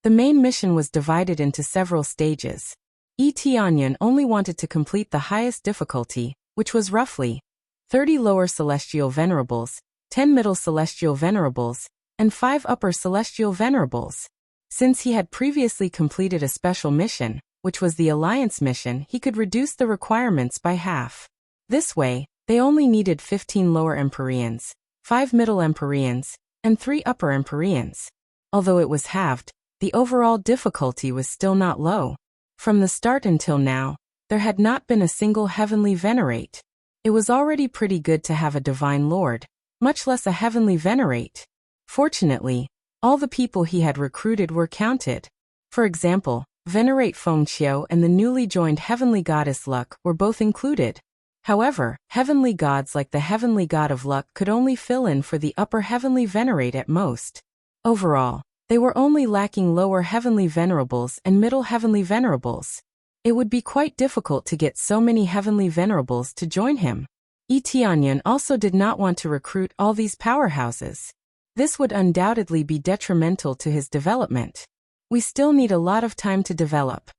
The main mission was divided into several stages. Tianyan only wanted to complete the highest difficulty, which was roughly 30 lower celestial venerables, 10 middle celestial venerables, and 5 upper celestial venerables. Since he had previously completed a special mission, which was the Alliance mission, he could reduce the requirements by half. This way, they only needed 15 lower Empyreans, 5 middle Empyreans, and 3 upper Empyreans. Although it was halved, the overall difficulty was still not low. From the start until now, there had not been a single heavenly venerate. It was already pretty good to have a divine lord, much less a heavenly venerate. Fortunately, all the people he had recruited were counted. For example, Venerate Fengqiu and the newly joined heavenly goddess Luck were both included. However, heavenly gods like the heavenly god of luck could only fill in for the upper heavenly venerate at most. Overall, they were only lacking lower heavenly venerables and middle heavenly venerables. It would be quite difficult to get so many heavenly venerables to join him. Tianyan also did not want to recruit all these powerhouses. This would undoubtedly be detrimental to his development. We still need a lot of time to develop.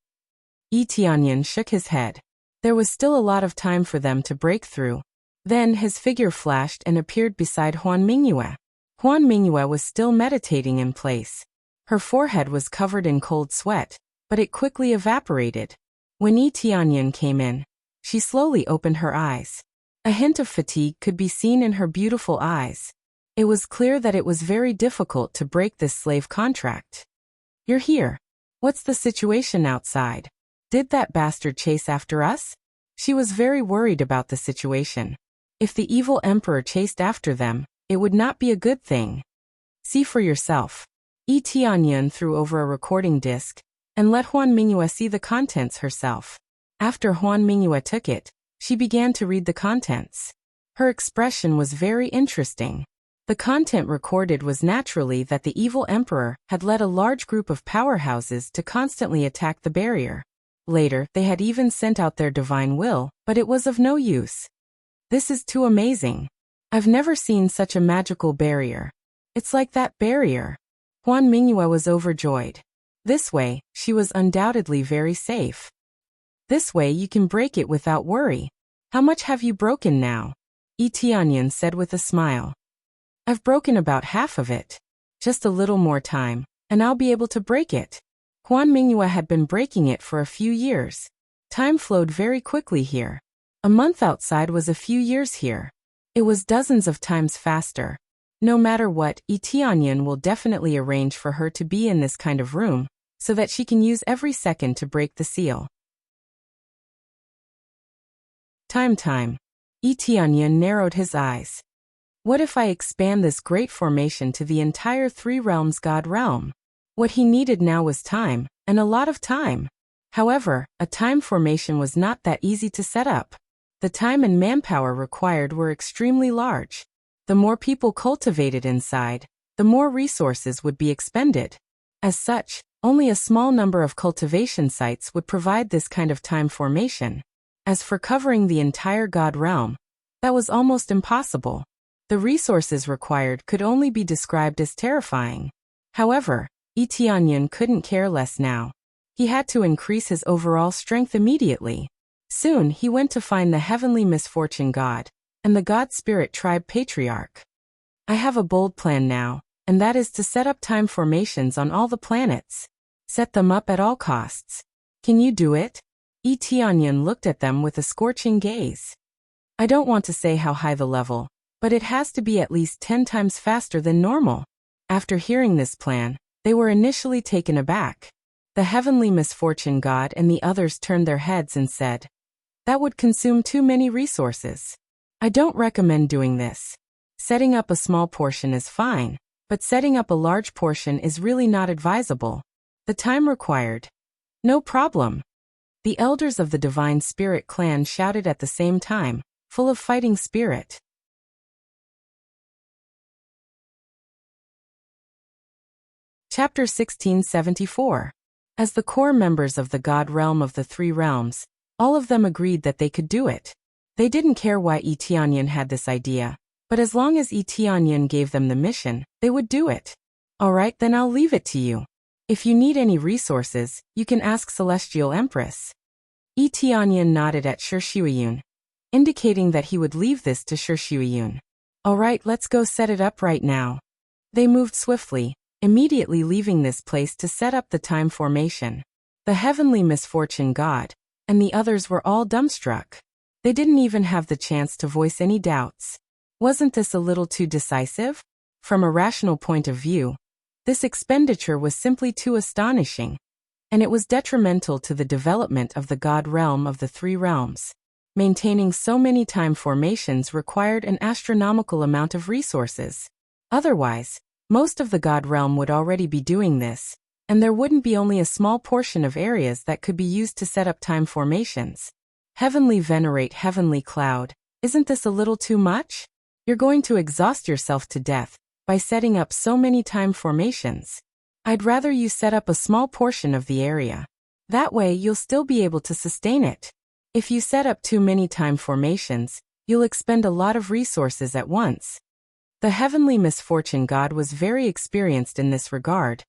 Tianyan shook his head. There was still a lot of time for them to break through. Then his figure flashed and appeared beside Huan Mingyue. Huan Mingyue was still meditating in place. Her forehead was covered in cold sweat, but it quickly evaporated. When Tianyan came in, she slowly opened her eyes. A hint of fatigue could be seen in her beautiful eyes. It was clear that it was very difficult to break this slave contract. You're here. What's the situation outside? Did that bastard chase after us? She was very worried about the situation. If the evil emperor chased after them, it would not be a good thing. See for yourself. Tianyan threw over a recording disc and let Huan Mingyue see the contents herself. After Huan Mingyue took it, she began to read the contents. Her expression was very interesting. The content recorded was naturally that the evil emperor had led a large group of powerhouses to constantly attack the barrier. Later, they had even sent out their divine will, but it was of no use. This is too amazing. I've never seen such a magical barrier. It's like that barrier. Huan Mingyue was overjoyed. This way, she was undoubtedly very safe. This way you can break it without worry. How much have you broken now? Tianyan said with a smile. I've broken about half of it. Just a little more time, and I'll be able to break it. Huan Mingyue had been breaking it for a few years. Time flowed very quickly here. A month outside was a few years here. It was dozens of times faster. No matter what, Tianyan will definitely arrange for her to be in this kind of room, so that she can use every second to break the seal. Time. Tianyan narrowed his eyes. What if I expand this great formation to the entire Three Realms God realm? What he needed now was time, and a lot of time. However, a time formation was not that easy to set up. The time and manpower required were extremely large. The more people cultivated inside, the more resources would be expended. As such, only a small number of cultivation sites would provide this kind of time formation. As for covering the entire God realm, that was almost impossible. The resources required could only be described as terrifying. However, Tianyan couldn't care less now. He had to increase his overall strength immediately. Soon he went to find the heavenly misfortune god and the God Spirit Tribe Patriarch. I have a bold plan now, and that is to set up time formations on all the planets. Set them up at all costs. Can you do it? Tianyan looked at them with a scorching gaze. I don't want to say how high the level, but it has to be at least 10 times faster than normal. After hearing this plan, They were initially taken aback. The heavenly misfortune god and the others turned their heads and said, "That would consume too many resources. I don't recommend doing this. Setting up a small portion is fine, but setting up a large portion is really not advisable. The time required." "No problem." The elders of the Divine Spirit clan shouted at the same time, full of fighting spirit. Chapter 1674. As the core members of the God realm of the three realms, all of them agreed that they could do it. They didn't care why Etianyan had this idea, but as long as Etianyan gave them the mission, they would do it. "All right, then I'll leave it to you. If you need any resources, you can ask Celestial Empress." Etianyan nodded at Shirshuiyun, indicating that he would leave this to Shirshuiyun. "All right, let's go set it up right now." They moved swiftly, immediately leaving this place to set up the time formation. The heavenly misfortune god and the others were all dumbstruck. They didn't even have the chance to voice any doubts. Wasn't this a little too decisive? From a rational point of view, this expenditure was simply too astonishing, and it was detrimental to the development of the god realm of the three realms. Maintaining so many time formations required an astronomical amount of resources. Otherwise, most of the god realm would already be doing this, and there wouldn't be only a small portion of areas that could be used to set up time formations. Heavenly venerate heavenly cloud, isn't this a little too much? You're going to exhaust yourself to death by setting up so many time formations. I'd rather you set up a small portion of the area. That way you'll still be able to sustain it. If you set up too many time formations, you'll expend a lot of resources at once. The heavenly misfortune god was very experienced in this regard,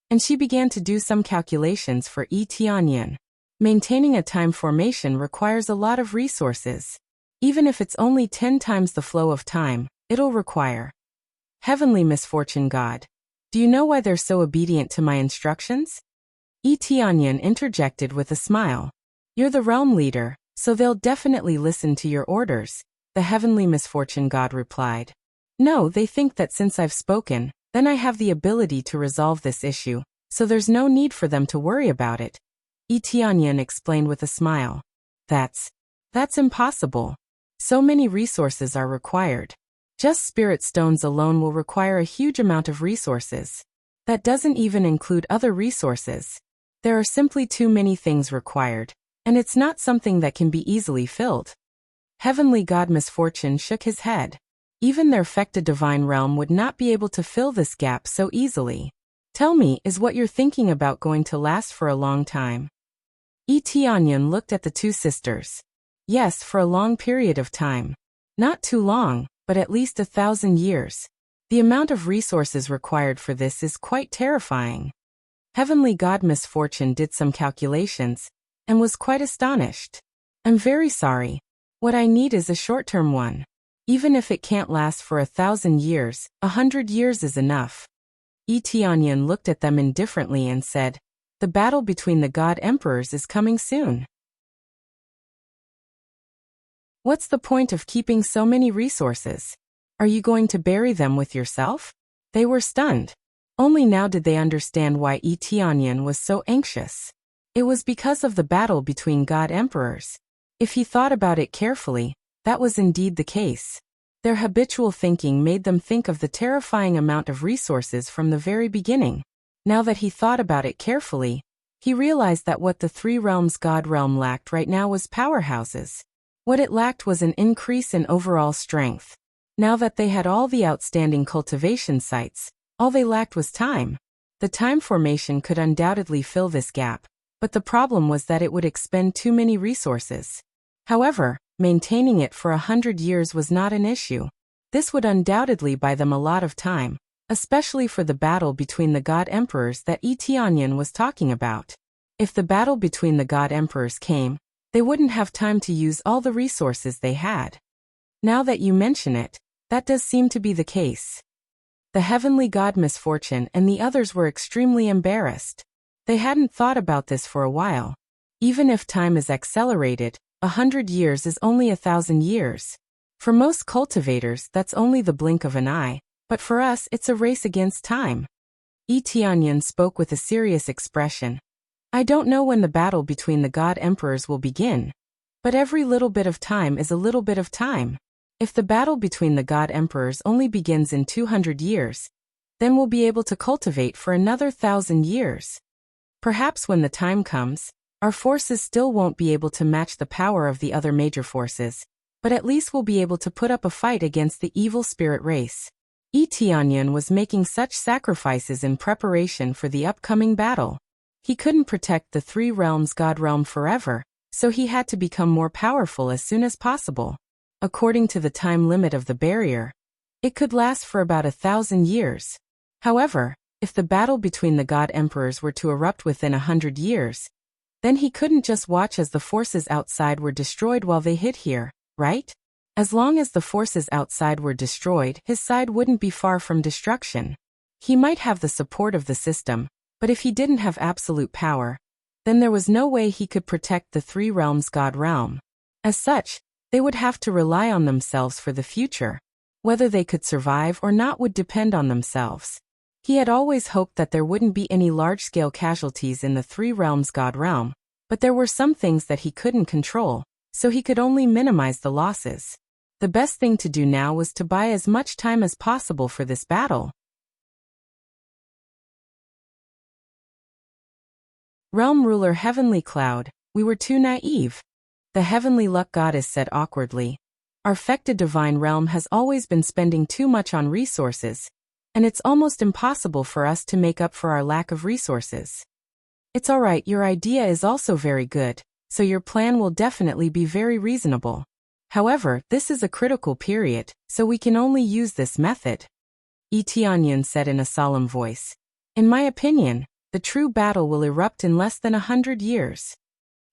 and she began to do some calculations for Etianyan. Maintaining a time formation requires a lot of resources. Even if it's only 10 times the flow of time, it'll require. Heavenly misfortune god, do you know why they're so obedient to my instructions? Etianyan interjected with a smile. You're the realm leader, so they'll definitely listen to your orders, the heavenly misfortune god replied. No, they think that since I've spoken, then I have the ability to resolve this issue, so there's no need for them to worry about it. Etianyan explained with a smile. That's impossible. So many resources are required. Just spirit stones alone will require a huge amount of resources. That doesn't even include other resources. There are simply too many things required, and it's not something that can be easily filled. Heavenly God Misfortune shook his head. Even their Fecta divine realm would not be able to fill this gap so easily. Tell me, is what you're thinking about going to last for a long time? Etianyan looked at the two sisters. Yes, for a long period of time. Not too long, but at least 1,000 years. The amount of resources required for this is quite terrifying. Heavenly God Misfortune did some calculations, and was quite astonished. I'm very sorry. What I need is a short-term one. Even if it can't last for 1,000 years, 100 years is enough. Etianyan looked at them indifferently and said, the battle between the god emperors is coming soon. What's the point of keeping so many resources? Are you going to bury them with yourself? They were stunned. Only now did they understand why Etianyan was so anxious. It was because of the battle between god emperors. If he thought about it carefully, that was indeed the case. Their habitual thinking made them think of the terrifying amount of resources from the very beginning. Now that he thought about it carefully, he realized that what the three realms god realm lacked right now was powerhouses. What it lacked was an increase in overall strength. Now that they had all the outstanding cultivation sites, all they lacked was time. The time formation could undoubtedly fill this gap, but the problem was that it would expend too many resources. However, maintaining it for 100 years was not an issue. This would undoubtedly buy them a lot of time, especially for the battle between the god emperors that Etianyan was talking about. If the battle between the god emperors came, they wouldn't have time to use all the resources they had. Now that you mention it, that does seem to be the case. The heavenly god Misfortune and the others were extremely embarrassed. They hadn't thought about this for a while. Even if time is accelerated, 100 years is only 1,000 years. For most cultivators, that's only the blink of an eye, but for us it's a race against time. Tianyan spoke with a serious expression. I don't know when the battle between the God Emperors will begin. But every little bit of time is a little bit of time. If the battle between the God Emperors only begins in 200 years, then we'll be able to cultivate for another 1,000 years. Perhaps when the time comes, our forces still won't be able to match the power of the other major forces, but at least we'll be able to put up a fight against the evil spirit race. Tianyan was making such sacrifices in preparation for the upcoming battle. He couldn't protect the Three Realms God Realm forever, so he had to become more powerful as soon as possible. According to the time limit of the barrier, it could last for about 1,000 years. However, if the battle between the God Emperors were to erupt within 100 years, then he couldn't just watch as the forces outside were destroyed while they hid here, right? As long as the forces outside were destroyed, his side wouldn't be far from destruction. He might have the support of the system, but if he didn't have absolute power, then there was no way he could protect the Three Realms God Realm. As such, they would have to rely on themselves for the future. Whether they could survive or not would depend on themselves. He had always hoped that there wouldn't be any large-scale casualties in the Three Realms God Realm, but there were some things that he couldn't control, so he could only minimize the losses. The best thing to do now was to buy as much time as possible for this battle. Realm Ruler Heavenly Cloud, we were too naive. The Heavenly Luck Goddess said awkwardly. Our Fecta Divine Realm has always been spending too much on resources, and it's almost impossible for us to make up for our lack of resources. It's alright, your idea is also very good, so your plan will definitely be very reasonable. However, this is a critical period, so we can only use this method. Tianyan said in a solemn voice. In my opinion, the true battle will erupt in less than 100 years.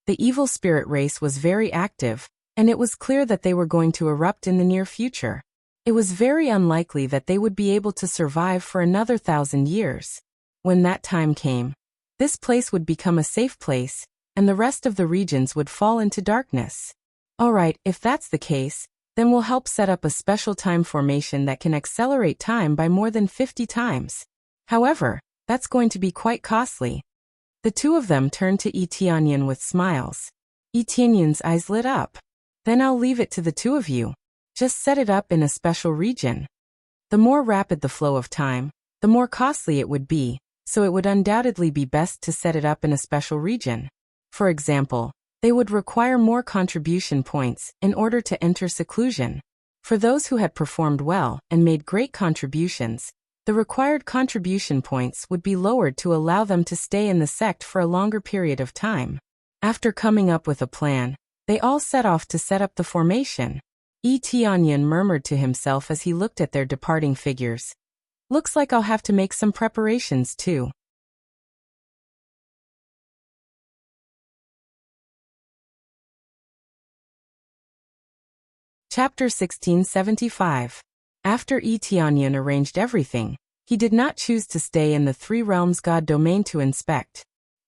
The evil spirit race was very active, and it was clear that they were going to erupt in the near future. It was very unlikely that they would be able to survive for another 1,000 years. When that time came, this place would become a safe place, and the rest of the regions would fall into darkness. Alright, if that's the case, then we'll help set up a special time formation that can accelerate time by more than 50 times. However, that's going to be quite costly. The two of them turned to Tianyan with smiles. Tianyan's eyes lit up. Then I'll leave it to the two of you. Just set it up in a special region. The more rapid the flow of time, the more costly it would be, so it would undoubtedly be best to set it up in a special region. For example, they would require more contribution points in order to enter seclusion. For those who had performed well and made great contributions, the required contribution points would be lowered to allow them to stay in the sect for a longer period of time. After coming up with a plan, they all set off to set up the formation. Tianyan murmured to himself as he looked at their departing figures. Looks like I'll have to make some preparations too. Chapter 1675. After Tianyan arranged everything, he did not choose to stay in the Three Realms God domain to inspect.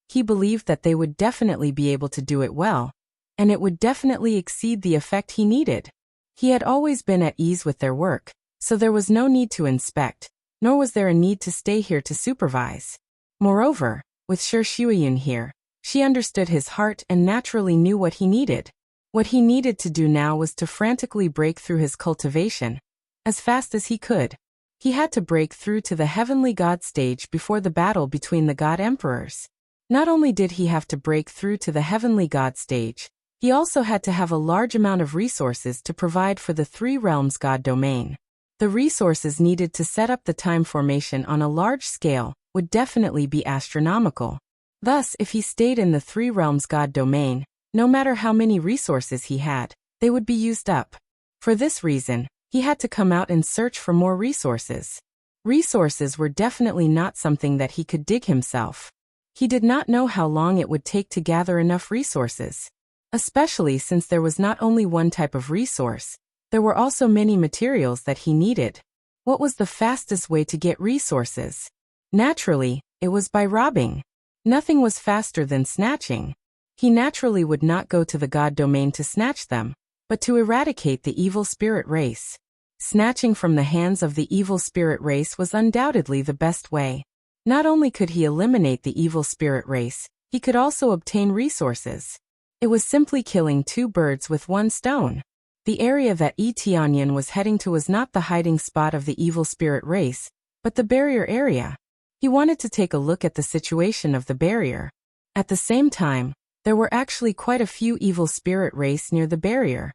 He believed that they would definitely be able to do it well, and it would definitely exceed the effect he needed. He had always been at ease with their work, so there was no need to inspect, nor was there a need to stay here to supervise. Moreover, with Shi Shuiyun here, she understood his heart and naturally knew what he needed. What he needed to do now was to frantically break through his cultivation, as fast as he could. He had to break through to the Heavenly God stage before the battle between the God Emperors. Not only did he have to break through to the Heavenly God stage, he also had to have a large amount of resources to provide for the Three Realms God domain. The resources needed to set up the time formation on a large scale would definitely be astronomical. Thus, if he stayed in the Three Realms God domain, no matter how many resources he had, they would be used up. For this reason, he had to come out and search for more resources. Resources were definitely not something that he could dig himself. He did not know how long it would take to gather enough resources. Especially since there was not only one type of resource, there were also many materials that he needed. What was the fastest way to get resources? Naturally, it was by robbing. Nothing was faster than snatching. He naturally would not go to the God domain to snatch them, but to eradicate the evil spirit race. Snatching from the hands of the evil spirit race was undoubtedly the best way. Not only could he eliminate the evil spirit race, he could also obtain resources. It was simply killing two birds with one stone. The area that Tianyan was heading to was not the hiding spot of the evil spirit race, but the barrier area. He wanted to take a look at the situation of the barrier. At the same time, there were actually quite a few evil spirit race near the barrier.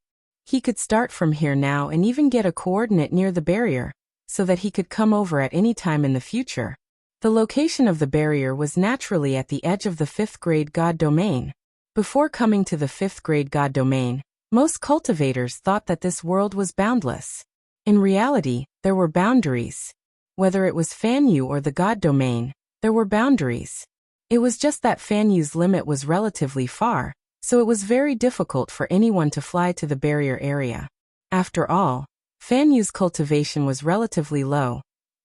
He could start from here now and even get a coordinate near the barrier, so that he could come over at any time in the future. The location of the barrier was naturally at the edge of the 5th grade god domain. Before coming to the 5th grade god domain, most cultivators thought that this world was boundless. In reality, there were boundaries. Whether it was Fanyu or the god domain, there were boundaries. It was just that Fanyu's limit was relatively far, so it was very difficult for anyone to fly to the barrier area. After all, Fanyu's cultivation was relatively low,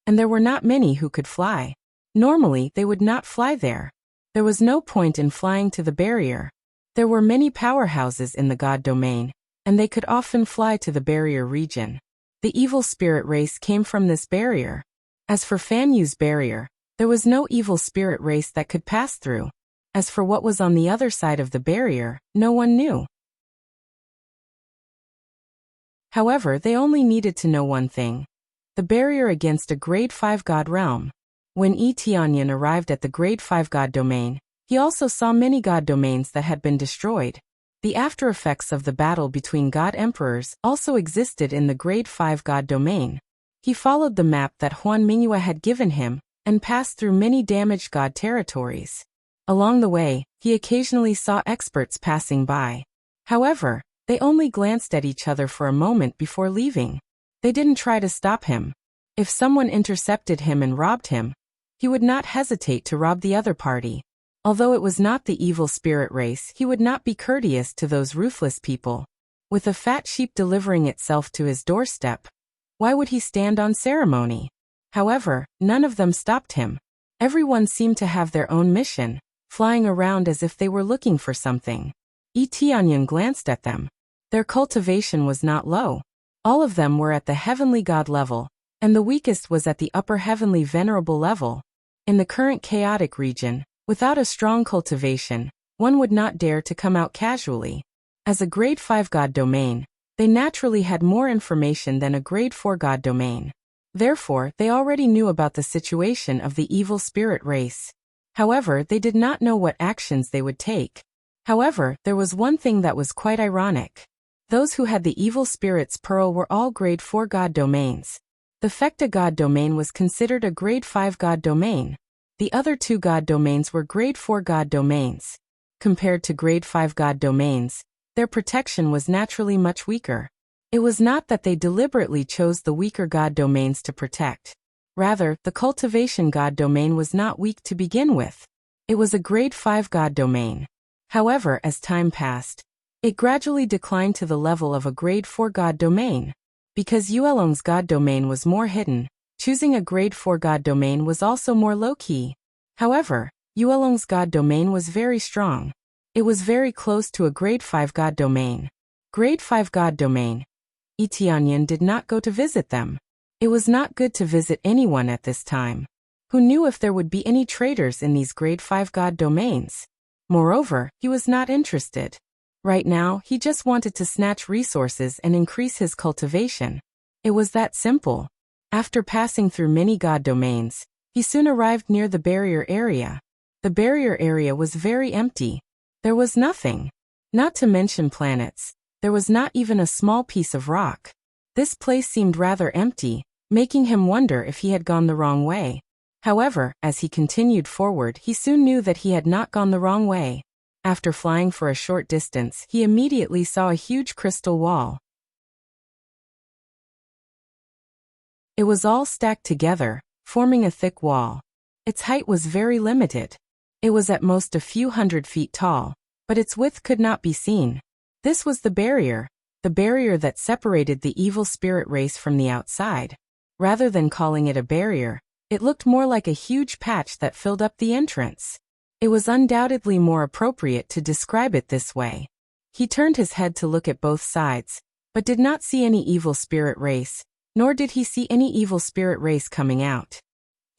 and there were not many who could fly. Normally, they would not fly there. There was no point in flying to the barrier. There were many powerhouses in the god domain, and they could often fly to the barrier region. The evil spirit race came from this barrier. As for Fanyu's barrier, there was no evil spirit race that could pass through. As for what was on the other side of the barrier, no one knew. However, they only needed to know one thing: the barrier against a grade 5 god realm. When Tianyan arrived at the grade 5 god domain, he also saw many god domains that had been destroyed. The after-effects of the battle between god emperors also existed in the grade 5 god domain. He followed the map that Huan Mingyue had given him, and passed through many damaged god territories. Along the way, he occasionally saw experts passing by. However, they only glanced at each other for a moment before leaving. They didn't try to stop him. If someone intercepted him and robbed him, he would not hesitate to rob the other party. Although it was not the evil spirit race, he would not be courteous to those ruthless people. With a fat sheep delivering itself to his doorstep, why would he stand on ceremony? However, none of them stopped him. Everyone seemed to have their own mission, flying around as if they were looking for something. Tianyan glanced at them. Their cultivation was not low. All of them were at the heavenly god level, and the weakest was at the upper heavenly venerable level. In the current chaotic region, without a strong cultivation, one would not dare to come out casually. As a grade 5 god domain, they naturally had more information than a grade 4 god domain. Therefore, they already knew about the situation of the evil spirit race. However, they did not know what actions they would take. However, there was one thing that was quite ironic. Those who had the evil spirit's pearl were all grade 4 god domains. The Fecta god domain was considered a grade 5 god domain. The other two god domains were grade 4 god domains. Compared to grade 5 god domains, their protection was naturally much weaker. It was not that they deliberately chose the weaker god domains to protect. Rather, the cultivation god domain was not weak to begin with. It was a grade 5 god domain. However, as time passed, it gradually declined to the level of a grade 4 god domain. Because Yuelong's god domain was more hidden, choosing a grade 4 god domain was also more low-key. However, Yuelong's god domain was very strong. It was very close to a grade 5 god domain. Grade 5 god domain. Tianyan did not go to visit them. It was not good to visit anyone at this time. Who knew if there would be any traders in these grade 5 god domains? Moreover, he was not interested. Right now, he just wanted to snatch resources and increase his cultivation. It was that simple. After passing through many god domains, he soon arrived near the barrier area. The barrier area was very empty. There was nothing. Not to mention planets. There was not even a small piece of rock. This place seemed rather empty, making him wonder if he had gone the wrong way. However, as he continued forward, he soon knew that he had not gone the wrong way. After flying for a short distance, he immediately saw a huge crystal wall. It was all stacked together, forming a thick wall. Its height was very limited. It was at most a few hundred feet tall, but its width could not be seen. This was the barrier that separated the evil spirit race from the outside. Rather than calling it a barrier, it looked more like a huge patch that filled up the entrance. It was undoubtedly more appropriate to describe it this way. He turned his head to look at both sides, but did not see any evil spirit race, nor did he see any evil spirit race coming out.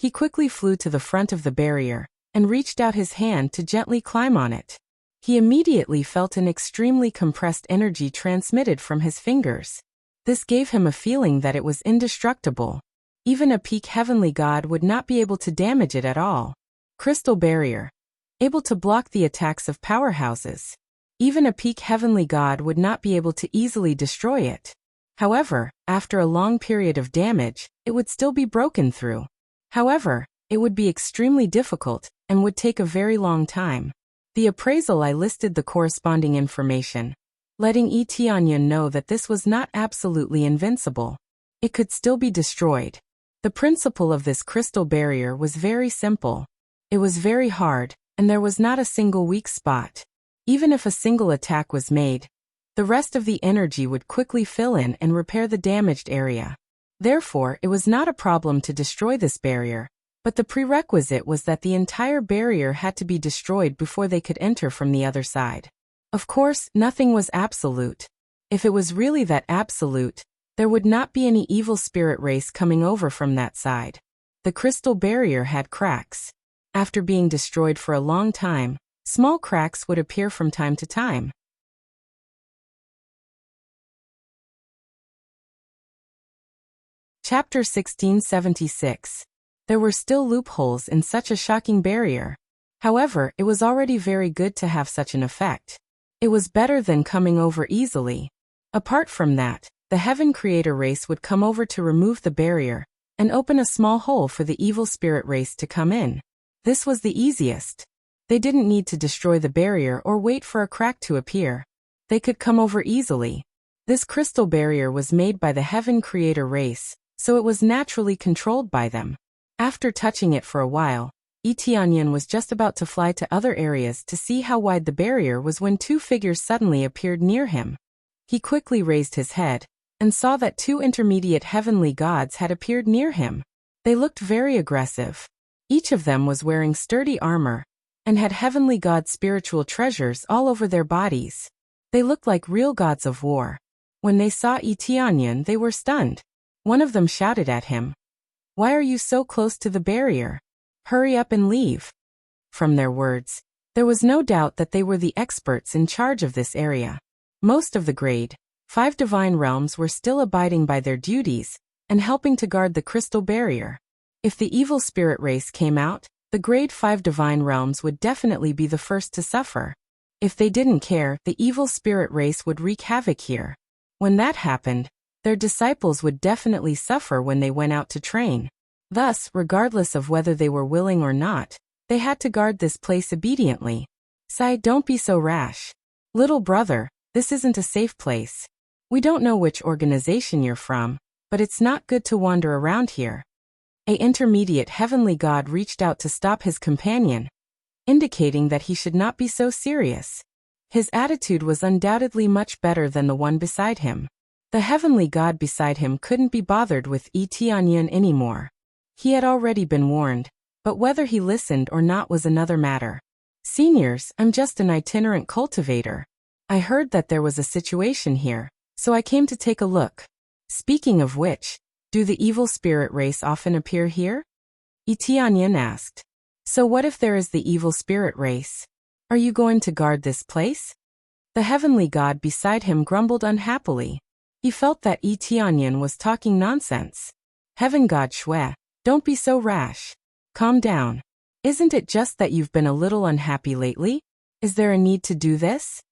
He quickly flew to the front of the barrier and reached out his hand to gently climb on it. He immediately felt an extremely compressed energy transmitted from his fingers. This gave him a feeling that it was indestructible. Even a peak heavenly god would not be able to damage it at all. Crystal barrier. Able to block the attacks of powerhouses. Even a peak heavenly god would not be able to easily destroy it. However, after a long period of damage, it would still be broken through. However, it would be extremely difficult and would take a very long time. The appraisal I listed the corresponding information, letting Tianyan know that this was not absolutely invincible. It could still be destroyed. The principle of this crystal barrier was very simple. It was very hard, and there was not a single weak spot. Even if a single attack was made, the rest of the energy would quickly fill in and repair the damaged area. Therefore, it was not a problem to destroy this barrier, but the prerequisite was that the entire barrier had to be destroyed before they could enter from the other side. Of course, nothing was absolute. If it was really that absolute, there would not be any evil spirit race coming over from that side. The crystal barrier had cracks. After being destroyed for a long time, small cracks would appear from time to time. Chapter 1676. There were still loopholes in such a shocking barrier. However, it was already very good to have such an effect. It was better than coming over easily. Apart from that, the Heaven Creator race would come over to remove the barrier and open a small hole for the evil spirit race to come in. This was the easiest. They didn't need to destroy the barrier or wait for a crack to appear. They could come over easily. This crystal barrier was made by the Heaven Creator race, so it was naturally controlled by them. After touching it for a while, Tianyan was just about to fly to other areas to see how wide the barrier was when two figures suddenly appeared near him. He quickly raised his head and saw that two intermediate heavenly gods had appeared near him. They looked very aggressive. Each of them was wearing sturdy armor and had heavenly god spiritual treasures all over their bodies. They looked like real gods of war. When they saw Tianyan, they were stunned. One of them shouted at him, "Why are you so close to the barrier? Hurry up and leave." From their words, there was no doubt that they were the experts in charge of this area. Most of the grade 5 divine realms were still abiding by their duties and helping to guard the crystal barrier. If the evil spirit race came out, the grade 5 divine realms would definitely be the first to suffer. If they didn't care, the evil spirit race would wreak havoc here. When that happened, their disciples would definitely suffer when they went out to train. Thus, regardless of whether they were willing or not, they had to guard this place obediently. "Sai, don't be so rash. Little brother, this isn't a safe place. We don't know which organization you're from, but it's not good to wander around here." An intermediate heavenly god reached out to stop his companion, indicating that he should not be so serious. His attitude was undoubtedly much better than the one beside him. The heavenly god beside him couldn't be bothered with Tianyan anymore. He had already been warned, but whether he listened or not was another matter. "Seniors, I'm just an itinerant cultivator. I heard that there was a situation here, so I came to take a look. Speaking of which, do the evil spirit race often appear here?" Tianyan asked. "So what if there is the evil spirit race? Are you going to guard this place?" The heavenly god beside him grumbled unhappily. He felt that Tianyan was talking nonsense. "Heaven god Shui, don't be so rash. Calm down. Isn't it just that you've been a little unhappy lately? Is there a need to do this?"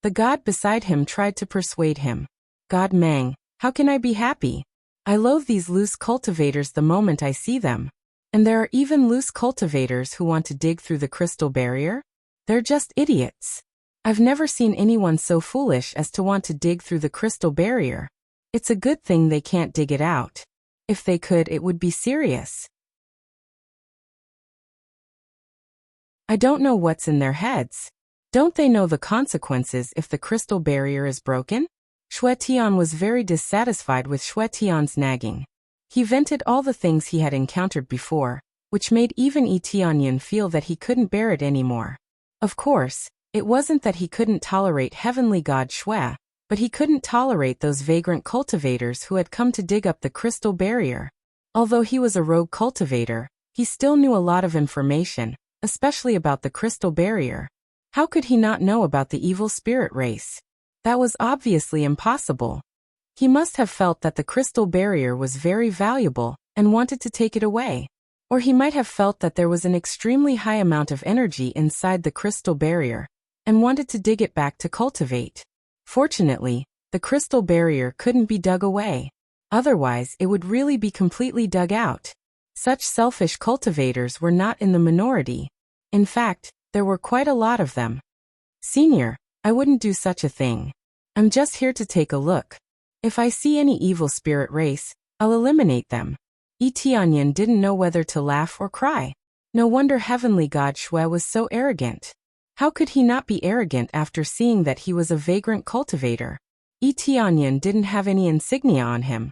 The god beside him tried to persuade him. "God Mang, how can I be happy? I loathe these loose cultivators the moment I see them. And there are even loose cultivators who want to dig through the crystal barrier? They're just idiots. I've never seen anyone so foolish as to want to dig through the crystal barrier. It's a good thing they can't dig it out. If they could, it would be serious. I don't know what's in their heads. Don't they know the consequences if the crystal barrier is broken?" Shui Tian was very dissatisfied with Shui Tian's nagging. He vented all the things he had encountered before, which made even Tianyan feel that he couldn't bear it anymore. Of course, it wasn't that he couldn't tolerate heavenly god Shui, but he couldn't tolerate those vagrant cultivators who had come to dig up the crystal barrier. Although he was a rogue cultivator, He still knew a lot of information, especially about the crystal barrier. How could he not know about the evil spirit race? That was obviously impossible. He must have felt that the crystal barrier was very valuable and wanted to take it away. Or he might have felt that there was an extremely high amount of energy inside the crystal barrier and wanted to dig it back to cultivate. Fortunately, the crystal barrier couldn't be dug away. Otherwise, it would really be completely dug out. Such selfish cultivators were not in the minority. In fact, there were quite a lot of them. Senior, I wouldn't do such a thing. I'm just here to take a look. If I see any evil spirit race, I'll eliminate them. Tianyan didn't know whether to laugh or cry. No wonder Heavenly God Shui was so arrogant. How could he not be arrogant after seeing that he was a vagrant cultivator? Tianyan didn't have any insignia on him,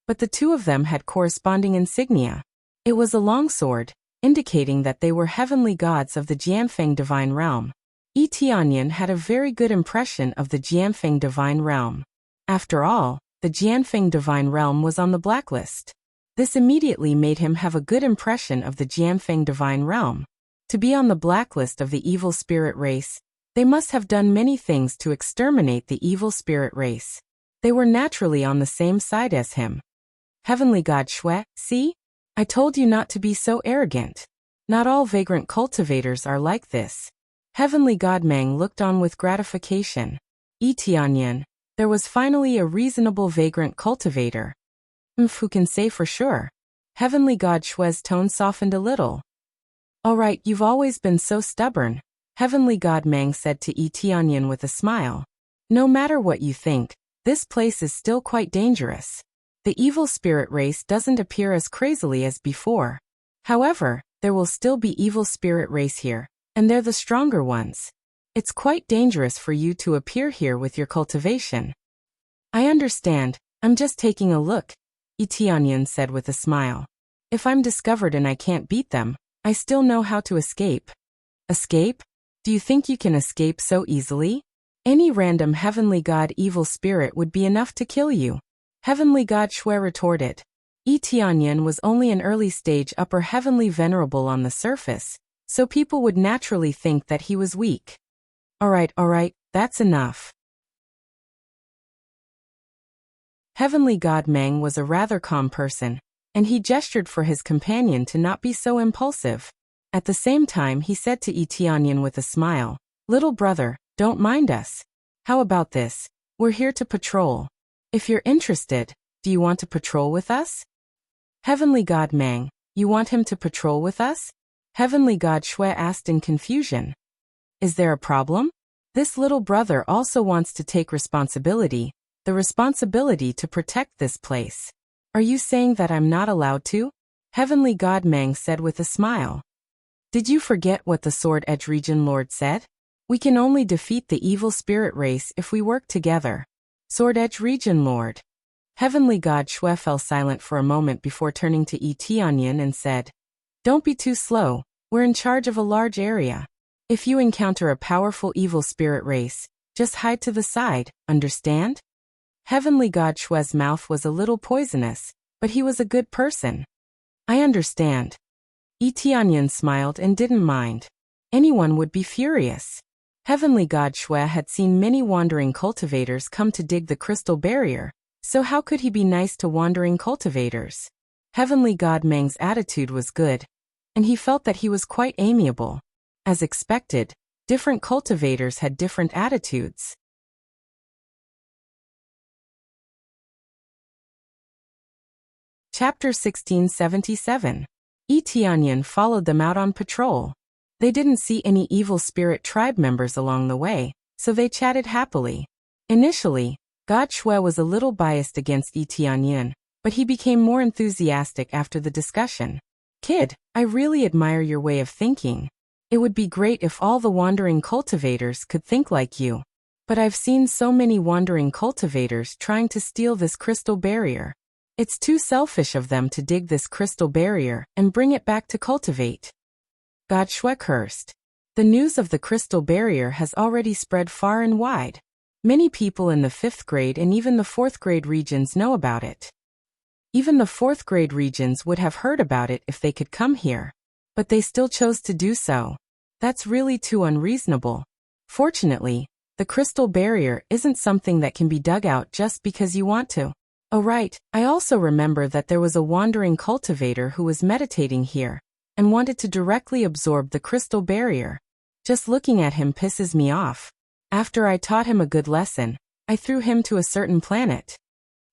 but the two of them had corresponding insignia. It was a longsword, indicating that they were heavenly gods of the Jianfeng divine realm. Tianyan had a very good impression of the Jianfeng divine realm. After all, the Jianfeng divine realm was on the blacklist. This immediately made him have a good impression of the Jianfeng divine realm. To be on the blacklist of the evil spirit race, they must have done many things to exterminate the evil spirit race. They were naturally on the same side as him. Heavenly God Shui, see? I told you not to be so arrogant. Not all vagrant cultivators are like this. Heavenly God Meng looked on with gratification. Tianyan, there was finally a reasonable vagrant cultivator. Who can say for sure? Heavenly God Shui's tone softened a little. All right, you've always been so stubborn, Heavenly God Meng said to Tianyan with a smile. No matter what you think, this place is still quite dangerous. The evil spirit race doesn't appear as crazily as before. However, there will still be evil spirit race here, and they're the stronger ones. It's quite dangerous for you to appear here with your cultivation. I understand, I'm just taking a look, Tianyan said with a smile. If I'm discovered and I can't beat them, I still know how to escape. Escape? Do you think you can escape so easily? Any random heavenly god evil spirit would be enough to kill you. Heavenly God Shui retorted. Tianyan was only an early stage upper heavenly venerable on the surface, so people would naturally think that he was weak. All right, that's enough. Heavenly God Meng was a rather calm person, and he gestured for his companion to not be so impulsive. At the same time he said to Tianyan with a smile, Little brother, don't mind us. How about this? We're here to patrol. If you're interested, do you want to patrol with us? Heavenly God Meng, you want him to patrol with us? Heavenly God Shui asked in confusion. Is there a problem? This little brother also wants to take responsibility, the responsibility to protect this place. Are you saying that I'm not allowed to? Heavenly God Meng said with a smile. Did you forget what the Sword Edge Region Lord said? We can only defeat the evil spirit race if we work together. Sword Edge Region Lord. Heavenly God Shui fell silent for a moment before turning to Tianyan and said, Don't be too slow, we're in charge of a large area. If you encounter a powerful evil spirit race, just hide to the side, understand? Heavenly God Shui's mouth was a little poisonous, but he was a good person. I understand. Tianyan smiled and didn't mind. Anyone would be furious. Heavenly God Shui had seen many wandering cultivators come to dig the crystal barrier, so how could he be nice to wandering cultivators? Heavenly God Meng's attitude was good, and he felt that he was quite amiable. As expected, different cultivators had different attitudes. Chapter 1677. Tianyan followed them out on patrol. They didn't see any evil spirit tribe members along the way, so they chatted happily. Initially, God Shui was a little biased against Tianyan, but he became more enthusiastic after the discussion. Kid, I really admire your way of thinking. It would be great if all the wandering cultivators could think like you. But I've seen so many wandering cultivators trying to steal this crystal barrier. It's too selfish of them to dig this crystal barrier and bring it back to cultivate. God Shui cursed. The news of the crystal barrier has already spread far and wide. Many people in the 5th grade and even the 4th grade regions know about it. Even the fourth grade regions would have heard about it if they could come here. But they still chose to do so. That's really too unreasonable. Fortunately, the crystal barrier isn't something that can be dug out just because you want to. Oh right, I also remember that there was a wandering cultivator who was meditating here and wanted to directly absorb the crystal barrier. Just looking at him pisses me off. After I taught him a good lesson, I threw him to a certain planet.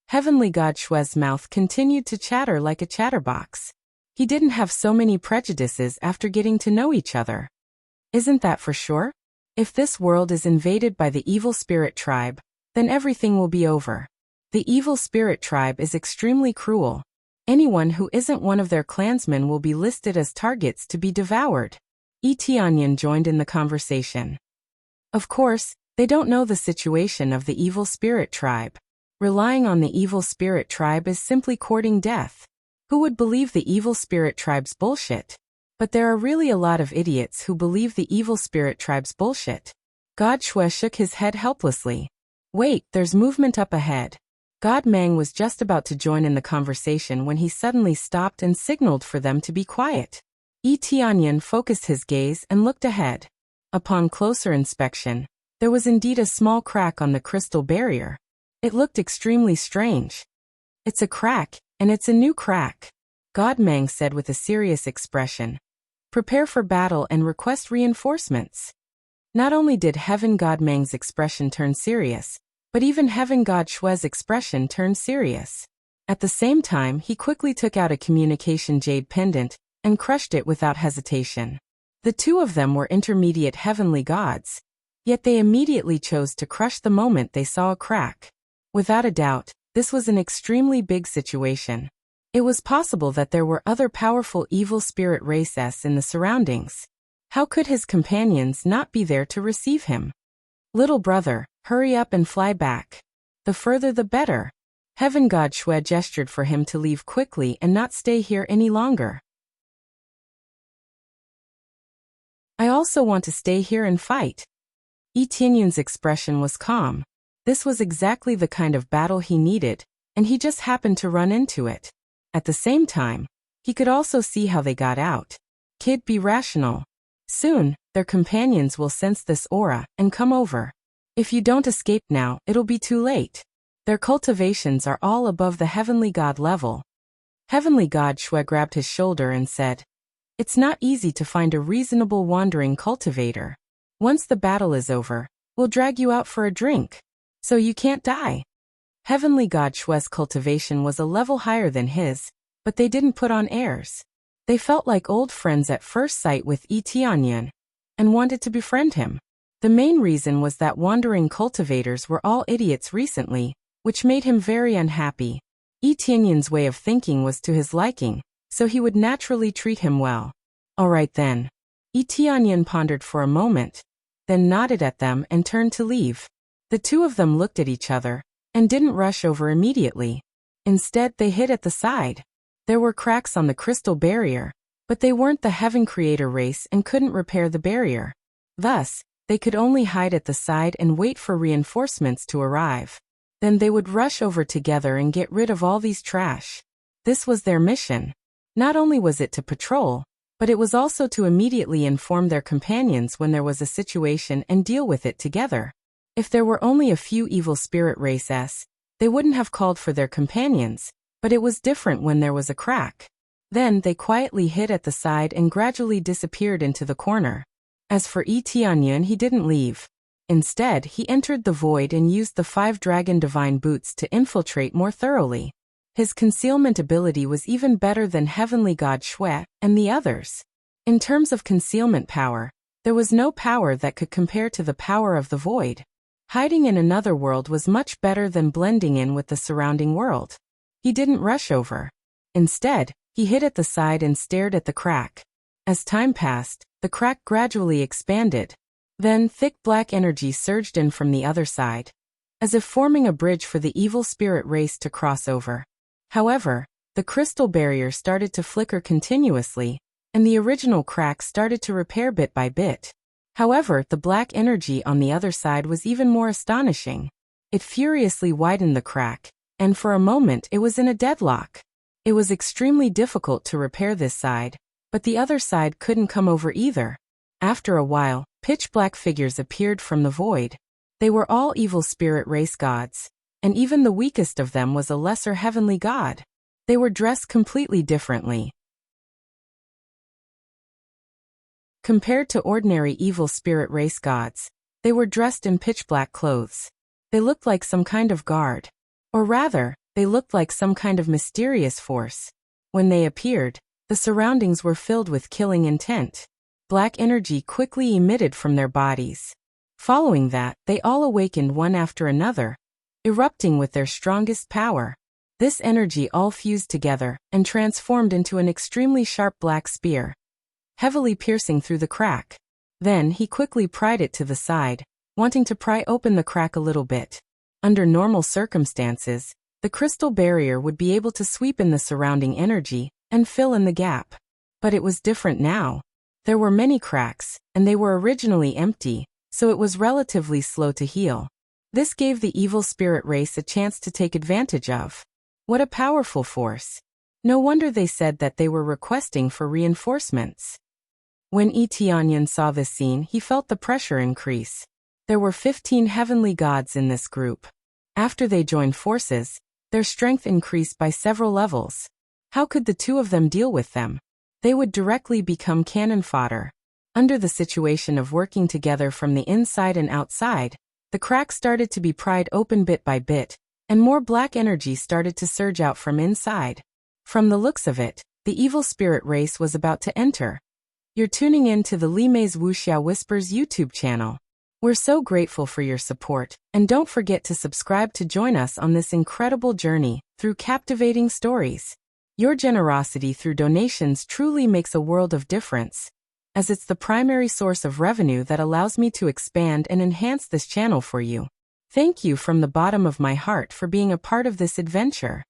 Heavenly God Shue's mouth continued to chatter like a chatterbox. He didn't have so many prejudices after getting to know each other. Isn't that for sure? If this world is invaded by the evil spirit tribe, then everything will be over. The evil spirit tribe is extremely cruel. Anyone who isn't one of their clansmen will be listed as targets to be devoured. Tianyan joined in the conversation. Of course, they don't know the situation of the evil spirit tribe. Relying on the evil spirit tribe is simply courting death. Who would believe the evil spirit tribe's bullshit? But there are really a lot of idiots who believe the evil spirit tribe's bullshit. God Shui shook his head helplessly. Wait, there's movement up ahead. God Mang was just about to join in the conversation when he suddenly stopped and signaled for them to be quiet. Tianyan focused his gaze and looked ahead. Upon closer inspection, there was indeed a small crack on the crystal barrier. It looked extremely strange. It's a crack, and it's a new crack, God Mang said with a serious expression. Prepare for battle and request reinforcements. Not only did Heaven God Mang's expression turn serious, but even Heaven God Shue's expression turned serious. At the same time, he quickly took out a communication jade pendant and crushed it without hesitation. The two of them were intermediate heavenly gods, yet they immediately chose to crush the moment they saw a crack. Without a doubt, this was an extremely big situation. It was possible that there were other powerful evil spirit races in the surroundings. How could his companions not be there to receive him? Little brother, hurry up and fly back. The further the better. Heaven God Shui gestured for him to leave quickly and not stay here any longer. I also want to stay here and fight. Tianyun's expression was calm. This was exactly the kind of battle he needed, and he just happened to run into it. At the same time, he could also see how they got out. Kid, be rational. Soon, their companions will sense this aura and come over. If you don't escape now, it'll be too late. Their cultivations are all above the heavenly god level. Heavenly God Shui grabbed his shoulder and said, It's not easy to find a reasonable wandering cultivator. Once the battle is over, we'll drag you out for a drink. So you can't die. Heavenly God Shue's cultivation was a level higher than his, but they didn't put on airs. They felt like old friends at first sight with Tianyan, and wanted to befriend him. The main reason was that wandering cultivators were all idiots recently, which made him very unhappy. Tianyan's way of thinking was to his liking, so he would naturally treat him well. All right then. Tianyan pondered for a moment, then nodded at them and turned to leave. The two of them looked at each other, and didn't rush over immediately. Instead, they hid at the side. There were cracks on the crystal barrier, but they weren't the Heaven Creator race and couldn't repair the barrier. Thus, they could only hide at the side and wait for reinforcements to arrive. Then they would rush over together and get rid of all these trash. This was their mission. Not only was it to patrol, but it was also to immediately inform their companions when there was a situation and deal with it together. If there were only a few evil spirit races, they wouldn't have called for their companions, but it was different when there was a crack. Then they quietly hid at the side and gradually disappeared into the corner. As for Tianyun, he didn't leave. Instead, he entered the void and used the 5 dragon divine boots to infiltrate more thoroughly. His concealment ability was even better than Heavenly God Shui and the others. In terms of concealment power, there was no power that could compare to the power of the void. Hiding in another world was much better than blending in with the surrounding world. He didn't rush over. Instead, he hid at the side and stared at the crack. As time passed, the crack gradually expanded. Then thick black energy surged in from the other side, as if forming a bridge for the evil spirit race to cross over. However, the crystal barrier started to flicker continuously, and the original crack started to repair bit by bit. However, the black energy on the other side was even more astonishing. It furiously widened the crack, and for a moment it was in a deadlock. It was extremely difficult to repair this side, but the other side couldn't come over either. After a while, pitch-black figures appeared from the void. They were all evil spirit race gods, and even the weakest of them was a lesser heavenly god. They were dressed completely differently. Compared to ordinary evil spirit race gods, they were dressed in pitch-black clothes. They looked like some kind of guard. Or rather, they looked like some kind of mysterious force. When they appeared, the surroundings were filled with killing intent. Black energy quickly emitted from their bodies. Following that, they all awakened one after another, erupting with their strongest power. This energy all fused together and transformed into an extremely sharp black spear, heavily piercing through the crack. Then he quickly pried it to the side, wanting to pry open the crack a little bit. Under normal circumstances, the crystal barrier would be able to sweep in the surrounding energy and fill in the gap. But it was different now. There were many cracks, and they were originally empty, so it was relatively slow to heal. This gave the evil spirit race a chance to take advantage of. What a powerful force. No wonder they said that they were requesting for reinforcements. When Etianyan saw this scene, he felt the pressure increase. There were 15 heavenly gods in this group. After they joined forces, their strength increased by several levels. How could the two of them deal with them? They would directly become cannon fodder. Under the situation of working together from the inside and outside, the crack started to be pried open bit by bit, and more black energy started to surge out from inside. From the looks of it, the evil spirit race was about to enter. You're tuning in to the Limei's Wuxia Whispers YouTube channel. We're so grateful for your support, and don't forget to subscribe to join us on this incredible journey through captivating stories. Your generosity through donations truly makes a world of difference, as it's the primary source of revenue that allows me to expand and enhance this channel for you. Thank you from the bottom of my heart for being a part of this adventure.